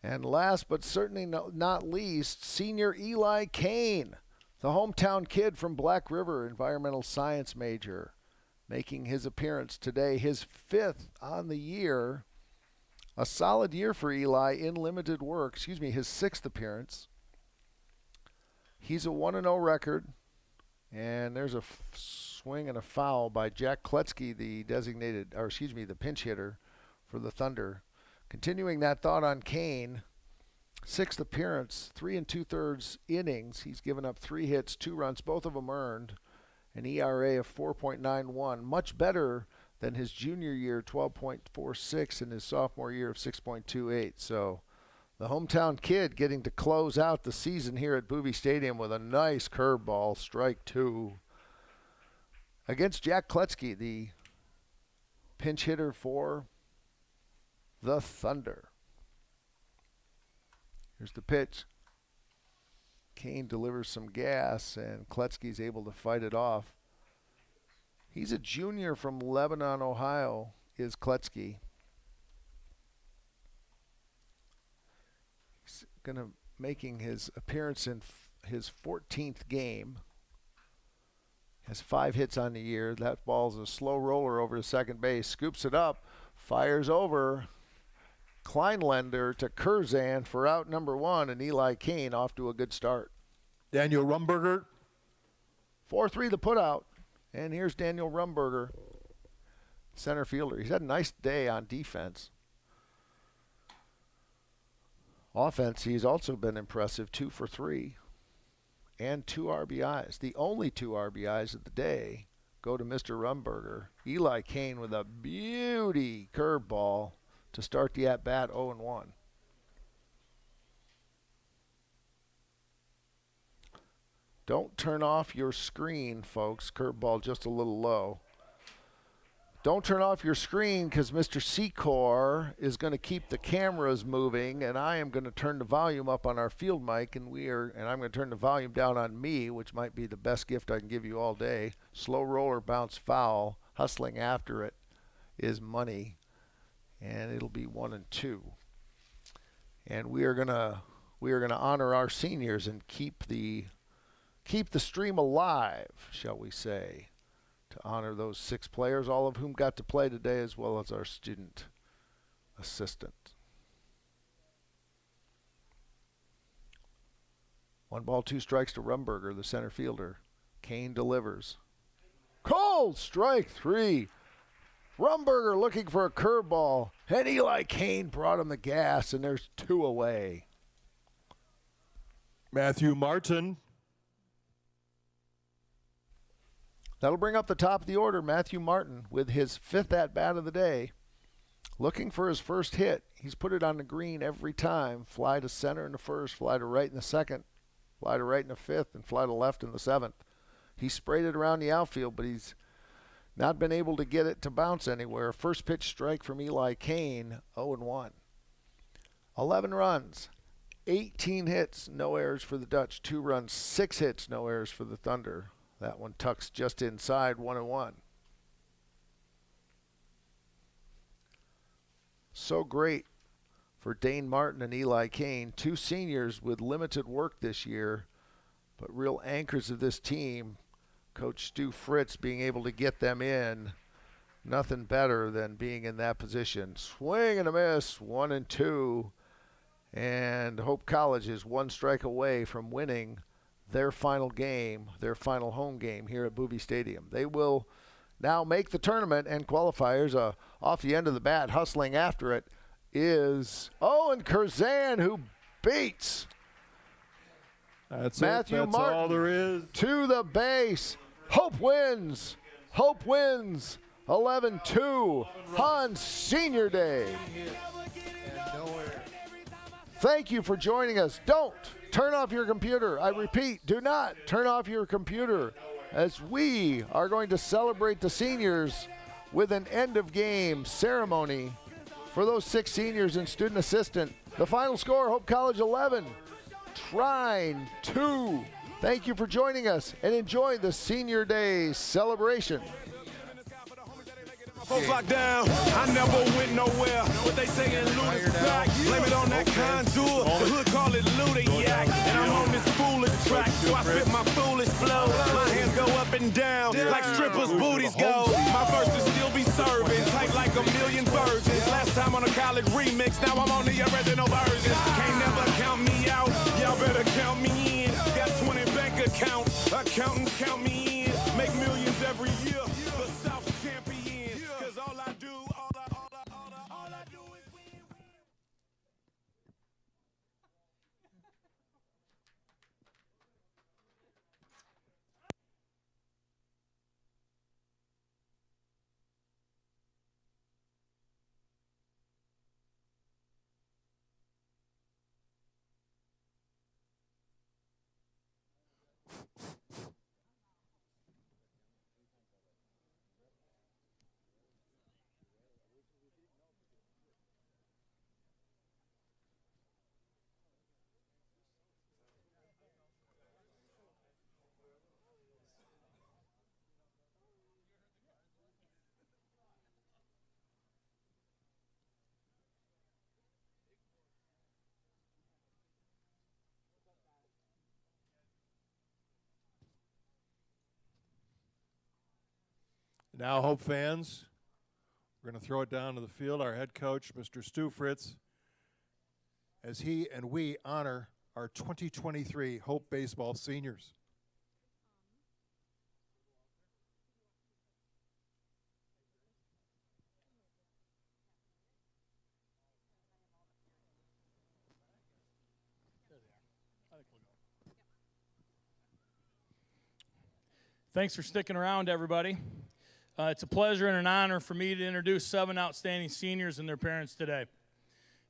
And last but certainly not least, senior Eli Kane, the hometown kid from Black River, environmental science major, making his appearance today, his 5th on the year. A solid year for Eli in limited work. His 6th appearance. He's a 1-0 record. And there's a swing and a foul by Jack Kletzky, the the pinch hitter for the Thunder. Continuing that thought on Kane, 6th appearance, 3 2/3 innings. He's given up 3 hits, 2 runs, both of them earned. An ERA of 4.91, much better than his junior year, 12.46, and his sophomore year of 6.28. So the hometown kid getting to close out the season here at Boovie Stadium with a nice curveball, strike 2. Against Jack Kletzky, the pinch hitter for the Thunder. Here's the pitch. Kane delivers some gas, and Kletzky's able to fight it off. He's a junior from Lebanon, Ohio, is Kletzky. He's making his appearance in his 14th game. Has 5 hits on the year. That ball's a slow roller over to second base. Scoops it up. Fires over. Kleinlender to Curzan for out number 1. And Eli Kane off to a good start. Daniel Rumberger. 4-3 the putout. And here's Daniel Rumberger, center fielder. He's had a nice day on defense. Offense, he's also been impressive, 2 for 3 and 2 RBIs. The only 2 RBIs of the day go to Mr. Rumberger. Eli Kane with a beauty curveball to start the at-bat 0-1. Don't turn off your screen, folks. Curveball just a little low. Don't turn off your screen because Mr. Secor is going to keep the cameras moving, and I am going to turn the volume up on our field mic, and I'm going to turn the volume down on me, which might be the best gift I can give you all day. Slow roller bounce foul, hustling after it is money, and it'll be 1-2. And we are going to honor our seniors and keep the stream alive, shall we say, to honor those 6 players, all of whom got to play today, as well as our student assistant. 1 ball, 2 strikes to Rumberger, the center fielder. Kane delivers. Cold strike 3. Rumberger looking for a curveball, and Eli Kane brought him the gas, and there's 2 away. Matthew Martin. That'll bring up the top of the order, Matthew Martin, with his 5th at-bat of the day. Looking for his first hit. He's put it on the green every time. Fly to center in the first, fly to right in the second, fly to right in the 5th, and fly to left in the 7th. He sprayed it around the outfield, but he's not been able to get it to bounce anywhere. First pitch strike from Eli Kane, 0-1. 11 runs, 18 hits, no errors for the Dutch. 2 runs, 6 hits, no errors for the Thunder. That one tucks just inside, 1-1. So great for Dane Martin and Eli Kane, 2 seniors with limited work this year, but real anchors of this team. Coach Stu Fritz being able to get them in. Nothing better than being in that position. Swing and a miss, 1-2. And Hope College is 1 strike away from winning their final game, their final home game here at Boobie Stadium. They will now make the tournament and qualifiers. Off the end of the bat, hustling after it is Owen Curzan, who beats Matthew Martin. That's all there is. To the base. Hope wins. Hope wins. 11-2 on Senior Day. Thank you for joining us. Don't turn off your computer. I repeat, do not turn off your computer, as we are going to celebrate the seniors with an end-of-game ceremony for those 6 seniors and student assistant. The final score, Hope College 11, Trine 2. Thank you for joining us, and enjoy the Senior Day celebration. Folks locked down, I never went nowhere. What they saying, loot is back. Blame it on that contour. The hood call it Ludiac. And I'm on this foolish track, so I spit my foolish flow. My hands go up and down like strippers' booties go. My verses still be serving, tight like a million virgins. Last time on a college remix, now I'm on the original version. Can't never count me out, y'all better count me in. Got 20 bank accounts, accountants count me in. Make millions every year. The South's champion. Now, Hope fans, we're going to throw it down to the field. Our head coach, Mr. Stu Fritz, as he and we honor our 2023 Hope Baseball seniors. Thanks for sticking around, everybody. It's a pleasure and an honor for me to introduce 7 outstanding seniors and their parents today.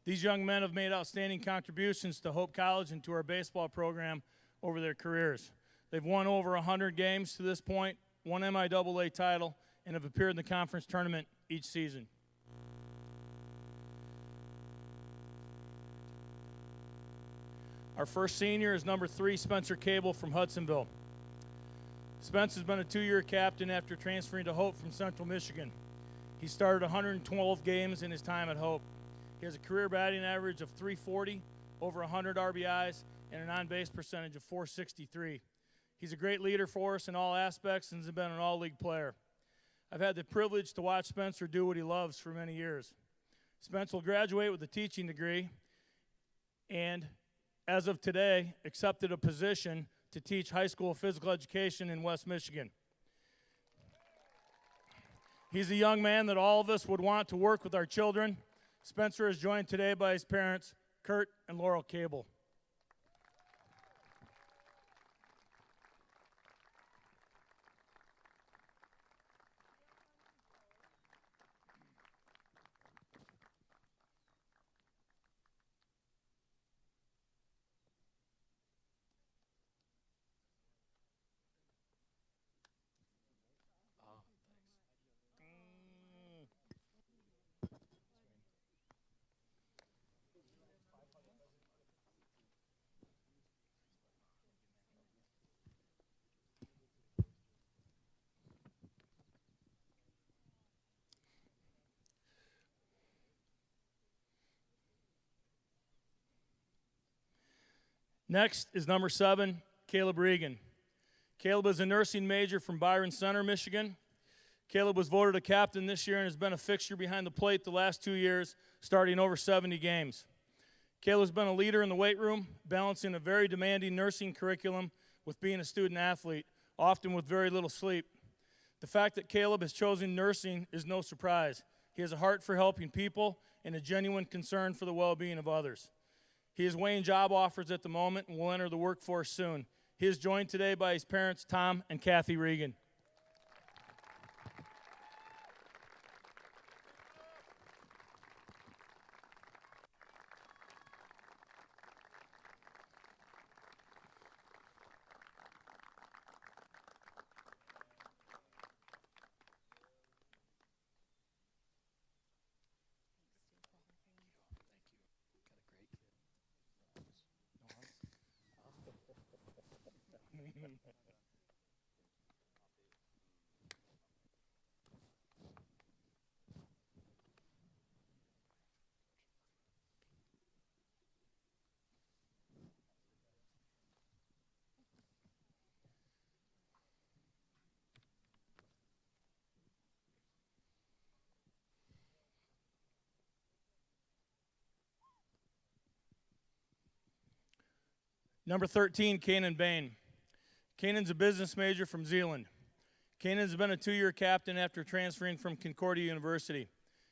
These young men have made outstanding contributions to Hope College and to our baseball program over their careers. They've won over 100 games to this point, won MIAA title, and have appeared in the conference tournament each season. Our first senior is number 3, Spencer Cable from Hudsonville. Spence has been a 2-year captain after transferring to Hope from Central Michigan. He started 112 games in his time at Hope. He has a career batting average of .340, over 100 RBIs, and an on-base percentage of .463. He's a great leader for us in all aspects and has been an all-league player. I've had the privilege to watch Spencer do what he loves for many years. Spence will graduate with a teaching degree and, as of today, accepted a position to teach high school physical education in West Michigan. He's a young man that all of us would want to work with our children. Spencer is joined today by his parents, Kurt and Laurel Cable. Next is number 7, Caleb Regan. Caleb is a nursing major from Byron Center, Michigan. Caleb was voted a captain this year and has been a fixture behind the plate the last 2 years, starting over 70 games. Caleb's been a leader in the weight room, balancing a very demanding nursing curriculum with being a student athlete, often with very little sleep. The fact that Caleb has chosen nursing is no surprise. He has a heart for helping people and a genuine concern for the well-being of others. He is weighing job offers at the moment and will enter the workforce soon. He is joined today by his parents, Tom and Kathy Regan. Number 13, Kanan Bain. Kanan's a business major from Zeeland. Kanan's been a 2-year captain after transferring from Concordia University.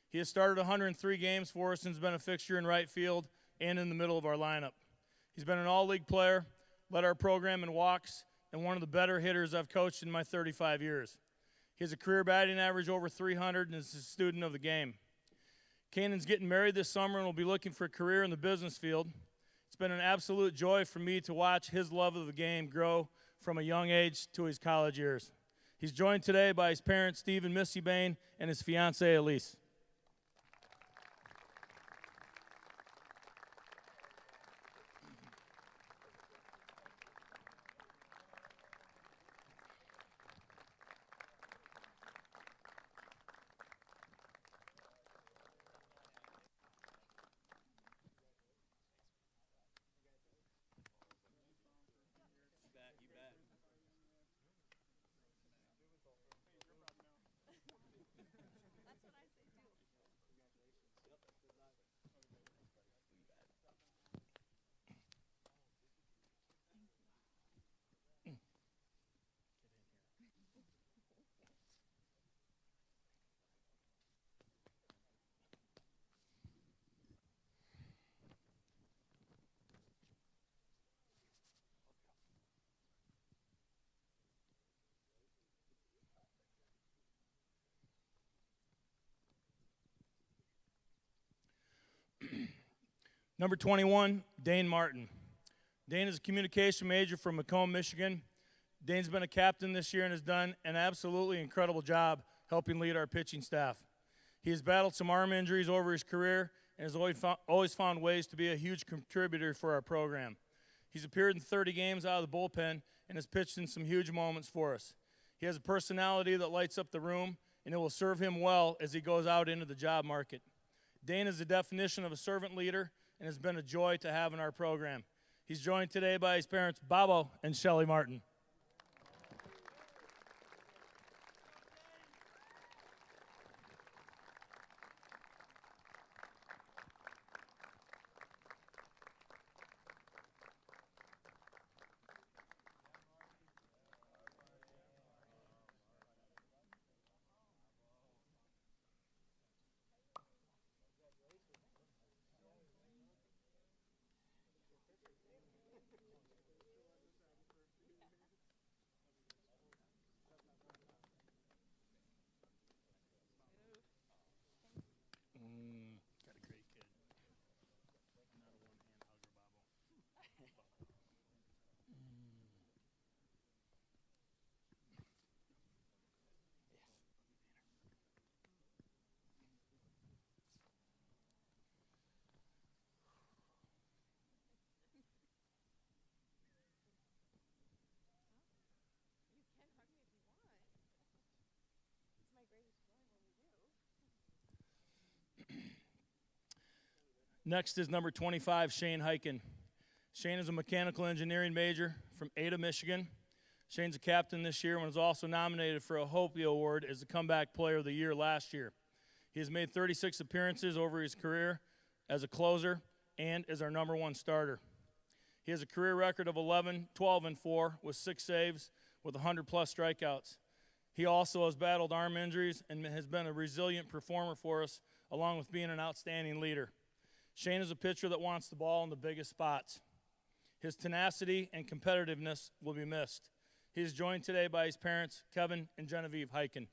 He has started 103 games for us and has been a fixture in right field and in the middle of our lineup. He's been an all-league player, led our program in walks, and one of the better hitters I've coached in my 35 years. He has a career batting average over 300 and is a student of the game. Kanan's getting married this summer and will be looking for a career in the business field. It's been an absolute joy for me to watch his love of the game grow from a young age to his college years. He's joined today by his parents, Steve and Missy Bain, and his fiancée, Elise. Number 21, Dane Martin. Dane is a communication major from Macomb, Michigan. Dane's been a captain this year and has done an absolutely incredible job helping lead our pitching staff. He has battled some arm injuries over his career and has always found ways to be a huge contributor for our program. He's appeared in 30 games out of the bullpen and has pitched in some huge moments for us. He has a personality that lights up the room, and it will serve him well as he goes out into the job market. Dane is the definition of a servant leader and has been a joy to have in our program. He's joined today by his parents, Bobo and Shelley Martin. Got a great kid. Not a one-hand hugger, Bobo. Next is number 25, Shane Hyken. Shane is a mechanical engineering major from Ada, Michigan. Shane's a captain this year and was also nominated for a Hopi Award as the Comeback Player of the Year last year. He has made 36 appearances over his career as a closer and as our number one starter. He has a career record of 12-4 with 6 saves with 100-plus strikeouts. He also has battled arm injuries and has been a resilient performer for us, along with being an outstanding leader. Shane is a pitcher that wants the ball in the biggest spots. His tenacity and competitiveness will be missed. He is joined today by his parents, Kevin and Genevieve Hyken.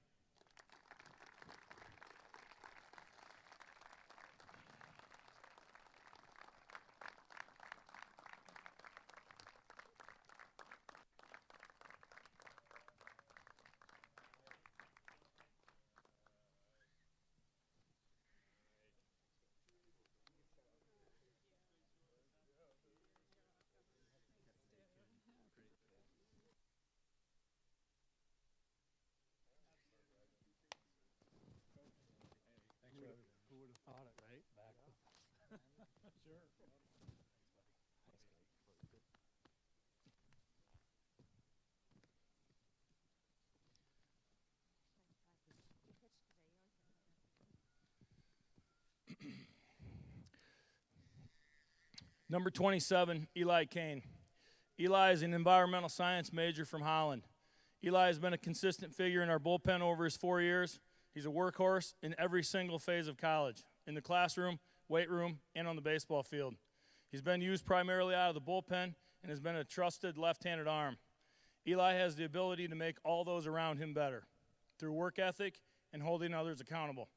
Who would have thought it, right? Back. Sure. Number 27, Eli Kane. Eli is an environmental science major from Holland. Eli has been a consistent figure in our bullpen over his 4 years. He's a workhorse in every single phase of college, in the classroom, weight room, and on the baseball field. He's been used primarily out of the bullpen and has been a trusted left-handed arm. Eli has the ability to make all those around him better through work ethic and holding others accountable.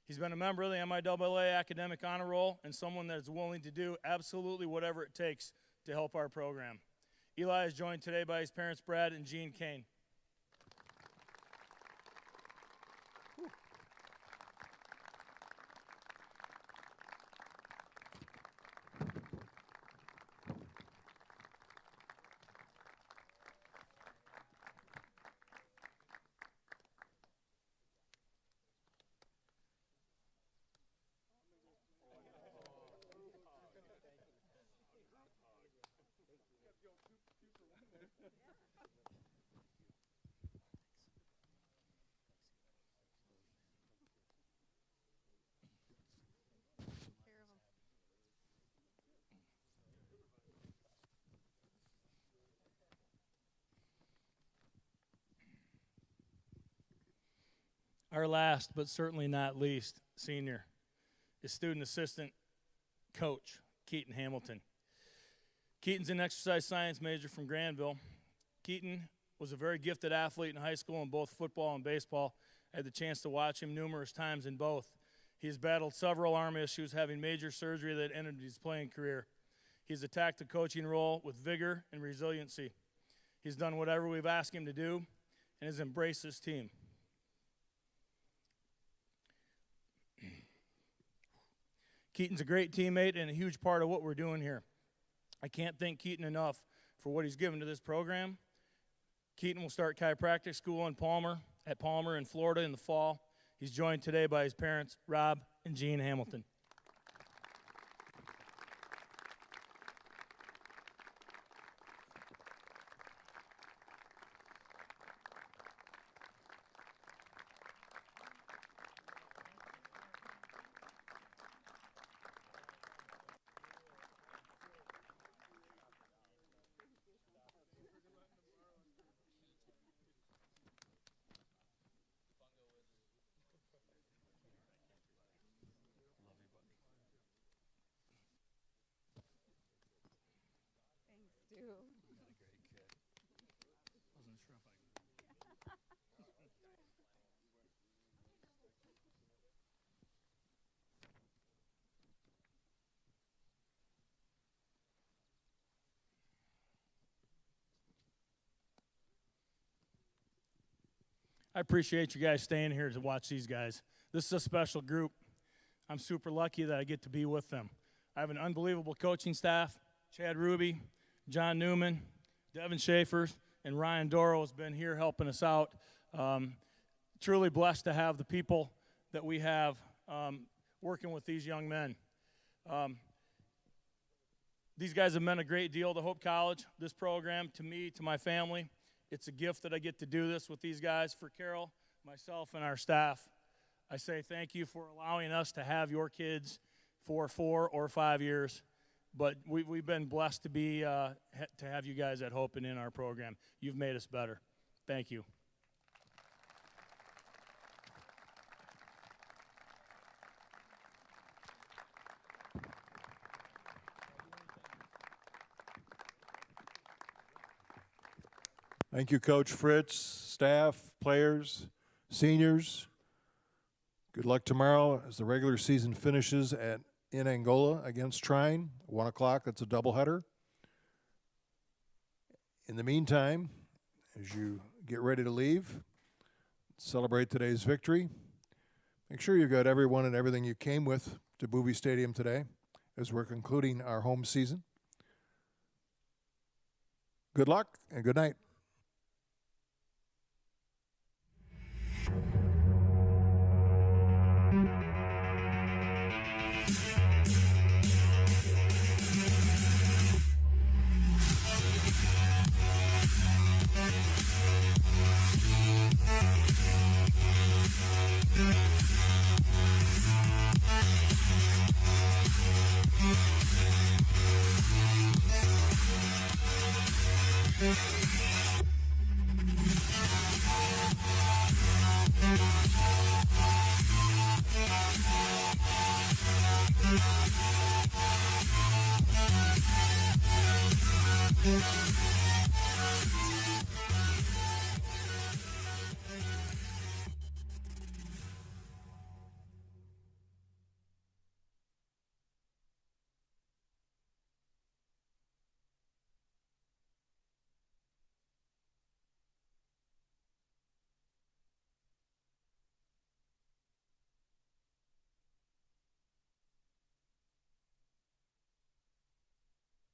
He's been a member of the MIAA Academic Honor Roll and someone that is willing to do absolutely whatever it takes to help our program. Eli is joined today by his parents, Brad and Jean Kane. Our last, but certainly not least, senior is student assistant coach, Keaton Hamilton. Keaton's an exercise science major from Granville. Keaton was a very gifted athlete in high school in both football and baseball. I had the chance to watch him numerous times in both. He has battled several arm issues, having major surgery that ended his playing career. He's attacked the coaching role with vigor and resiliency. He's done whatever we've asked him to do and has embraced his team. Keaton's a great teammate and a huge part of what we're doing here. I can't thank Keaton enough for what he's given to this program. Keaton will start chiropractic school in Palmer in Florida in the fall. He's joined today by his parents, Rob and Jean Hamilton. I appreciate you guys staying here to watch these guys. This is a special group. I'm super lucky that I get to be with them. I have an unbelievable coaching staff. Chad Ruby, John Newman, Devin Schaefer, and Ryan Doro has been here helping us out. Truly blessed to have the people that we have working with these young men. These guys have meant a great deal to Hope College, this program, to me, to my family. It's a gift that I get to do this with these guys. For Carol, myself, and our staff, I say thank you for allowing us to have your kids for 4 or 5 years. But we've been blessed to be to have you guys at Hope and in our program. You've made us better. Thank you. Thank you, Coach Fritz, staff, players, seniors. Good luck tomorrow as the regular season finishes in Angola against Trine, 1 o'clock. That's a doubleheader. In the meantime, as you get ready to leave, celebrate today's victory, make sure you got everyone and everything you came with to Bowie Stadium today as we're concluding our home season. Good luck and good night. Thank you.